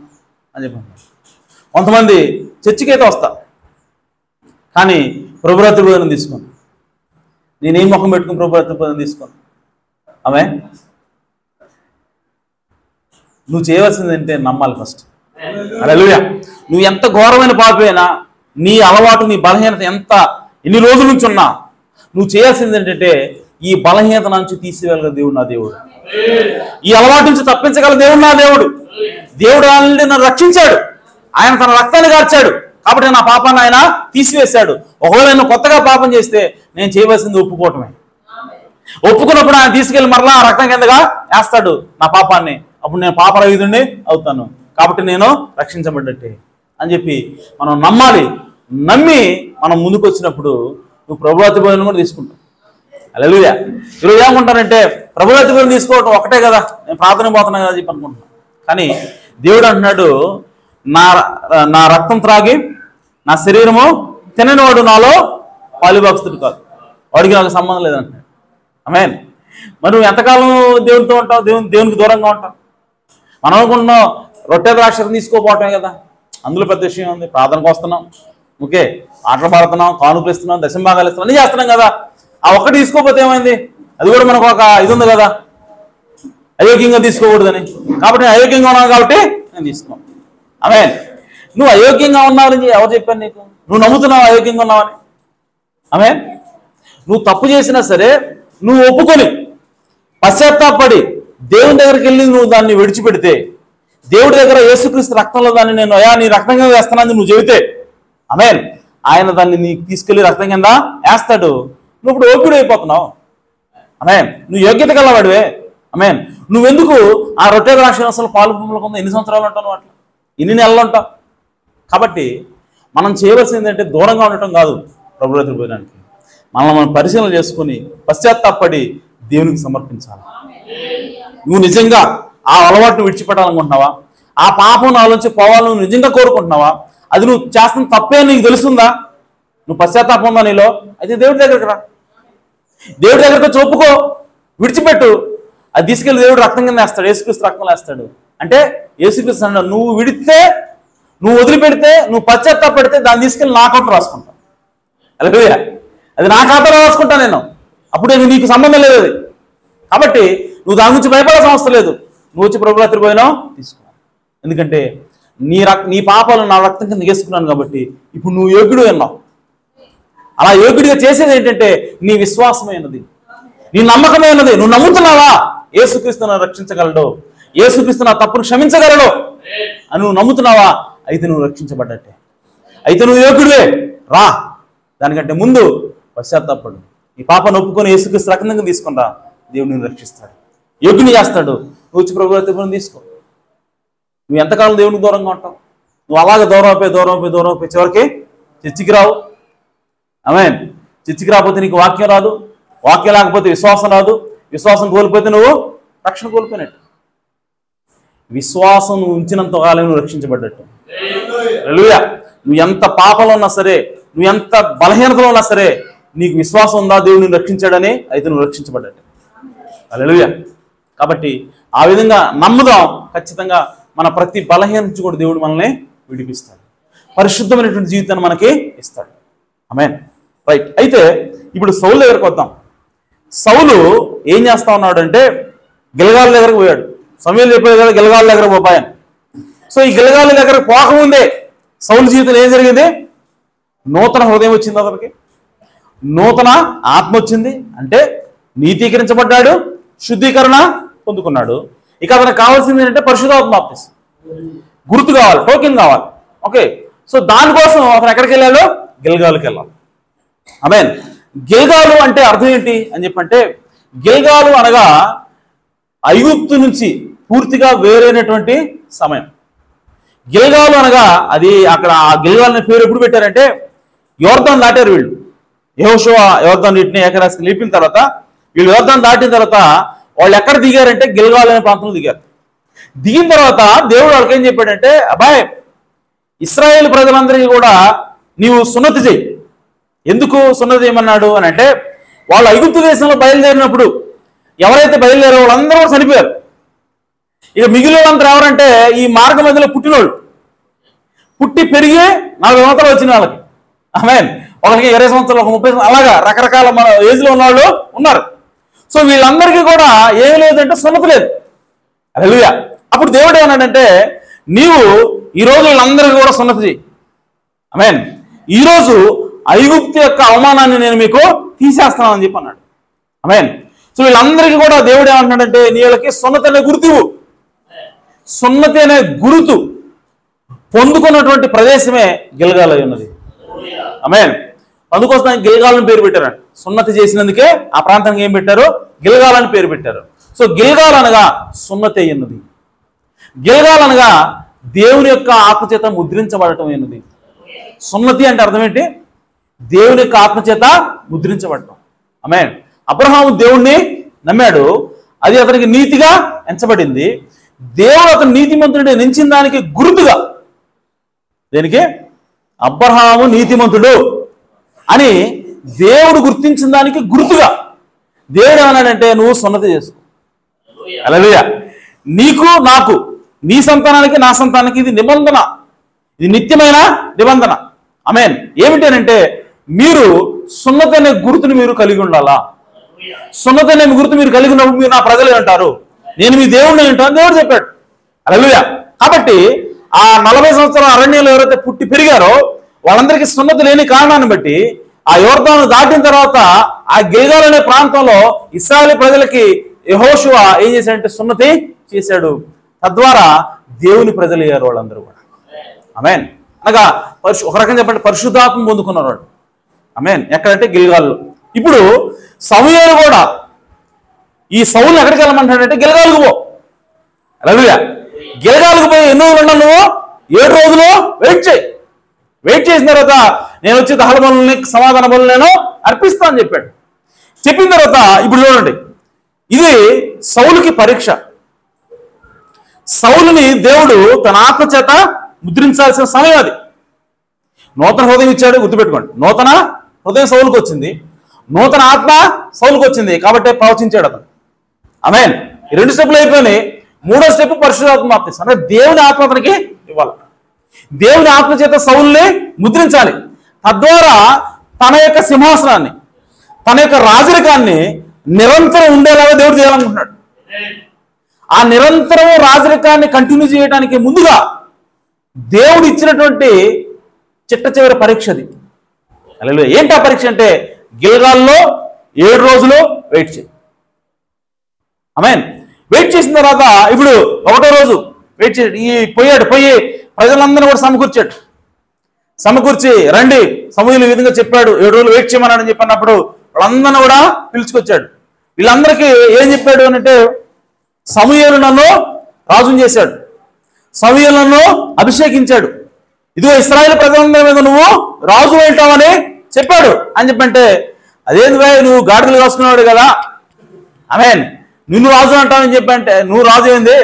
A: అని చెప్పాను. కొంతమంది చర్చికి అయితే వస్తా, కానీ ప్రభురాత్రి భోజనం తీసుకోను. నేనేం ముఖం పెట్టుకుని ప్రభురాత్రి భోజనం తీసుకోను. ఆమె నువ్వు చేయవలసింది ఏంటంటే నమ్మాలి ఫస్ట్. హల్లెలూయా. నువ్వు ఎంత ఘోరమైన పాపైనా, నీ అలవాటు, నీ బలహీనత ఎన్ని రోజుల నుంచి ఉన్నా, నువ్వు చేయాల్సింది ఏంటంటే ఈ బలహీనత నుంచి తీసివేయగల దేవుడు నా దేవుడు. ఈ అలవాటు నుంచి తప్పించగల దేవుడు నా దేవుడు. దేవుడు నన్ను రక్షించాడు, ఆయన తన రక్తాన్ని కార్చాడు, కాబట్టి నా పాపాన్ని ఆయన తీసివేశాడు. ఒకవేళ నేను కొత్తగా పాపం చేస్తే నేను చేయవలసింది ఒప్పుకోవటమే. ఒప్పుకున్నప్పుడు ఆయన తీసుకెళ్లి మరలా రక్తం కిందగా వేస్తాడు నా పాపాన్ని. అప్పుడు నేను పాపరహితుడిని అవుతాను. కాబట్టి నేను రక్షించబడ్డట్టే అని చెప్పి మనం నమ్మాలి. నమ్మి మనం ముందుకు వచ్చినప్పుడు నువ్వు ప్రభురాత్రి భోజనం కూడా తీసుకుంటావు. హల్లెలూయా. ఈరోజు ఏమంటారంటే ప్రభురాత్రి భోజనం తీసుకోవటం ఒకటే కదా, నేను ప్రార్థన పోతున్నా కదా చెప్పి అనుకుంటున్నాను. కానీ దేవుడు అంటున్నాడు, నా రక్తం త్రాగి నా శరీరము తిననివాడు నాలో పాలుభాగస్తుడు కాదు, వాడికి నాకు సంబంధం లేదంటున్నాడు. ఆమేన్. మరి నువ్వు ఎంతకాలం దేవునితో ఉంటావు? దేవునికి దూరంగా ఉంటావు. మనం అనుకుంటున్నాం రొట్టె ద్రాక్షరం తీసుకోపోవటమే కదా, అందులో పెద్ద విషయం ఉంది. ప్రార్థనకు వస్తున్నాం, ఓకే, ఆటలు పాడుతున్నాం, కానుకలు ఇస్తున్నాం, దశంభాగాలు ఇస్తున్నాం, అన్నీ చేస్తున్నాం కదా. ఆ ఒక్కటి తీసుకోకపోతే ఏమైంది? అది కూడా మనకు ఒక ఇది ఉంది కదా, అయోగ్యంగా తీసుకోకూడదని. కాబట్టి నేను అయోగ్యంగా ఉన్నాను కాబట్టి నేను తీసుకోను. ఆమేన్. నువ్వు అయోగ్యంగా ఉన్నావని ఎవరు చెప్పాను నీకు? నువ్వు నమ్ముతున్నావు అయోగ్యంగా ఉన్నావని. ఆమేన్. నువ్వు తప్పు చేసినా సరే నువ్వు ఒప్పుకొని పశ్చాత్తాపడి దేవుని దగ్గరికి వెళ్ళి నువ్వు దాన్ని విడిచిపెడితే, దేవుడి దగ్గర యేసుక్రీస్తు రక్తంలో దాన్ని నేను నీ రక్తం కింద వేస్తానని నువ్వు చెబితే, ఆమేన్, ఆయన దాన్ని నీకు తీసుకెళ్లి రక్తం కింద వేస్తాడు. నువ్వు ఇప్పుడు ఓపిక అయిపోతున్నావు. ఆమేన్. నువ్వు యోగ్యత కలవాడివే. ఆమేన్. నువ్వెందుకు ఆ రొట్టె ద్రాక్షరసంలో పాలు పొందకుండా ఎన్ని సంవత్సరాలు ఉంటావు? అట్లా ఎన్ని నెలలు ఉంటావు? కాబట్టి మనం చేయవలసింది ఏంటంటే దూరంగా ఉండటం కాదు, ప్రభురాత్రి భోజనానికి మనం పరిశీలన చేసుకుని పశ్చాత్తాపడి దేవునికి సమర్పించాలి. నువ్వు నిజంగా ఆ అలవాటును విడిచిపెట్టాలనుకుంటున్నావా? ఆ పాపం నాలోంచి పోవాలని నువ్వు నిజంగా కోరుకుంటున్నావా? అది నువ్వు చేస్తున్న తప్పే నీకు తెలుస్తుందా? నువ్వు పశ్చాత్తాపం ఉందా నీలో? అయితే దేవుడి దగ్గరికి రా, దేవుడి దగ్గరికి చూపుకో, విడిచిపెట్టు. అది తీసుకెళ్ళి దేవుడు రక్తం కింద వేస్తాడు, యేసుక్రీస్తు రక్తం వేస్తాడు. అంటే యేసుక్రీస్తు అన్నాడు, నువ్వు విడితే, నువ్వు వదిలిపెడితే, నువ్వు పశ్చాత్తాపడితే దాన్ని తీసుకెళ్ళి నా ఖాతాలో రాసుకుంటావు. హల్లెలూయా. అది నా ఖాతాలో రాసుకుంటా నేను, అప్పుడు నీకు సంబంధం లేదు అది. కాబట్టి నువ్వు దాని గురించి భయపడాల్సిన అవసరం లేదు. నువ్వు వచ్చి ప్రభురాత్రి భోజనం తీసుకో. ఎందుకంటే నీ పాపాలు నా రక్తం కింద వేసుకున్నాను కాబట్టి ఇప్పుడు నువ్వు యోగ్యుడు అన్నావు. అలా యోగ్యుడిగా చేసేది ఏంటంటే నీ విశ్వాసమైనది, నీ నమ్మకమైనది. నువ్వు నమ్ముతున్నావా యేసుక్రీస్తు నన్ను రక్షించగలడు, యేసుక్రీస్తు నా తప్పును క్షమించగలడు అని నువ్వు నమ్ముతున్నావా? అయితే నువ్వు రక్షించబడ్డట్టే, అయితే నువ్వు యోగ్యుడివే. రా, దానికంటే ముందు పశ్చాత్తాపడు, ఈ పాపను ఒప్పుకొని యేసుక్రీస్తు రక్తం కింద తీసుకుని రా. దేవుడు నిన్ను రక్షిస్తాడు, యోగ్యుని చేస్తాడు. నువ్వు వచ్చి ప్రభురాత్రి భోజనం తీసుకో. నువ్వు ఎంతకాలం దేవునికి దూరంగా ఉంటావు? నువ్వు అలాగే దూరం అయిపోయి చివరికి చర్చికి రావు. ఆమేన్. చర్చికి రాకపోతే నీకు వాక్యం రాదు, వాక్యం లేకపోతే విశ్వాసం రాదు, విశ్వాసం కోల్పోతే నువ్వు రక్షణ కోల్పోయినట్టు. విశ్వాసం నువ్వు ఉంచినంత కాలం నువ్వు రక్షించబడ్డట్టు. హల్లెలూయా. నువ్వు ఎంత పాపంలో ఉన్నా సరే, నువ్వు ఎంత బలహీనతలో ఉన్నా సరే, నీకు విశ్వాసం ఉందా దేవుడు నిన్ను రక్షించాడని, అయితే నువ్వు రక్షించబడ్డట్టు. హల్లెలూయా. కాబట్టి ఆ విధంగా నమ్ముదాం. ఖచ్చితంగా మన ప్రతి బలహీనత నుంచి కూడా దేవుడు మనల్ని విడిపిస్తాడు, పరిశుద్ధమైనటువంటి జీవితాన్ని మనకి ఇస్తాడు. ఆమేన్. రైట్. అయితే ఇప్పుడు సౌలు దగ్గరకు వద్దాం. సౌలు ఏం చేస్తా ఉన్నాడు అంటే గిల్గాలు దగ్గరకు పోయాడు. సమూయేలు చెప్పాడు కదా గిల్గాలు దగ్గర పోయాను. సో ఈ గిల్గాలు దగ్గర పోకముందే సౌలు జీవితంలో ఏం జరిగింది? నూతన హృదయం వచ్చింది, అతనికి నూతన ఆత్మ వచ్చింది. అంటే నీతీకరించబడ్డాడు, శుద్ధీకరణ పొందుకున్నాడు. ఇక అతనికి కావాల్సింది ఏంటంటే పరిశుద్ధాత్మ బాప్తిసం, గుర్తు కావాలి, టోకెన్ కావాలి. ఓకే. సో దానికోసం అతను ఎక్కడికి వెళ్ళాడు? గిల్గాలుకి వెళ్ళాలి. ఆమేన్. గిల్గాలు అంటే అర్థం ఏంటి అని చెప్పంటే, గిల్గాలు అనగా ఐగుప్తు నుంచి పూర్తిగా వేరైనటువంటి సమయం. గిల్గాలు అనగా అది అక్కడ ఆ గిల్గాల్ అనే పేరు ఎప్పుడు పెట్టారంటే, యోర్దాను దాటారు వీళ్ళు. యెహోషువ యోర్దాను నీటిని ఏకరాశికి లేపిన తర్వాత వీళ్ళు యోర్దాను దాటిన తర్వాత వాళ్ళు ఎక్కడ దిగారంటే గిల్గాల్ అనే ప్రాంతంలో దిగారు. దిగిన తర్వాత దేవుడు వాళ్ళకి ఏం చెప్పాడంటే, అబ్బాయి ఇశ్రాయేలు ప్రజలందరికీ కూడా నీవు సున్నతి చేయి. ఎందుకు సున్నతి చేయమన్నాడు అని అంటే, వాళ్ళు ఐగుప్తు దేశంలో బయలుదేరినప్పుడు ఎవరైతే బయలుదేరో వాళ్ళందరూ కూడా చనిపోయారు. ఇక మిగిలిన వాళ్ళందరూ ఎవరంటే ఈ మార్గ మధ్యలో పుట్టినోళ్ళు, పుట్టి పెరిగి 40 సంవత్సరాలు వచ్చిన వాళ్ళకి. ఆమేన్. ఒకరికి 20 సంవత్సరాలు, ఒక 30 సంవత్సరాలు, అలాగా రకరకాల మన ఏజ్లో ఉన్న వాళ్ళు ఉన్నారు. సో వీళ్ళందరికీ కూడా ఏం లేదంటే సున్నతి లేదు. హల్లెలూయా. అప్పుడు దేవుడు ఏమన్నాడంటే, నీవు ఈరోజు వీళ్ళందరికీ కూడా సున్నతి చేయి. ఆమేన్. ఈరోజు ఐగుప్తు యొక్క అవమానాన్ని నేను మీకు తీసేస్తాను అని చెప్పి అన్నాడు. ఆమేన్. సో వీళ్ళందరికీ కూడా దేవుడు ఏమంటున్నాడంటే, నీ వాళ్ళకి సున్నతి అనే గుర్తు, సున్నతి అనే గుర్తు పొందుకున్నటువంటి ప్రదేశమే గిల్గాల్ అయి ఉన్నది. ఆమేన్. అందుకోసం గిల్గాల్ అని పేరు పెట్టారు. సున్నతి చేసినందుకే ఆ ప్రాంతానికి ఏం పెట్టారు? గిల్గాల్ అని పేరు పెట్టారు. సో గిల్గాల్ అనగా సున్నతి అయి ఉన్నది. గిల్గాల్ అనగా దేవుని యొక్క ఆత్మచేత ముద్రించబడటం అయినది. సున్నతి అంటే అర్థం ఏంటి? దేవుని యొక్క ఆత్మచేత ముద్రించబడటం. ఆమేన్. అబ్రహాము దేవుణ్ణి నమ్మాడు, అది అతనికి నీతిగా ఎంచబడింది. దేవుడు అతను నీతిమంతుడిని ఎంచిన దానికి గుర్తుగా, దేనికి? అబ్రహాము నీతిమంతుడు అని దేవుడు గుర్తించిన దానికి గుర్తుగా దేవుడు ఏమన్నాడంటే, నువ్వు సున్నతి చేసుకో. హల్లెలూయా. నీకు, నాకు, నీ సంతానానికి, నా సంతానానికి ఇది నిబంధన, ఇది నిత్యమైన నిబంధన. ఆమేన్. ఏమిటి అంటే, మీరు సున్నతి అనే గుర్తుని మీరు కలిగి ఉండాలా. సున్నతి అనే గుర్తు మీరు కలిగి ఉన్నప్పుడు మీరు నా ప్రజలు అంటారు, నేను మీ దేవుడిని అంటాను దేవుడు చెప్పాడు. హల్లెలూయా. కాబట్టి ఆ 40 సంవత్సరాల అరణ్యంలో ఎవరైతే పుట్టి పెరిగారో వాళ్ళందరికీ సున్నతి లేని కారణాన్ని బట్టి ఆ యోర్దాను దాటిన తర్వాత ఆ గిల్గాల్ అనే ప్రాంతంలో ఇశ్రాయేలు ప్రజలకి యెహోషువ ఏం చేశాడంటే సున్నతి చేశాడు. తద్వారా దేవుని ప్రజలు అయ్యారు వాళ్ళందరూ కూడా. ఆమేన్. అనగా ఒక రకంగా చెప్పండి, పరిశుద్ధాత్మ పొందుకున్నారు వాళ్ళు. ఆమేన్. ఎక్కడంటే గిల్గాల్లో. ఇప్పుడు సమూయేలు కూడా ఈ సౌలుని ఎక్కడికి వెళ్ళమంటాడంటే గిల్గాలుకు పో. హల్లెలూయా. గిల్గాలుకు పోయి ఎన్ని రోజులు ఉన్నావు నువ్వు? 7 రోజులు వెయిట్ చేయి. వెయిట్ చేసిన తర్వాత నేను వచ్చి దహన బలుల్ని, సమాధాన బలులు నేను అర్పిస్తా అని చెప్పాడు. చెప్పిన తర్వాత ఇప్పుడు చూడండి, ఇది సౌలుకి పరీక్ష. సౌలుని దేవుడు తన ఆత్మ చేత ముద్రించాల్సిన సమయం అది. నూతన హృదయం ఇచ్చాడు, గుర్తుపెట్టుకోండి. నూతన హృదయం సౌలుకు వచ్చింది, నూతన ఆత్మ సౌలుకు వచ్చింది, కాబట్టి ప్రవచించాడు అతను. ఆమేన్. ఈ 2 స్టెప్పులు అయిపోయినాయి. 3వ స్టెప్ పరిశుద్ధాత్మ బాప్తిసం. అంటే దేవుని ఆత్మ అతనికి ఇవ్వాలి. దేవుని ఆత్మ చేత సౌలుని ముద్రించాలి. తద్వారా తన యొక్క సింహాసనాన్ని, తన యొక్క రాజరికాన్ని నిరంతరం ఉండేలాగా దేవుడు చేయాలనుకుంటున్నాడు. ఆ నిరంతరం రాజరికాన్ని కంటిన్యూ చేయడానికి ముందుగా దేవుడు ఇచ్చినటువంటి చిట్ట చివరి పరీక్ష అది. హల్లెలూయా. ఏంటి ఆ పరీక్ష అంటే, గిల్గాల్లో 7 రోజులు వెయిట్ చేయి. ఆమేన్. వెయిట్ చేసిన తర్వాత ఇప్పుడు 1వ రోజు వెయిట్ చేసి పోయి ప్రజలందరినీ కూడా సమకూర్చి రండి, సమూయేలు ఈ విధంగా చెప్పాడు, 7 రోజులు వెయిట్ చేయమన్నాడని చెప్పినప్పుడు వాళ్ళందరినీ కూడా పిలుచుకొచ్చాడు. వీళ్ళందరికీ ఏం చెప్పాడు అంటే, సమూయేలు నన్ను రాజుని చేశాడు, సమూయేలు నన్ను అభిషేకించాడు, ఇదిగో ఇశ్రాయేలు ప్రజలందరి మీద నువ్వు రాజు వెళ్తావని చెప్పాడు అని చెప్పంటే, అదేంది భయ్ నువ్వు గాడిదలు కాసుకున్నాడు కదా, ఆమేన్, నిన్ను రాజు అంటావని చెప్పంటే, నువ్వు రాజు ఏంది,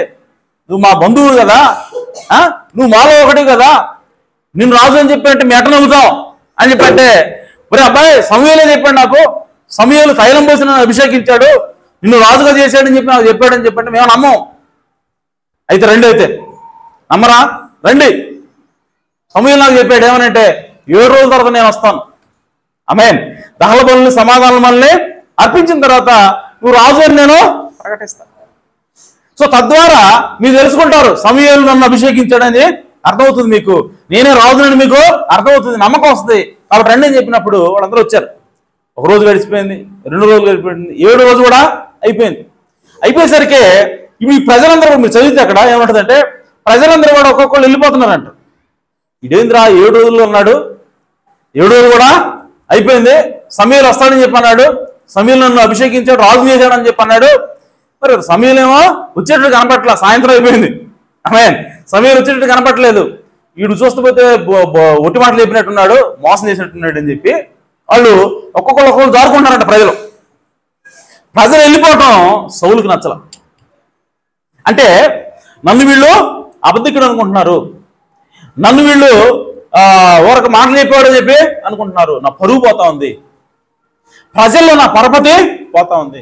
A: నువ్వు మా బంధువు కదా, నువ్వు మాలో ఒకటి కదా, నిన్ను రాజు అని చెప్పంటే మీ ఎట్ట నమ్ముతావు అని చెప్పంటే, మరి అబ్బాయి సమూయేలే చెప్పాడు నాకు, సమూయేలు తైలం పోసి నన్ను అభిషేకించాడు, నిన్ను రాజుగా చేశాడని చెప్పి నాకు చెప్పాడని చెప్పంటే మేము నమ్మం. అయితే రండి, అయితే నమ్మరా, రండి. సమూయేలు నాకు చెప్పాడు ఏమనంటే, 7 రోజుల తర్వాత నేను వస్తాను. ఆమేన్. దహన బలుల్ని, సమాధాన బలుల్ని అర్పించిన తర్వాత నువ్వు రాజు అని నేను ప్రకటిస్తాను. సో తద్వారా మీరు తెలుసుకుంటారు సమూయేలు నన్ను అభిషేకించాడని అర్థమవుతుంది, మీకు నేనే రాజునని మీకు అర్థమవుతుంది, నమ్మకం వస్తుంది. కాబట్టి రండి అని చెప్పినప్పుడు వాళ్ళందరూ వచ్చారు. 1 రోజు గడిచిపోయింది, 2 రోజులు గడిచిపోయింది, 7 రోజు కూడా అయిపోయింది. అయిపోయేసరికి ఇప్పుడు ఈ ప్రజలందరూ మీరు చదివితే అక్కడ ఏమంటుందంటే, ప్రజలందరూ కూడా ఒక్కొక్కళ్ళు వెళ్ళిపోతున్నారంట. ఇదేంద్రా 7 రోజుల్లో ఉన్నాడు, 7 రోజులు కూడా అయిపోయింది, సమూయేలు వస్తాడని చెప్పి అన్నాడు, సమూయేలు నన్ను అభిషేకించాడు, రాజు చేశాడు అని చెప్పి అన్నాడు. మరి సమూయేలు ఏమో వచ్చేటట్టు కనపట్లా, సాయంత్రం అయిపోయింది. ఆమేన్. సమూయేలు వచ్చేటట్టు కనపట్లేదు. వీడు చూస్తపోతే ఒట్టి మాటలు చెప్పినట్టున్నాడు, మోసం చేసినట్టున్నాడు అని చెప్పి వాళ్ళు ఒక్కొక్కరు జారుకుంటున్నారంట. ప్రజలు వెళ్ళిపోవటం సౌలుకి నచ్చల. అంటే నన్ను వీళ్ళు అబద్ధికుడు అనుకుంటున్నారు, నన్ను వీళ్ళు ఊరక మాటలు చెప్పాడు అని చెప్పి అనుకుంటున్నారు, నా పరువు పోతా ఉంది, ప్రజల్లో నా పరపతి పోతా ఉంది,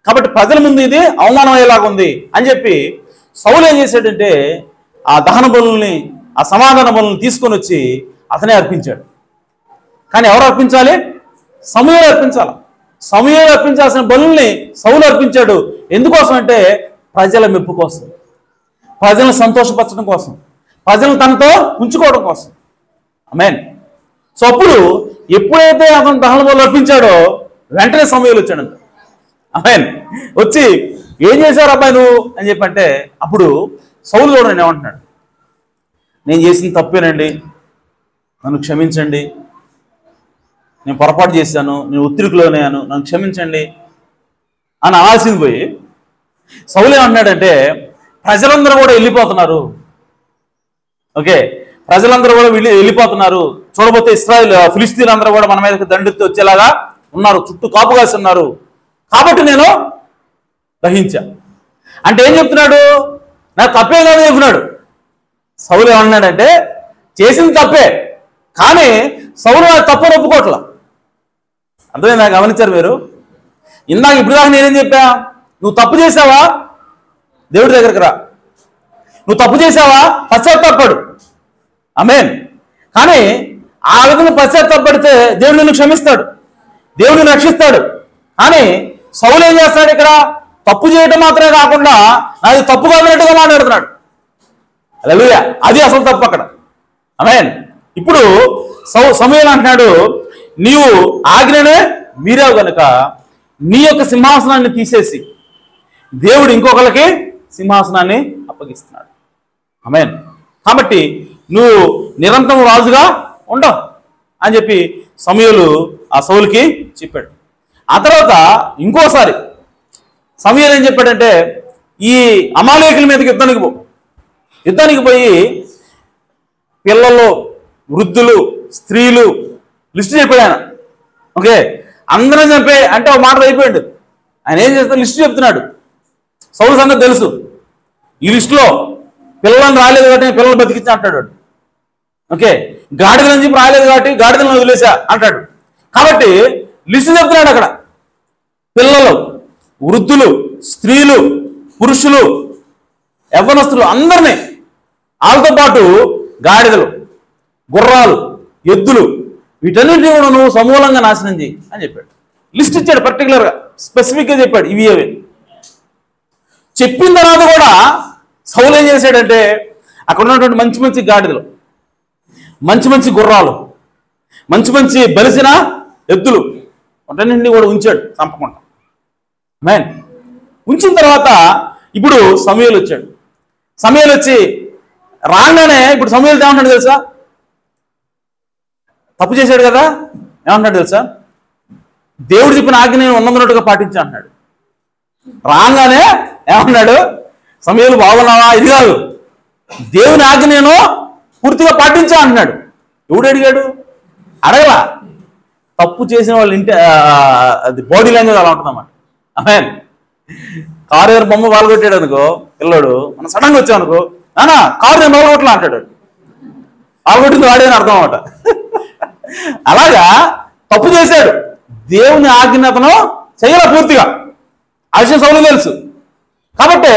A: కాబట్టి ప్రజల ముందు ఇది అవమానం అయ్యేలాగా ఉంది అని చెప్పి సౌలు ఏం చేశాడంటే, ఆ దహన బలుల్ని, ఆ సమాధాన బలుల్ని తీసుకొని వచ్చి అతనే అర్పించాడు. కానీ ఎవరు అర్పించాలి? సమూయేలు అర్పించాలి. సమూయేలు అర్పించాల్సిన బలుల్ని సౌలు అర్పించాడు. ఎందుకోసం అంటే ప్రజల మెప్పు కోసం, ప్రజలను సంతోషపరచడం కోసం, ప్రజలను తనతో ఉంచుకోవడం కోసం. ఆమేన్. సో అప్పుడు ఎప్పుడైతే అతను దహన బలులు అర్పించాడో వెంటనే సమూయేలు వచ్చాడంట. ఆమేన్. వచ్చి ఏం చేశారు అబ్బాయి నువ్వు అని చెప్పంటే, అప్పుడు సౌలు చూడండి ఏమంటున్నాడు, నేను చేసిన తప్పేనండి, నన్ను క్షమించండి, నేను పొరపాటు చేశాను, నేను ఒత్తిడిలోనేను, నన్ను క్షమించండి అని ఆశింది పోయి సౌలు ఏమంటున్నాడంటే, ప్రజలందరూ కూడా వెళ్ళిపోతున్నారు, ఓకే, ప్రజలందరూ కూడా వెళ్ళిపోతున్నారు. చూడబోతే ఇశ్రాయేల్ ఫిలిస్తీన్ అందరూ కూడా మన మీదకి దండెత్తి వచ్చేలాగా ఉన్నారు, చుట్టూ కాపు కాసి ఉన్నారు. కాబట్టి నేను దహించా అంటే ఏం చెప్తున్నాడు? నాకు తప్పే కాదు చెప్తున్నాడు. సౌలు ఏమన్నాడంటే చేసింది తప్పే, కానీ సౌలు నాకు తప్పని ఒప్పుకోవట్లా. అర్థమైందా? గమనించారు మీరు? ఇందాక ఇప్పుడు దాకా నేనేం చెప్పా? నువ్వు తప్పు చేసావా, దేవుడి దగ్గరికి రా. నువ్వు తప్పు చేసావా, పశ్చాత్తాపడు. ఆమేన్. కానీ ఆ విధంగా పశ్చాత్తాపడితే దేవుడు నిన్ను క్షమిస్తాడు, దేవుడు నిన్ను రక్షిస్తాడు. కానీ సౌలు ఏం చేస్తాడు? ఇక్కడ తప్పు చేయటం మాత్రమే కాకుండా నాది తప్పు కాదన్నట్టుగా మాట్లాడుతున్నాడు. హల్లెలూయా. అది అసలు తప్పు అక్కడ. ఆమేన్. ఇప్పుడు సమూయేలు అంటున్నాడు, నీవు ఆజ్ఞనే మీరావు గనుక నీ యొక్క సింహాసనాన్ని తీసేసి దేవుడు ఇంకొకరికి సింహాసనాన్ని అప్పగిస్తున్నాడు. ఆమేన్. కాబట్టి నువ్వు నిరంతరం రాజుగా ఉండవు అని చెప్పి సమూయేలు ఆ సౌలుకి చెప్పాడు. ఆ తర్వాత ఇంకోసారి సమూయేలు ఏం చెప్పాడంటే, ఈ అమాలేకుల మీదకి యుద్ధానికి పోయి పిల్లలు, వృద్ధులు, స్త్రీలు లిస్టు చెప్పాడు ఆయన. ఓకే, అందరం చంపే అంటే ఒక మాట అయిపోయాడు. ఆయన ఏం చేస్తాడు? లిస్టు చెప్తున్నాడు. సౌలు సంగతి తెలుసు. ఈ లిస్టులో పిల్లలను రాలేదు కాబట్టి పిల్లలు బతికించా అంటాడు. ఓకే, గాడిదలని చెప్పి రాలేదు కాబట్టి గాడిదలను వదిలేసా అంటాడు. కాబట్టి లిస్టు చెప్తున్నాడు అక్కడ. పిల్లలు, వృద్ధులు, స్త్రీలు, పురుషులు, యవ్వనస్తులు అందరినీ, వాళ్ళతో పాటు గాడిదలు, గుర్రాలు, ఎద్దులు, వీటన్నిటిని కూడా నువ్వు సమూలంగా నాశనం చేయి అని చెప్పాడు. లిస్ట్ ఇచ్చాడు, పర్టికులర్గా స్పెసిఫిక్గా చెప్పాడు. ఇవి అవి చెప్పిన తర్వాత కూడా సౌలు ఏం చేశాడంటే, అక్కడ ఉన్నటువంటి మంచి మంచి గాడిదలు, మంచి మంచి గుర్రాలు, మంచి మంచి బలిసిన ఎద్దులు వాటన్నింటినీ కూడా ఉంచాడు చంపకుండా. మ్యాన్ ఉంచిన తర్వాత ఇప్పుడు సమూయేలు వచ్చాడు. సమూయేలు వచ్చి రాగానే ఇప్పుడు సమూయేలు ఏమంటాడు తెలుసా? తప్పు చేశాడు కదా, ఏమంటాడు తెలుసా? దేవుడు చెప్పిన ఆజ్ఞ నేను ఉన్నట్టుగా పాటించా అంటున్నాడు. రాగానే ఏమన్నాడు? సమూయేలు బాగున్నావా? ఇది కాదు, దేవుని ఆజ్ఞ నేను పూర్తిగా పాటించా అంటున్నాడు. ఎవడు అడిగాడు? అడగలా. తప్పు చేసిన వాళ్ళు ఇంటి అది బాడీ లాంగ్వేజ్ అలా ఉంటుందన్నమాట. ఆమేన్. కారు ఎవరు బొమ్మ పాల్గొట్టాడు అనుకో పిల్లడు, మనం సడన్గా వచ్చాం అనుకో, నానా కారు నేను పాల్గొట్టలా అంటాడు. పాల్గొట్టింది వాడేని అర్థం అన్నమాట. అలాగా తప్పు చేశాడు, దేవుని ఆజ్ఞతను చేయలే పూర్తిగా. ఆ విషయం సౌలు తెలుసు. కాబట్టి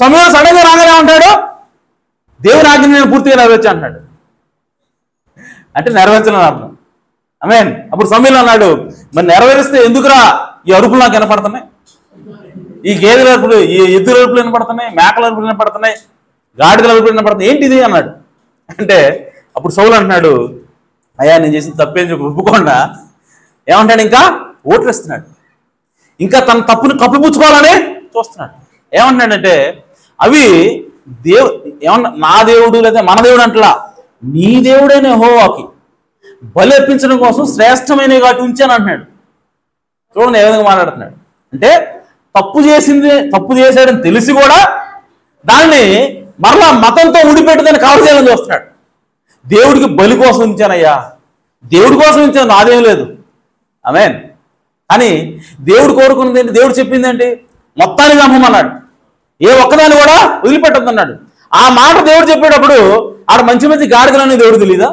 A: సమూయేలు సడన్గా రాగానే ఉంటాడు, దేవుని ఆజ్ఞ నేను పూర్తిగా నెరవేర్చా అంటున్నాడు. అంటే నెరవేర్చాలని అర్థం. ఆమేన్. అప్పుడు సమూయేలు అన్నాడు, మరి నెరవేరిస్తే ఎందుకురా ఈ అరుపులు నాకు వినపడుతున్నాయి, ఈ గేదెల అరుపులు, ఈ ఎద్దుల అరుపులు వినపడుతున్నాయి, మేకల అరుపులు వినపడుతున్నాయి, గాడిదల అరుపులు వినపడుతున్నాయి, ఏంటిది అన్నాడు. అంటే అప్పుడు సౌలు అంటున్నాడు, అయ్యా నేను చేసిన తప్పేం చెప్పి ఒప్పుకోకుండా ఏమంటాడు? ఇంకా ఓట్లు ఇస్తున్నాడు, ఇంకా తన తప్పుని కప్పిపుచ్చుకోవాలని చూస్తున్నాడు. ఏమంటున్నాడంటే, అవి ఏమన్నా నా దేవుడు లేదా మన దేవుడు అంటలా, నీ దేవుడైన యెహోవాకి బలి అర్పించడం కోసం శ్రేష్టమైన వాటి ఉంచాను అంటున్నాడు. చూడండి ఏ విధంగా మాట్లాడుతున్నాడు అంటే, తప్పు చేశాడని తెలిసి కూడా దాన్ని మరలా మతంతో ముడిపెట్టుదని కవర్ చేయాలని చూస్తున్నాడు. దేవుడికి బలి కోసం ఉంచానయ్యా, దేవుడి కోసం ఉంచాను, నాదేం లేదు. ఆమేన్. కానీ దేవుడు కోరుకున్నది ఏంటి? దేవుడు చెప్పింది ఏంటి? మొత్తాన్ని చంపమన్నాడు, ఏ ఒక్కదాన్ని కూడా వదిలిపెట్టొద్దన్నాడు. ఆ మాట దేవుడు చెప్పేటప్పుడు ఆడ మంచి మంచి గాడిదలనే దేవుడు తెలీదా?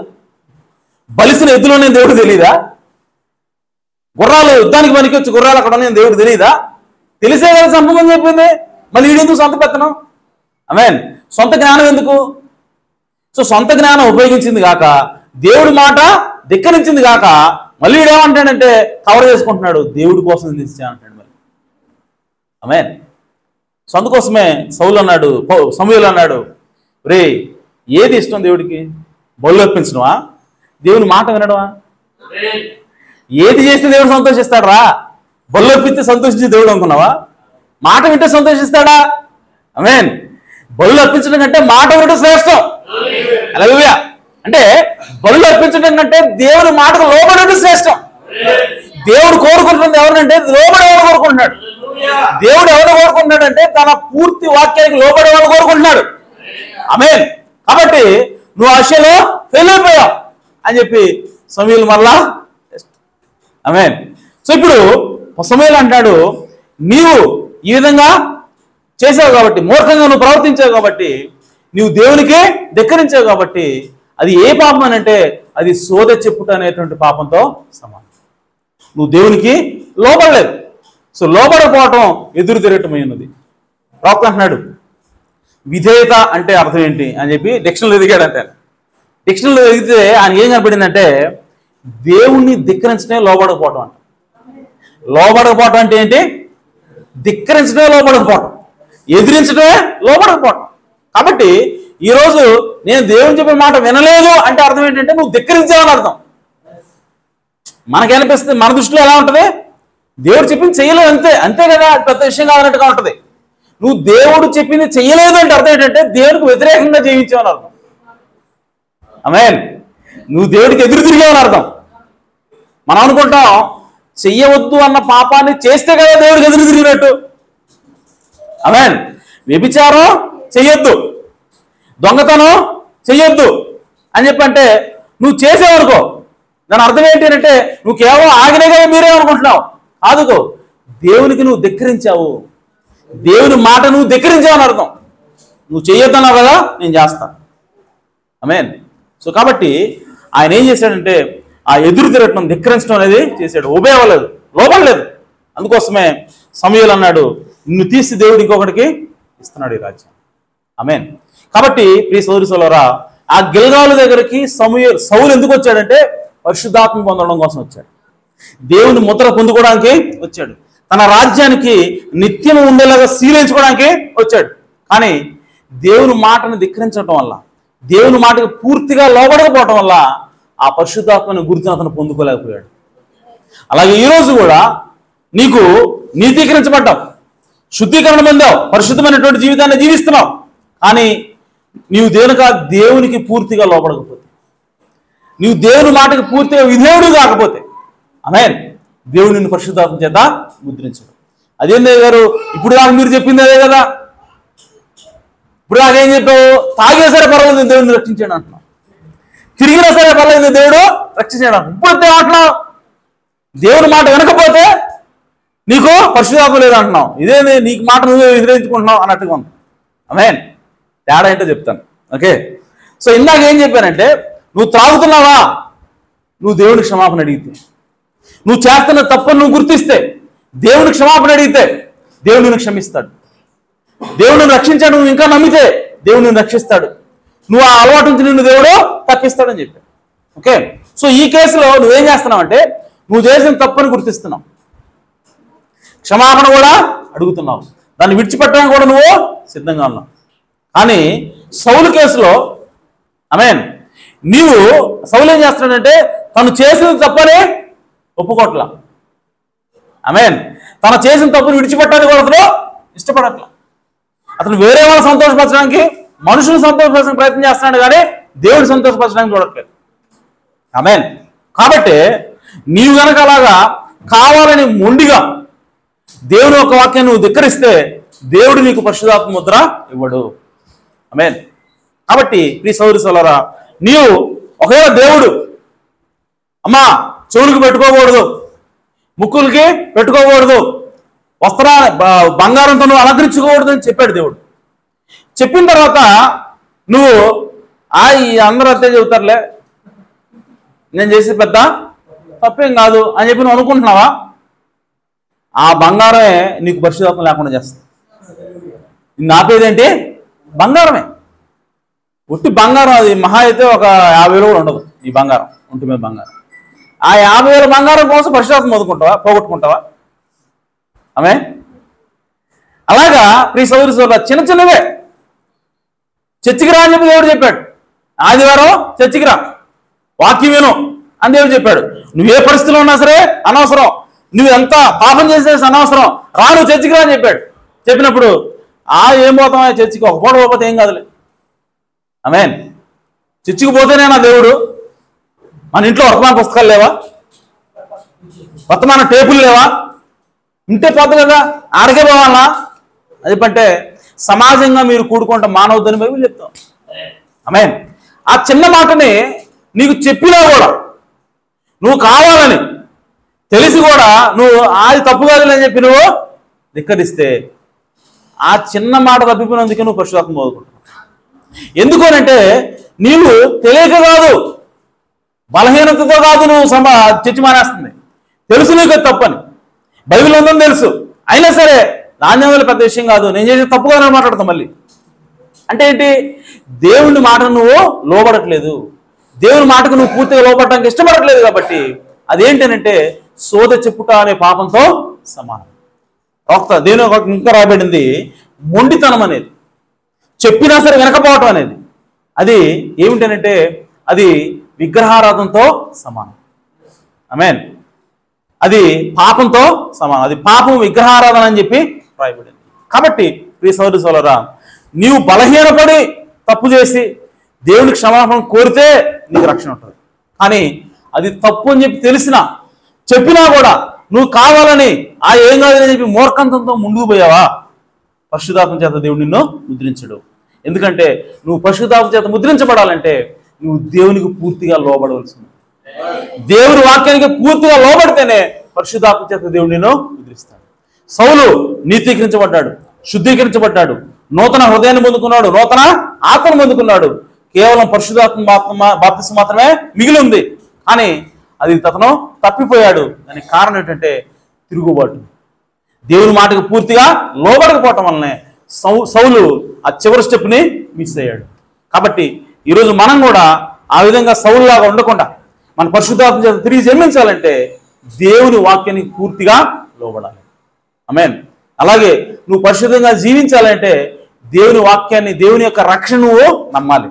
A: బలిసిన ఎద్దులోనే దేవుడు తెలీదా? గుర్రాలు యుద్ధానికి పనికొచ్చి గుర్రాలు అక్కడ ఉన్నాయని దేవుడు తెలీదా? తెలిసే కదా చంపమని చెప్పింది. మళ్ళీ వీడెందుకు సొంత పెత్తనం? ఆమేన్. సొంత జ్ఞానం ఎందుకు? సో సొంత జ్ఞానం ఉపయోగించింది కాక, దేవుడి మాట ధిక్కరించింది కాక, మళ్ళీ వీడేమంటాడంటే కవర్ చేసుకుంటున్నాడు, దేవుడి కోసం అంటాడు మరి. ఆమేన్. సో అందుకోసమే సమూయేలు అన్నాడు, రే ఏది ఇష్టం దేవుడికి? బలులు అర్పించడమా, దేవుని మాట వినడమా? ఏది చేస్తే దేవుడు సంతోషిస్తాడు రా? బలులు అర్పిస్తే సంతోషించే దేవుడు అనుకున్నావా? మాట వింటే సంతోషిస్తాడా? ఆమేన్. బలులు అర్పించడం కంటే మాట వినడం శ్రేష్టం. హల్లెలూయా. అంటే బలులు అర్పించడం కంటే దేవుని మాటకు లోబడడం శ్రేష్టం. దేవుడు కోరుకుంటుంది ఎవరినంటే లోబడేవాడు కోరుకుంటున్నాడు. దేవుడు ఎవరు కోరుకుంటున్నాడు అంటే తన పూర్తి వాక్యానికి లోబడేవాడు కోరుకుంటున్నాడు. ఆమేన్. కాబట్టి నువ్వు ఆ విషయంలో ఫెయిల్ అయిపోయావు అని చెప్పి సమూయేలు మరలా. ఆమేన్. సో ఇప్పుడు సమూయేలు అంటాడు, నీవు ఈ విధంగా చేసావు కాబట్టి, మూర్ఖంగా నువ్వు ప్రవర్తించావు కాబట్టి, నీవు దేవునికి ధిక్కరించావు కాబట్టి, అది ఏ పాపం అని అంటే అది సోదె చెప్పుట అనేటువంటి పాపంతో సమానం. నువ్వు దేవునికి లోబడలేదు. సో లోబడకపోవటం ఎదురు తిరగటమై ఉన్నది. ప్రవక్త అంటున్నాడు, విధేయత అంటే అర్థం ఏంటి అని చెప్పి డిక్షనరీలో ఎదిగాడంటే, డిక్షనరీలో ఎదిగితే ఆయన ఏం కనపడిందంటే దేవుణ్ణి ధిక్కరించడమే లోబడకపోవటం అంట. లోబడకపోవటం అంటే ఏంటి? ధిక్కరించడమే లోబడకపోవటం, ఎదిరించడమే లోబడకపోవటం. కాబట్టి ఈరోజు నేను దేవుని చెప్పిన మాట వినలేదు అంటే అర్థం ఏంటంటే నువ్వు ధిక్కరించావని అర్థం. మనకనిపిస్తుంది, మన దృష్టిలో ఎలా ఉంటుంది, దేవుడు చెప్పింది చెయ్యలేదు అంతే, అంతే కదా, పెద్ద విషయం కావాలన్నట్టుగా ఉంటుంది. నువ్వు దేవుడు చెప్పింది చెయ్యలేదు అంటే అర్థం ఏంటంటే దేవుడికి వ్యతిరేకంగా జీవించావని అర్థం. ఆమేన్. నువ్వు దేవుడికి ఎదురు తిరిగావని అర్థం. మనం అనుకుంటాం చెయ్యవద్దు అన్న పాపాన్ని చేస్తే కదా దేవుడికి ఎదురు తిరిగినట్టు. ఆమేన్. వ్యభిచారం చెయ్యొద్దు, దొంగతనం చెయ్యొద్దు అని చెప్పంటే నువ్వు చేసేవనుకో, దాని అర్థం ఏంటి అంటే నువ్వు కేవలం ఆగినగా మీరేమనుకుంటున్నావు. కాదుకో, దేవునికి నువ్వు ధిక్కరించావు, దేవుని మాట నువ్వు ధిక్కరించావు అని అర్థం. నువ్వు చెయ్యొద్దన్నావు కదా, నేను చేస్తాను. ఆమేన్. సో కాబట్టి ఆయన ఏం చేశాడంటే ఆ ఎదురు తిరగటం, ధిక్కరించడం అనేది చేశాడు. ఒబే అవ్వలేదు, లోబడలేదు. అందుకోసమే సమూయేలు అన్నాడు, నిన్ను తీసి దేవుడు ఇంకొకటికి ఇస్తున్నాడు ఈ రాజ్యం. ఆమేన్. కాబట్టి ప్రియ సోదరి సోదరులారా, ఆ గిల్గాలు దగ్గరికి సౌలు ఎందుకు వచ్చాడంటే పరిశుద్ధాత్మ పొందడం కోసం వచ్చాడు, దేవుని ముద్ర పొందుకోవడానికి వచ్చాడు, తన రాజ్యానికి నిత్యం ఉండేలాగా శీలించుకోవడానికి వచ్చాడు. కానీ దేవుని మాటను ధిక్కరించడం వల్ల, దేవుని మాటకు పూర్తిగా లోబడకపోవటం వల్ల ఆ పరిశుద్ధాత్మని గుర్తును అతను పొందుకోలేకపోయాడు. అలాగే ఈరోజు కూడా నీకు నీతీకరించబడ్డావు, శుద్ధీకరణ పొందావు, పరిశుద్ధమైనటువంటి జీవితాన్ని జీవిస్తున్నావు. కానీ నీవు దేవునికి పూర్తిగా లోపడకపోతే, నీవు దేవుని మాటకు పూర్తిగా విధేయుడు కాకపోతే, ఆమేన్, దేవుడు నిన్ను పరిశుద్ధాత్మ చేత ముద్రించడు. అదేందే గారు, ఇప్పుడు దాకా మీరు చెప్పింది అదే కదా, ఇప్పుడు దాకేం చెప్పావు, తాగినా సరే పర్వాలేదు దేవుడిని రక్షించాడు అంటున్నావు, తిరిగినా సరే పర్వాలేదు దేవుడు రక్షించాడు అంటున్నావు. ఇప్పుడు ఏమంటున్నావు, దేవుని మాట వినకపోతే నీకు పరిశుద్ధాత్మ లేదు అంటున్నావు. ఇదేంది, నీకు మాట నువ్వే వ్యతిరేకించుకుంటున్నావు అన్నట్టుగా ఉంది. ఆమేన్. తేడా ఏంటో చెప్తాను. ఓకే. సో ఇందాక ఏం చెప్పానంటే, నువ్వు త్రాగుతున్నావా, నువ్వు దేవుని క్షమాపణ అడిగితే, నువ్వు చేస్తున్న తప్పని నువ్వు గుర్తిస్తే, దేవుని క్షమాపణ అడిగితే దేవుడు నిన్ను క్షమిస్తాడు. దేవుడు నిన్ను రక్షించాడు, నువ్వు ఇంకా నమ్మితే దేవుడు నిన్ను రక్షిస్తాడు. నువ్వు ఆ అలవాటు నుంచి నిన్ను దేవుడు తప్పిస్తాడని చెప్పాడు. ఓకే. సో ఈ కేసులో నువ్వేం చేస్తున్నావు అంటే, నువ్వు చేసిన తప్పని గుర్తిస్తున్నావు, క్షమాపణ కూడా అడుగుతున్నావు, దాన్ని విడిచిపెట్టడానికి కూడా నువ్వు సిద్ధంగా ఉన్నావు. కానీ సౌలు కేసులో ఆమేన్, సౌలు ఏం చేస్తున్నాడంటే తను చేసిన తప్పని ఒప్పుకోట్లా. ఆమేన్. తను చేసిన తప్పుని విడిచిపెట్టడానికి కూడా అతను ఇష్టపడట్లా. అతను వేరే వాళ్ళని సంతోషపరచడానికి, మనుషులు సంతోషపరచడానికి ప్రయత్నం చేస్తున్నాడు కానీ దేవుడు సంతోషపరచడానికి చూడట్లేదు. ఆమేన్. కాబట్టి నీవు గనక అలాగా కావాలని మొండిగా దేవుని యొక్క వాక్యాన్ని నువ్వు ధిక్కరిస్తే దేవుడు నీకు పరిశుద్ధాత్మ ముద్ర ఇవ్వడు. ఆమేన్. కాబట్టి ప్రియ సోదరి సోదరులారా, నీవు ఒకవేళ దేవుడు అమ్మా చెవులకు పెట్టుకోకూడదు, ముక్కులకి పెట్టుకోకూడదు, బంగారంతో నువ్వు అలంకరించుకోకూడదు అని చెప్పాడు దేవుడు. చెప్పిన తర్వాత నువ్వు అందరూ అంతే చెబుతారులే, నేను చేసే పెద్ద తప్పేం కాదు అని చెప్పి నువ్వు అనుకుంటున్నావా? ఆ బంగారమే నీకు పరిశుద్ధాత్మ లేకుండా చేస్తుంది. నిన్ను ఆపేదేంటి? బంగారమే. ఒట్టి బంగారం, అది మహా అయితే ఒక 50,000 కూడా ఉండదు ఈ బంగారం, ఒంటి మీద బంగారం. ఆ 50,000 బంగారం కోసం పరిశుద్ధాత్మ పోగొట్టుకుంటావా? ఆమె అలాగా ప్రియ సోదరి సోదరులారా, చిన్న చిన్నవే చర్చికి రా అని చెప్పి దేవుడు చెప్పాడు. ఆదివారం చర్చికి రా, వాక్యం విను అని దేవుడు చెప్పాడు. నువ్వు ఏ పరిస్థితిలో ఉన్నా సరే అనవసరం, నువ్వు ఎంత పాపం చేసేసి అనవసరం, రా నువ్వు చర్చికి రా అని చెప్పాడు. చెప్పినప్పుడు ఏం పోతాం చర్చికి, ఒక పూట పోతే ఏం కాదులే. ఆమేన్. చర్చికి పోతేనే నా దేవుడు. మన ఇంట్లో వర్తమాన పుస్తకాలు లేవా, వర్తమాన టేపులు లేవా, ఉంటే పోదు కదా, ఆడకే పోవాలా అది. అంటే సమాజంగా మీరు కూడుకుంటా మానవద్దని బైబిల్ చెప్తాం. ఆమేన్. ఆ చిన్న మాటని నీకు చెప్పినా కూడా నువ్వు కావాలని తెలిసి కూడా నువ్వు అది తప్పు కాదు అని చెప్పి నువ్వు ధిక్కరిస్తే ఆ చిన్న మాట తప్పిపోయినందుకే నువ్వు పరిశుద్ధాత్మ మొదలుకుంటున్నావు. ఎందుకనంటే నీవు తెలియక కాదు, బలహీనతతో కాదు నువ్వు చర్చి మానేస్తుంది. తెలుసు నీకు తప్పని, బైబిల్ ఉందని తెలుసు, అయినా సరే దాని వల్ల పెద్ద విషయం కాదు, నేను చేసే తప్పుగానే మాట్లాడతాం మళ్ళీ. అంటే ఏంటి? దేవుని మాటను నువ్వు లోబడట్లేదు, దేవుని మాటకు నువ్వు పూర్తిగా లోబడటానికి ఇష్టపడట్లేదు. కాబట్టి అదేంటనంటే సోద చెప్పుట అనే పాపంతో సమానం. దేవుని ఇంకా రాబడింది మొండితనం అనేది, చెప్పినా సరే వినకపోవటం అనేది. అది ఏమిటనంటే అది విగ్రహారాధనతో సమానం. ఆమేన్. అది పాపంతో సమానం. అది పాపం, విగ్రహారాధన అని చెప్పి రాయబడింది. కాబట్టి ప్రియ సోదరి సోదరా, నీవు బలహీనపడి తప్పు చేసి దేవునికి క్షమాపణ కోరితే నీకు రక్షణ ఉంటుంది. కానీ అది తప్పు అని చెప్పి తెలిసినా చెప్పినా కూడా నువ్వు కావాలని ఏం కాదని చెప్పి మూర్ఖంతంతో ముందుకు పోయావా, పరిశుద్ధాత్మ చేత దేవుడు నిన్ను ముద్రించడు. ఎందుకంటే నువ్వు పరిశుద్ధాత్మ చేత ముద్రించబడాలంటే నువ్వు దేవునికి పూర్తిగా లోబడవలసింది. దేవుని వాక్యానికి పూర్తిగా లోబడితేనే పరిశుద్ధాత్మ చేత దేవుడు నిన్ను ముద్రిస్తాడు. సౌలు నీతీకరించబడ్డాడు, శుద్ధీకరించబడ్డాడు, నూతన హృదయాన్ని పొందుకున్నాడు, నూతన ఆత్మను పొందుకున్నాడు. కేవలం పరిశుద్ధాత్మ బాప్తిసం మాత్రమే మిగిలి ఉంది. కానీ అది అతను తప్పిపోయాడు. దానికి కారణం ఏంటంటే తిరుగుబాటు, దేవుని మాటకు పూర్తిగా లోబడకపోవటం వల్లనే సౌలు ఆ చివరి స్టెప్ని మిస్ అయ్యాడు. కాబట్టి ఈరోజు మనం కూడా ఆ విధంగా సౌలులాగా ఉండకుండా మన పరిశుద్ధాత్మ చేత తిరిగి జన్మించాలంటే దేవుని వాక్యానికి పూర్తిగా లోబడాలి. ఆమేన్. అలాగే నువ్వు పరిశుద్ధంగా జీవించాలంటే దేవుని వాక్యాన్ని, దేవుని యొక్క రక్షణ నువ్వు నమ్మాలి.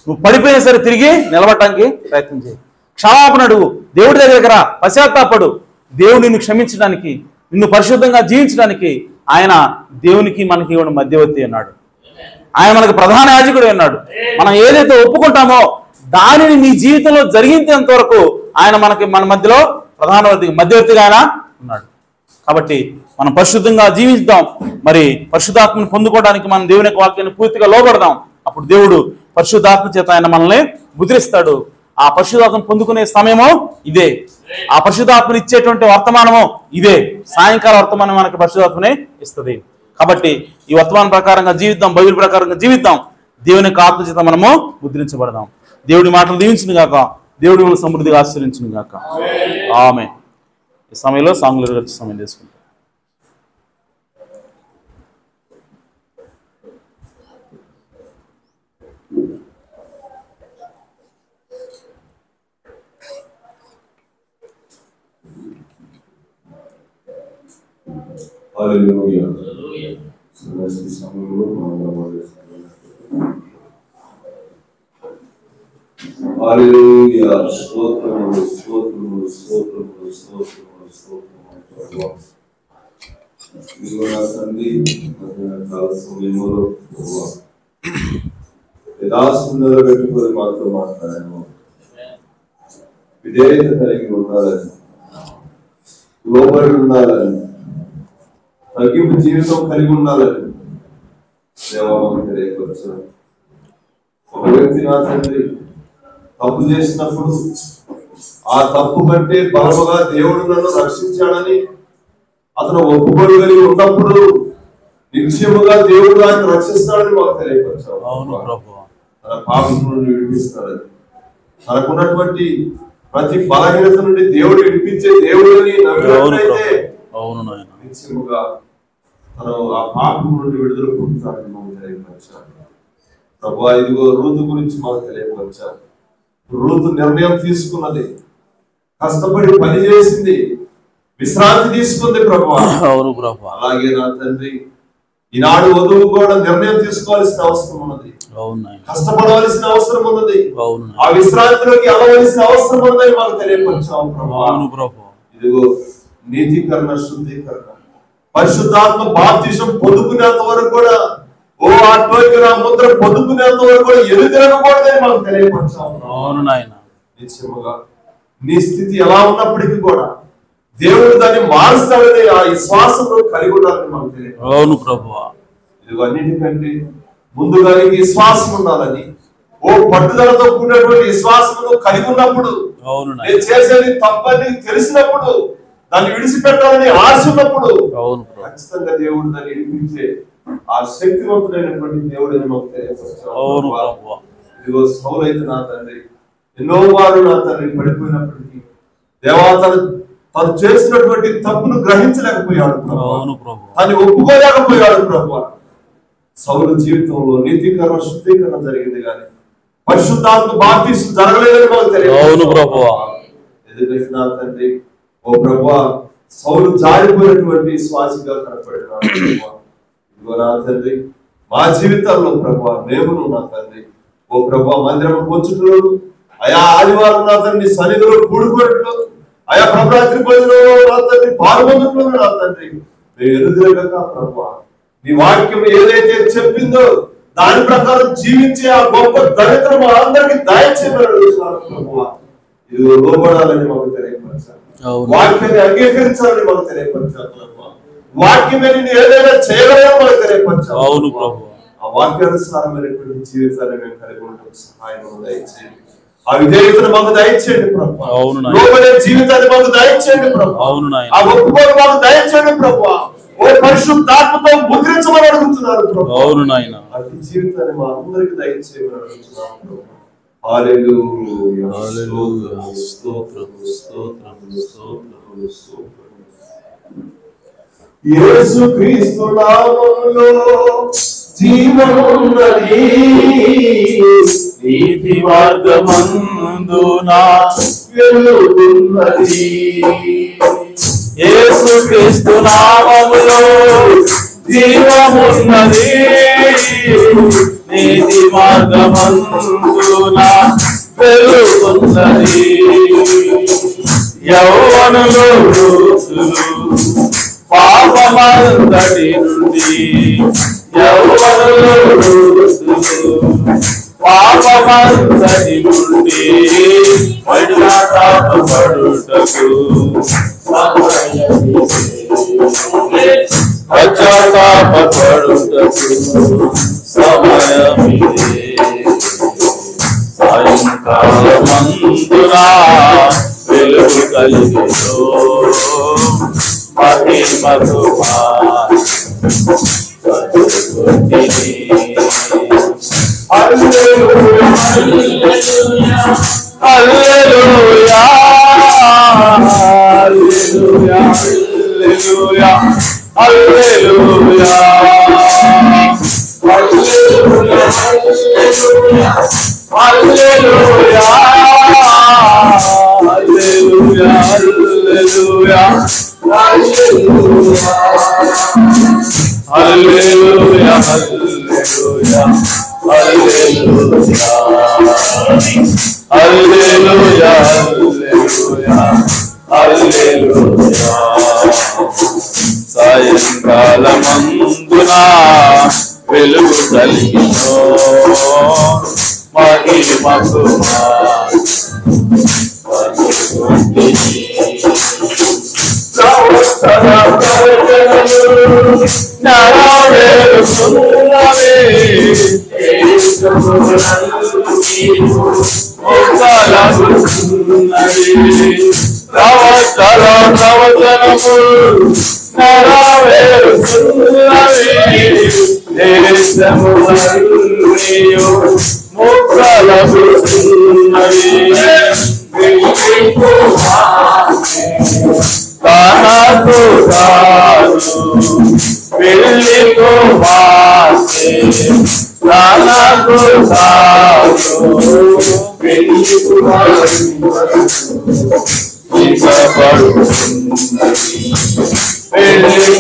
A: నువ్వు పడిపోయినా సరే తిరిగి నిలబడటానికి ప్రయత్నం చేయి. క్షమాపణ అడుగు, దేవుడి దగ్గర రా, పశ్చాత్తాపడు. దేవుడు నిన్ను క్షమించడానికి, నిన్ను పరిశుద్ధంగా జీవించడానికి ఆయన దేవునికి మనకి ఇవ్వడం మధ్యవర్తి అన్నాడు. ఆయన మనకు ప్రధాన యాజకుడు అన్నాడు. మనం ఏదైతే ఒప్పుకుంటామో దానిని నీ జీవితంలో జరిగించేంత వరకు ఆయన మన మధ్యలో మధ్యవర్తిగా ఆయన ఉన్నాడు. కాబట్టి మనం పరిశుద్ధంగా జీవిద్దాం. మరి పరిశుద్ధాత్మను పొందుకోవడానికి మనం దేవుని యొక్క వాక్యాన్ని పూర్తిగా లోబడదాం. అప్పుడు దేవుడు పరిశుద్ధాత్మ చేత ఆయన మనల్ని ముద్రిస్తాడు. ఆ పరిశుద్ధాత్మను పొందుకునే సమయమో ఇదే, ఆ పరిశుద్ధాత్మను ఇచ్చేటువంటి వర్తమానమో ఇదే. సాయంకాల వర్తమానం మనకి పరిశుద్ధాత్మనే ఇస్తుంది. కాబట్టి ఈ వర్తమానం ప్రకారంగా జీవిద్దాం, బైబిల్ ప్రకారంగా జీవిద్దాం. దేవుని యొక్క ఆత్మ చేత మనము ముద్రించబడదాం. దేవుడి మాటలు దీవించును గాక, దేవుడి వల్ల సమృద్ధిగా ఆశీర్వించును గాక. ఆమేన్. ఈ సమయంలో సాంగులు వచ్చే సమయం తీసుకుంటాం.
B: హల్లెలూయా. హల్లెలూయా. స్తోత్రములు, స్తోత్రములు, స్తోత్రములు, స్తోత్రములు, స్తోత్రములు. ఇదిగో నా తండ్రి, కాల సమయంలో యథార్థంగా పెట్టుకొని మాతో మాట్లాడాను. విధేయత కలిగి ఉండాలని, లోబడి ఉండాలని, తగ్గింపు జీవితం కలిగి ఉండాలని దేవాలను తెలియపరచాను. ఒక వ్యక్తి నా తండ్రి తప్పు చేసినప్పుడు ఆ తప్పు కంటే బలముగా దేవుడు నన్ను రక్షించాడని అతను ఒప్పుకోగలిగి ఉన్నప్పుడు నిశ్చయముగా దేవుడు ఆయన రక్షిస్తాడని మాకు తెలియపరచాడు. తన పాపం నుండి విడిపిస్తాడని, తనకున్నటువంటి ప్రతి బలహీనత నుండి దేవుడు విడిపించే దేవుడిని నమ్మినట్లయితే నిశ్చయముగా తను ఆ పాపం నుండి విడుదల పొందుతాడని మాకు తెలియపరచాడు. ప్రభువా, ఇదిగో రూతు గురించి మాకు తెలియపరచాడు. రూతు నిర్ణయం తీసుకున్నది, కష్టపడి పని చేసింది, విశ్రాంతి తీసుకుంది ప్రభువా. అలాగే నా తండ్రి, ఈనాడు వధువు కూడా నిర్ణయం తీసుకోవాల్సిన అవసరం ఉన్నది, కష్టపడవలసిన అవసరం ఉన్నది, ఆ విశ్రాంతిలోకి వెళ్ళవలసిన అవసరం ఉన్నదని మాకు తెలియపరచావు ప్రభువా. ఇదిగో నీతికరణ, శుద్ధీకరణ, పరిశుద్ధాత్మ బాప్తిసం పొందుకునేంత వరకు కూడా, ఓ ఆత్మీయ ముద్ర పొందుకునేంత వరకు కూడా ఎదుగుదలకూడదని మాకు తెలియపరచావు. నిశ్చయముగా నీ స్థితి ఎలా ఉన్నప్పటికీ కూడా దేవుడు దాన్ని మారుస్తాడని ఆ విశ్వాసంలో కలిగి ఉండాలని మాకు తెలియదు. ఇదిగో అన్నిటికంటే ముందుగా నీకు విశ్వాసం ఉండాలని, ఓ పట్టుదలతో కూడినటువంటి విశ్వాసమును కలిగి ఉన్నప్పుడు, నేను చేసేది తప్పని తెలిసినప్పుడు, దాన్ని విడిచిపెట్టాలని ఆశ ఉన్నప్పుడు ఖచ్చితంగా దేవుడు దాన్ని విడిపించే ఆ శక్తివంతుడైనటువంటి దేవుడని మాకు తెలియపరచారు. ఇదిగో సౌలు అయితే నా తండ్రి ఎన్నో వారు నా తండ్రి పడిపోయినప్పటికీ దేవా తను చేసినటువంటి తప్పును గ్రహించలేకపోయాడు, తను ఒప్పుకోలేకపోయాడు ప్రభు. సౌలు జీవితంలో నీతికరణ శుద్ధీకరణ జరిగింది కానీ పరిశుద్ధాత్మ బాప్తిస్మం జరగలేదని మాకు తెలియదు. ఎందుకంటే నా తండ్రి ఓ ప్రభు సౌలు జారిపోయినటువంటి శ్వాసగా కనపడినాడు. ఇదిగో నా తండ్రి మా జీవితాల్లో ప్రభు మేమును నా తండ్రి ఓ ప్రభు మందిరం పొంచుటలో, ఆయా ఆదివారం నా తండ్రి సన్నిధిలో కూడుకోవట్లో, ఆయా ప్రభరాత్రి భోజనంలో నా తండ్రి పాల్గొనట్లో నా తండ్రి మేము ఎదురుగా ప్రభు నీ వాక్యం ఏదైతే చెప్పిందో దాని ప్రకారం జీవించే ఆ గొప్ప దళితులు మా అందరికి దయచేయమని ప్రభు. ఇది లోబడాలని మాకు తెలియపరచాలి, వాక్యాన్ని అంగీకరించాలని మాకు తెలియపరచాలి ప్రభు. వాక్యమే నేను ఏదైనా చేయగలని మాకు తెలియపరచాలి. అవును ప్రభు. ఆ వాక్యానుసారమైనటువంటి జీవితాన్ని మేము కలిగి ఉండటం సహాయం దయచేయండి. ఆ విధేయతను మాకు దయచేయండి ప్రభు. లోబడే జీవితాన్ని మాకు దయచేయండి ప్రభు. ఆ ఒప్పుకోలు మాకు దయచేయండి ప్రభు. ఓ పరిశుద్ధాత్మతో ముద్రించమని అడుగుతున్నారు ప్రభు. అవును నాయన. అతి జీవితాన్ని మా అందరికి దయచేయమని అడుగుతున్నాను ప్రభు. హల్లెలూయా, హల్లెలూయా, స్తోత్రం, స్తోత్రం, స్తోత్రం, స్తోత్రం. యేసుక్రీస్తు నామములో జీవమున్నది,
A: నీతి మార్గమందున వెలుగున్నది. యేసుక్రీస్తు నామములో జీవమున్నది, నీతి మార్గమందున వెలుగున్నది. యౌవనులు పాపమంతటి నుండి, యౌవనులు పాపమంతటి నుండి పశ్చాత్తాపపడుటకు సమయమిదే. సాయంకాలమందున వెలుగు కలిగెను మహిమకు హల్లెలూయా, హల్లెలూయా, హల్లెలూయా, హల్లెలూయా, హల్లెలూయా, హల్లెలూయా, హల్లెలూయా, హల్లెలూయా, హల్లెలూయా, హల్లెలూయా, హల్లెలూయా, హల్లెలూయా, హల్లెలూయా, హల్లెలూయా. సాయంకాలమందున వెలుగు కలిగెను మహిమకు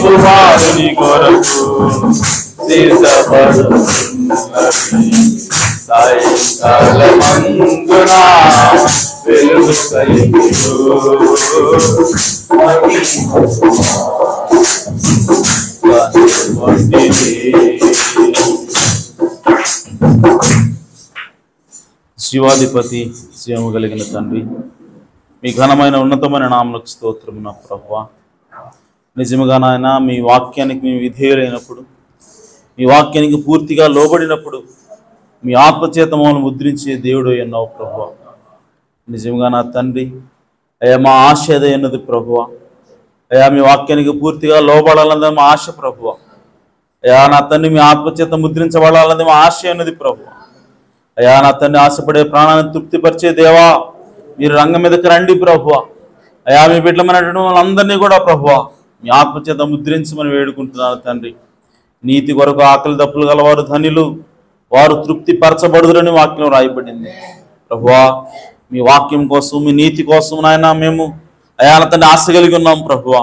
A: కుమారుని కొరకు సాయంకాలమందున వెలుగు కలిగెను శివాధిపతి శివము కలిగిన తండ్రి, మీ ఘనమైన ఉన్నతమైన నామమునకు స్తోత్రము నా ప్రభువా. నిజముగా నాయన మీ వాక్యానికి మేము విధేయులైనప్పుడు, మీ వాక్యానికి పూర్తిగా లోబడినప్పుడు మీ ఆత్మచేత మమ్మల్ని ముద్రించే దేవుడు అన్నావు ప్రభువా. నిజంగా నా తండ్రి, అయ్యా మా ఆశ ఏదైనది ప్రభువా. అయ్యా మీ వాక్యానికి పూర్తిగా లోబడాలన్నది మా ఆశ ప్రభువా. అయ్యా నా తండ్రి, మీ ఆత్మచేత ముద్రించబడాలన్నది మా ఆశ అన్నది ప్రభువా. అయ్యా నా తండ్రి, ఆశపడే ప్రాణాన్ని తృప్తిపరిచే దేవా, మీరు రంగం మీదకి రండి ప్రభువా. అయ్యా మీ బిడ్డమైనటువంటి వాళ్ళందరినీ కూడా ప్రభువా మీ ఆత్మచేత ముద్రించమని వేడుకుంటున్నాను తండ్రి. నీతి కొరకు ఆకలి దప్పులు గలవారు ధనిలు, వారు తృప్తి పరచబడుదురని వాక్యం రాయబడింది ప్రభువా. మీ వాక్యం కోసం, మీ నీతి కోసం నాయన మేము అయా నా తండ్రి ఆశ కలిగి ఉన్నాం ప్రభువా.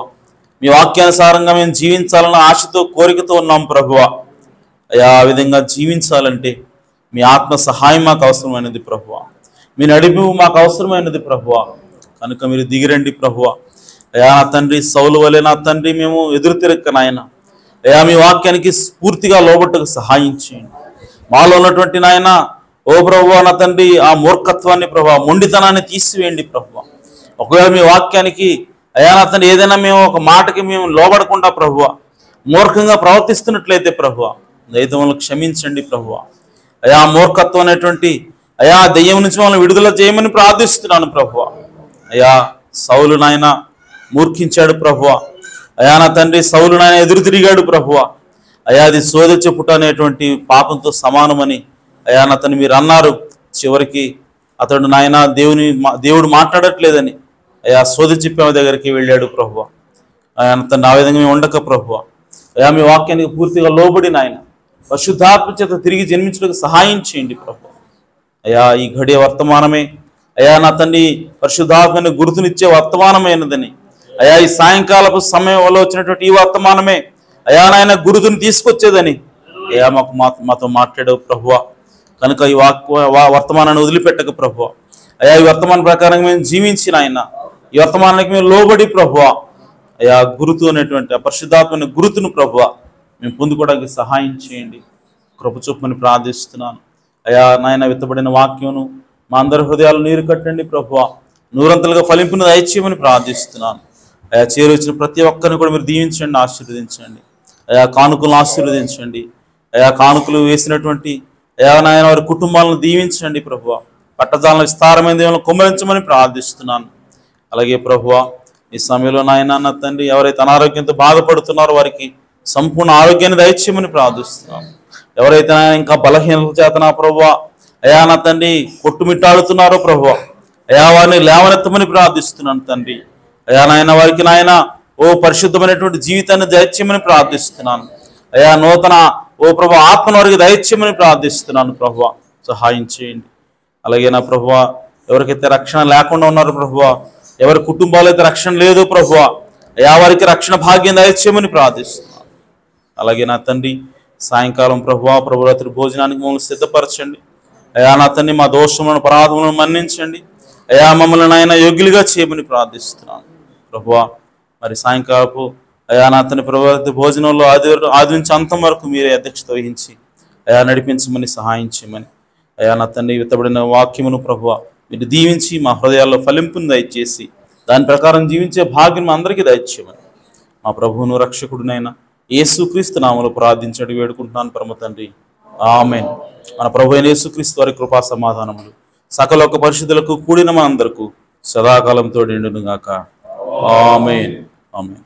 A: మీ వాక్యానుసారంగా మేము జీవించాలన్న ఆశతో, కోరికతో ఉన్నాం ప్రభువా. అయా ఆ విధంగా జీవించాలంటే మీ ఆత్మ సహాయం మాకు అవసరమైనది ప్రభువా. మీ నడిపి మాకు అవసరమైనది ప్రభువా. కనుక మీరు దిగిరండి ప్రభువా. అయా నా తండ్రి, సౌలు వలె నా తండ్రి మేము ఎదురు తిరక్క నాయన అయా మీ వాక్యానికి పూర్తిగా లోబట్టుకు సహాయం చేయండి. మాలో ఉన్నటువంటి నాయన ఓ ప్రభువా నా తండ్రి, ఆ మూర్ఖత్వాన్ని ప్రభువా, మొండితనాన్ని తీసివేయండి ప్రభువా. ఒకవేళ మీ వాక్యానికి అయా నా తండ్రి ఏదైనా మేము ఒక మాటకి మేము లోబడకుండా ప్రభువా మూర్ఖంగా ప్రవర్తిస్తున్నట్లయితే ప్రభువా దైవములను క్షమించండి ప్రభువా. అయా మూర్ఖత్వం అనేటువంటి అయా దెయ్యం నుంచి మనం విడుదల చేయమని ప్రార్థిస్తున్నాను ప్రభువా. అయా సౌలు నాయన మూర్ఖించాడు ప్రభువా. అయా నా తండ్రి, సౌలు నాయన ఎదురు తిరిగాడు ప్రభువా. అయా అది సోదె చెప్పుట అనేటువంటి పాపంతో సమానమని అయా నా తండ్రి మీరు అన్నారు. చివరికి అతడు నాయన దేవుడు మాట్లాడట్లేదని అయా సోదె చెప్పే దగ్గరికి వెళ్ళాడు ప్రభువా. అయా నా తండ్రి ఆ విధంగా మేము ఉండక ప్రభువా. అయా మీ వాక్యానికి పూర్తిగా లోబడి నాయన పరిశుద్ధాత్మ చేత తిరిగి జన్మించడానికి సహాయం చేయండి ప్రభు. అయా ఈ ఘడియ వర్తమానమే అయా నా తండ్రి పరిశుద్ధాత్మని గుర్తునిచ్చే వర్తమానమైనదని, అయా ఈ సాయంకాలపు సమయంలో వచ్చినటువంటి ఈ వర్తమానమే అయా నాయన గురుతుని తీసుకొచ్చేదని అయా మాతో మాట్లాడావు ప్రభువా. కనుక ఈ వర్తమానాన్ని వదిలిపెట్టక ప్రభువా. అయా ఈ వర్తమానం ప్రకారం మేము జీవించిన ఆయన ఈ వర్తమానానికి మేము లోబడి ప్రభువా అయా గురుతు అనేటువంటి పరిశుద్ధాత్మని గురుతును ప్రభువా మేము పొందుకోవడానికి సహాయం చేయండి. కృప చూపమని ప్రార్థిస్తున్నాను. అయా నాయన విత్తబడిన వాక్యమును మా అందరి హృదయాలు నీరు కట్టండి ప్రభువా. నూరంతలుగా ఫలింపును దయచేయమని ప్రార్థిస్తున్నాను. అయా చేరొచ్చిన ప్రతి ఒక్కరిని కూడా మీరు దీవించండి, ఆశీర్వదించండి. అయా కానుకలను ఆశీర్వదించండి. అయా కానుకలు వేసినటువంటి అయా నాయన వారి కుటుంబాలను దీవించండి ప్రభువా. పట్టజాలను విస్తారమైన దేవులను కుమ్మరించమని ప్రార్థిస్తున్నాను. అలాగే ప్రభువా ఈ సమయంలో నాయన నా తండ్రి ఎవరైతే అనారోగ్యంతో బాధపడుతున్నారో వారికి సంపూర్ణ ఆరోగ్యాన్ని దయచేయమని ప్రార్థిస్తున్నాను. ఎవరైతే నాయన ఇంకా బలహీనత చేత నా ప్రభువా అయా నా తండ్రి కొట్టుమిట్టాడుతున్నారో ప్రభువా అయా వారిని లేవనెత్తమని ప్రార్థిస్తున్నాను తండ్రి. అయా నాయన వారికి నాయన ఓ పరిశుద్ధమైనటువంటి జీవితాన్ని దయచేయమని ప్రార్థిస్తున్నాను. అయా నూతన ఓ ప్రభు ఆత్మను వారికి దయచేయమని ప్రార్థిస్తున్నాను ప్రభువా. సహాయం చేయండి. అలాగే నా ప్రభువా ఎవరికైతే రక్షణ లేకుండా ఉన్నారో ప్రభువా, ఎవరి కుటుంబాలు అయితే రక్షణ లేదు ప్రభువా అయా వారికి రక్షణ భాగ్యం దయచేయమని ప్రార్థిస్తున్నాను. అలాగే నా తండ్రి సాయంకాలం ప్రభువా ప్రభురాత్రి భోజనానికి మమ్మల్ని సిద్ధపరచండి. అయా నా తండ్రి మా దోషములను అపరాధములను మన్నించండి. అయా మమ్మల్ని నాయన యోగ్యులుగా చేయమని ప్రార్థిస్తున్నాను ప్రభువా. మరి సాయంకాలపు అయా నా తండ్రి ప్రభురాత్రి భోజనంలో ఆది నుంచి అంతం వరకు మీరే అధ్యక్షత వహించి అయా నడిపించమని సహాయం చేయమని అయా నా తండ్రి విత్తబడిన వాక్యమును ప్రభువా మీరు దీవించి మా హృదయాల్లో ఫలింపును దయచేసి దాని ప్రకారం జీవించే భాగ్యం అందరికీ దయచేయమని మా ప్రభువును రక్షకుడునైనా యేసుక్రీస్తు నామములో ప్రార్థించడం వేడుకుంటున్నాను పరమ తండ్రి. ఆమేన్. మన ప్రభు అయిన యేసుక్రీస్తు వారి కృపా సమాధానములు సకల పరిశుద్ధులకు కూడిన మా అందరకు సదాకాలంతో నిండును గాక. ఆమేన్. ఆమేన్.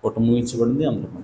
A: ఒకటి ముగించబడింది అందరూ.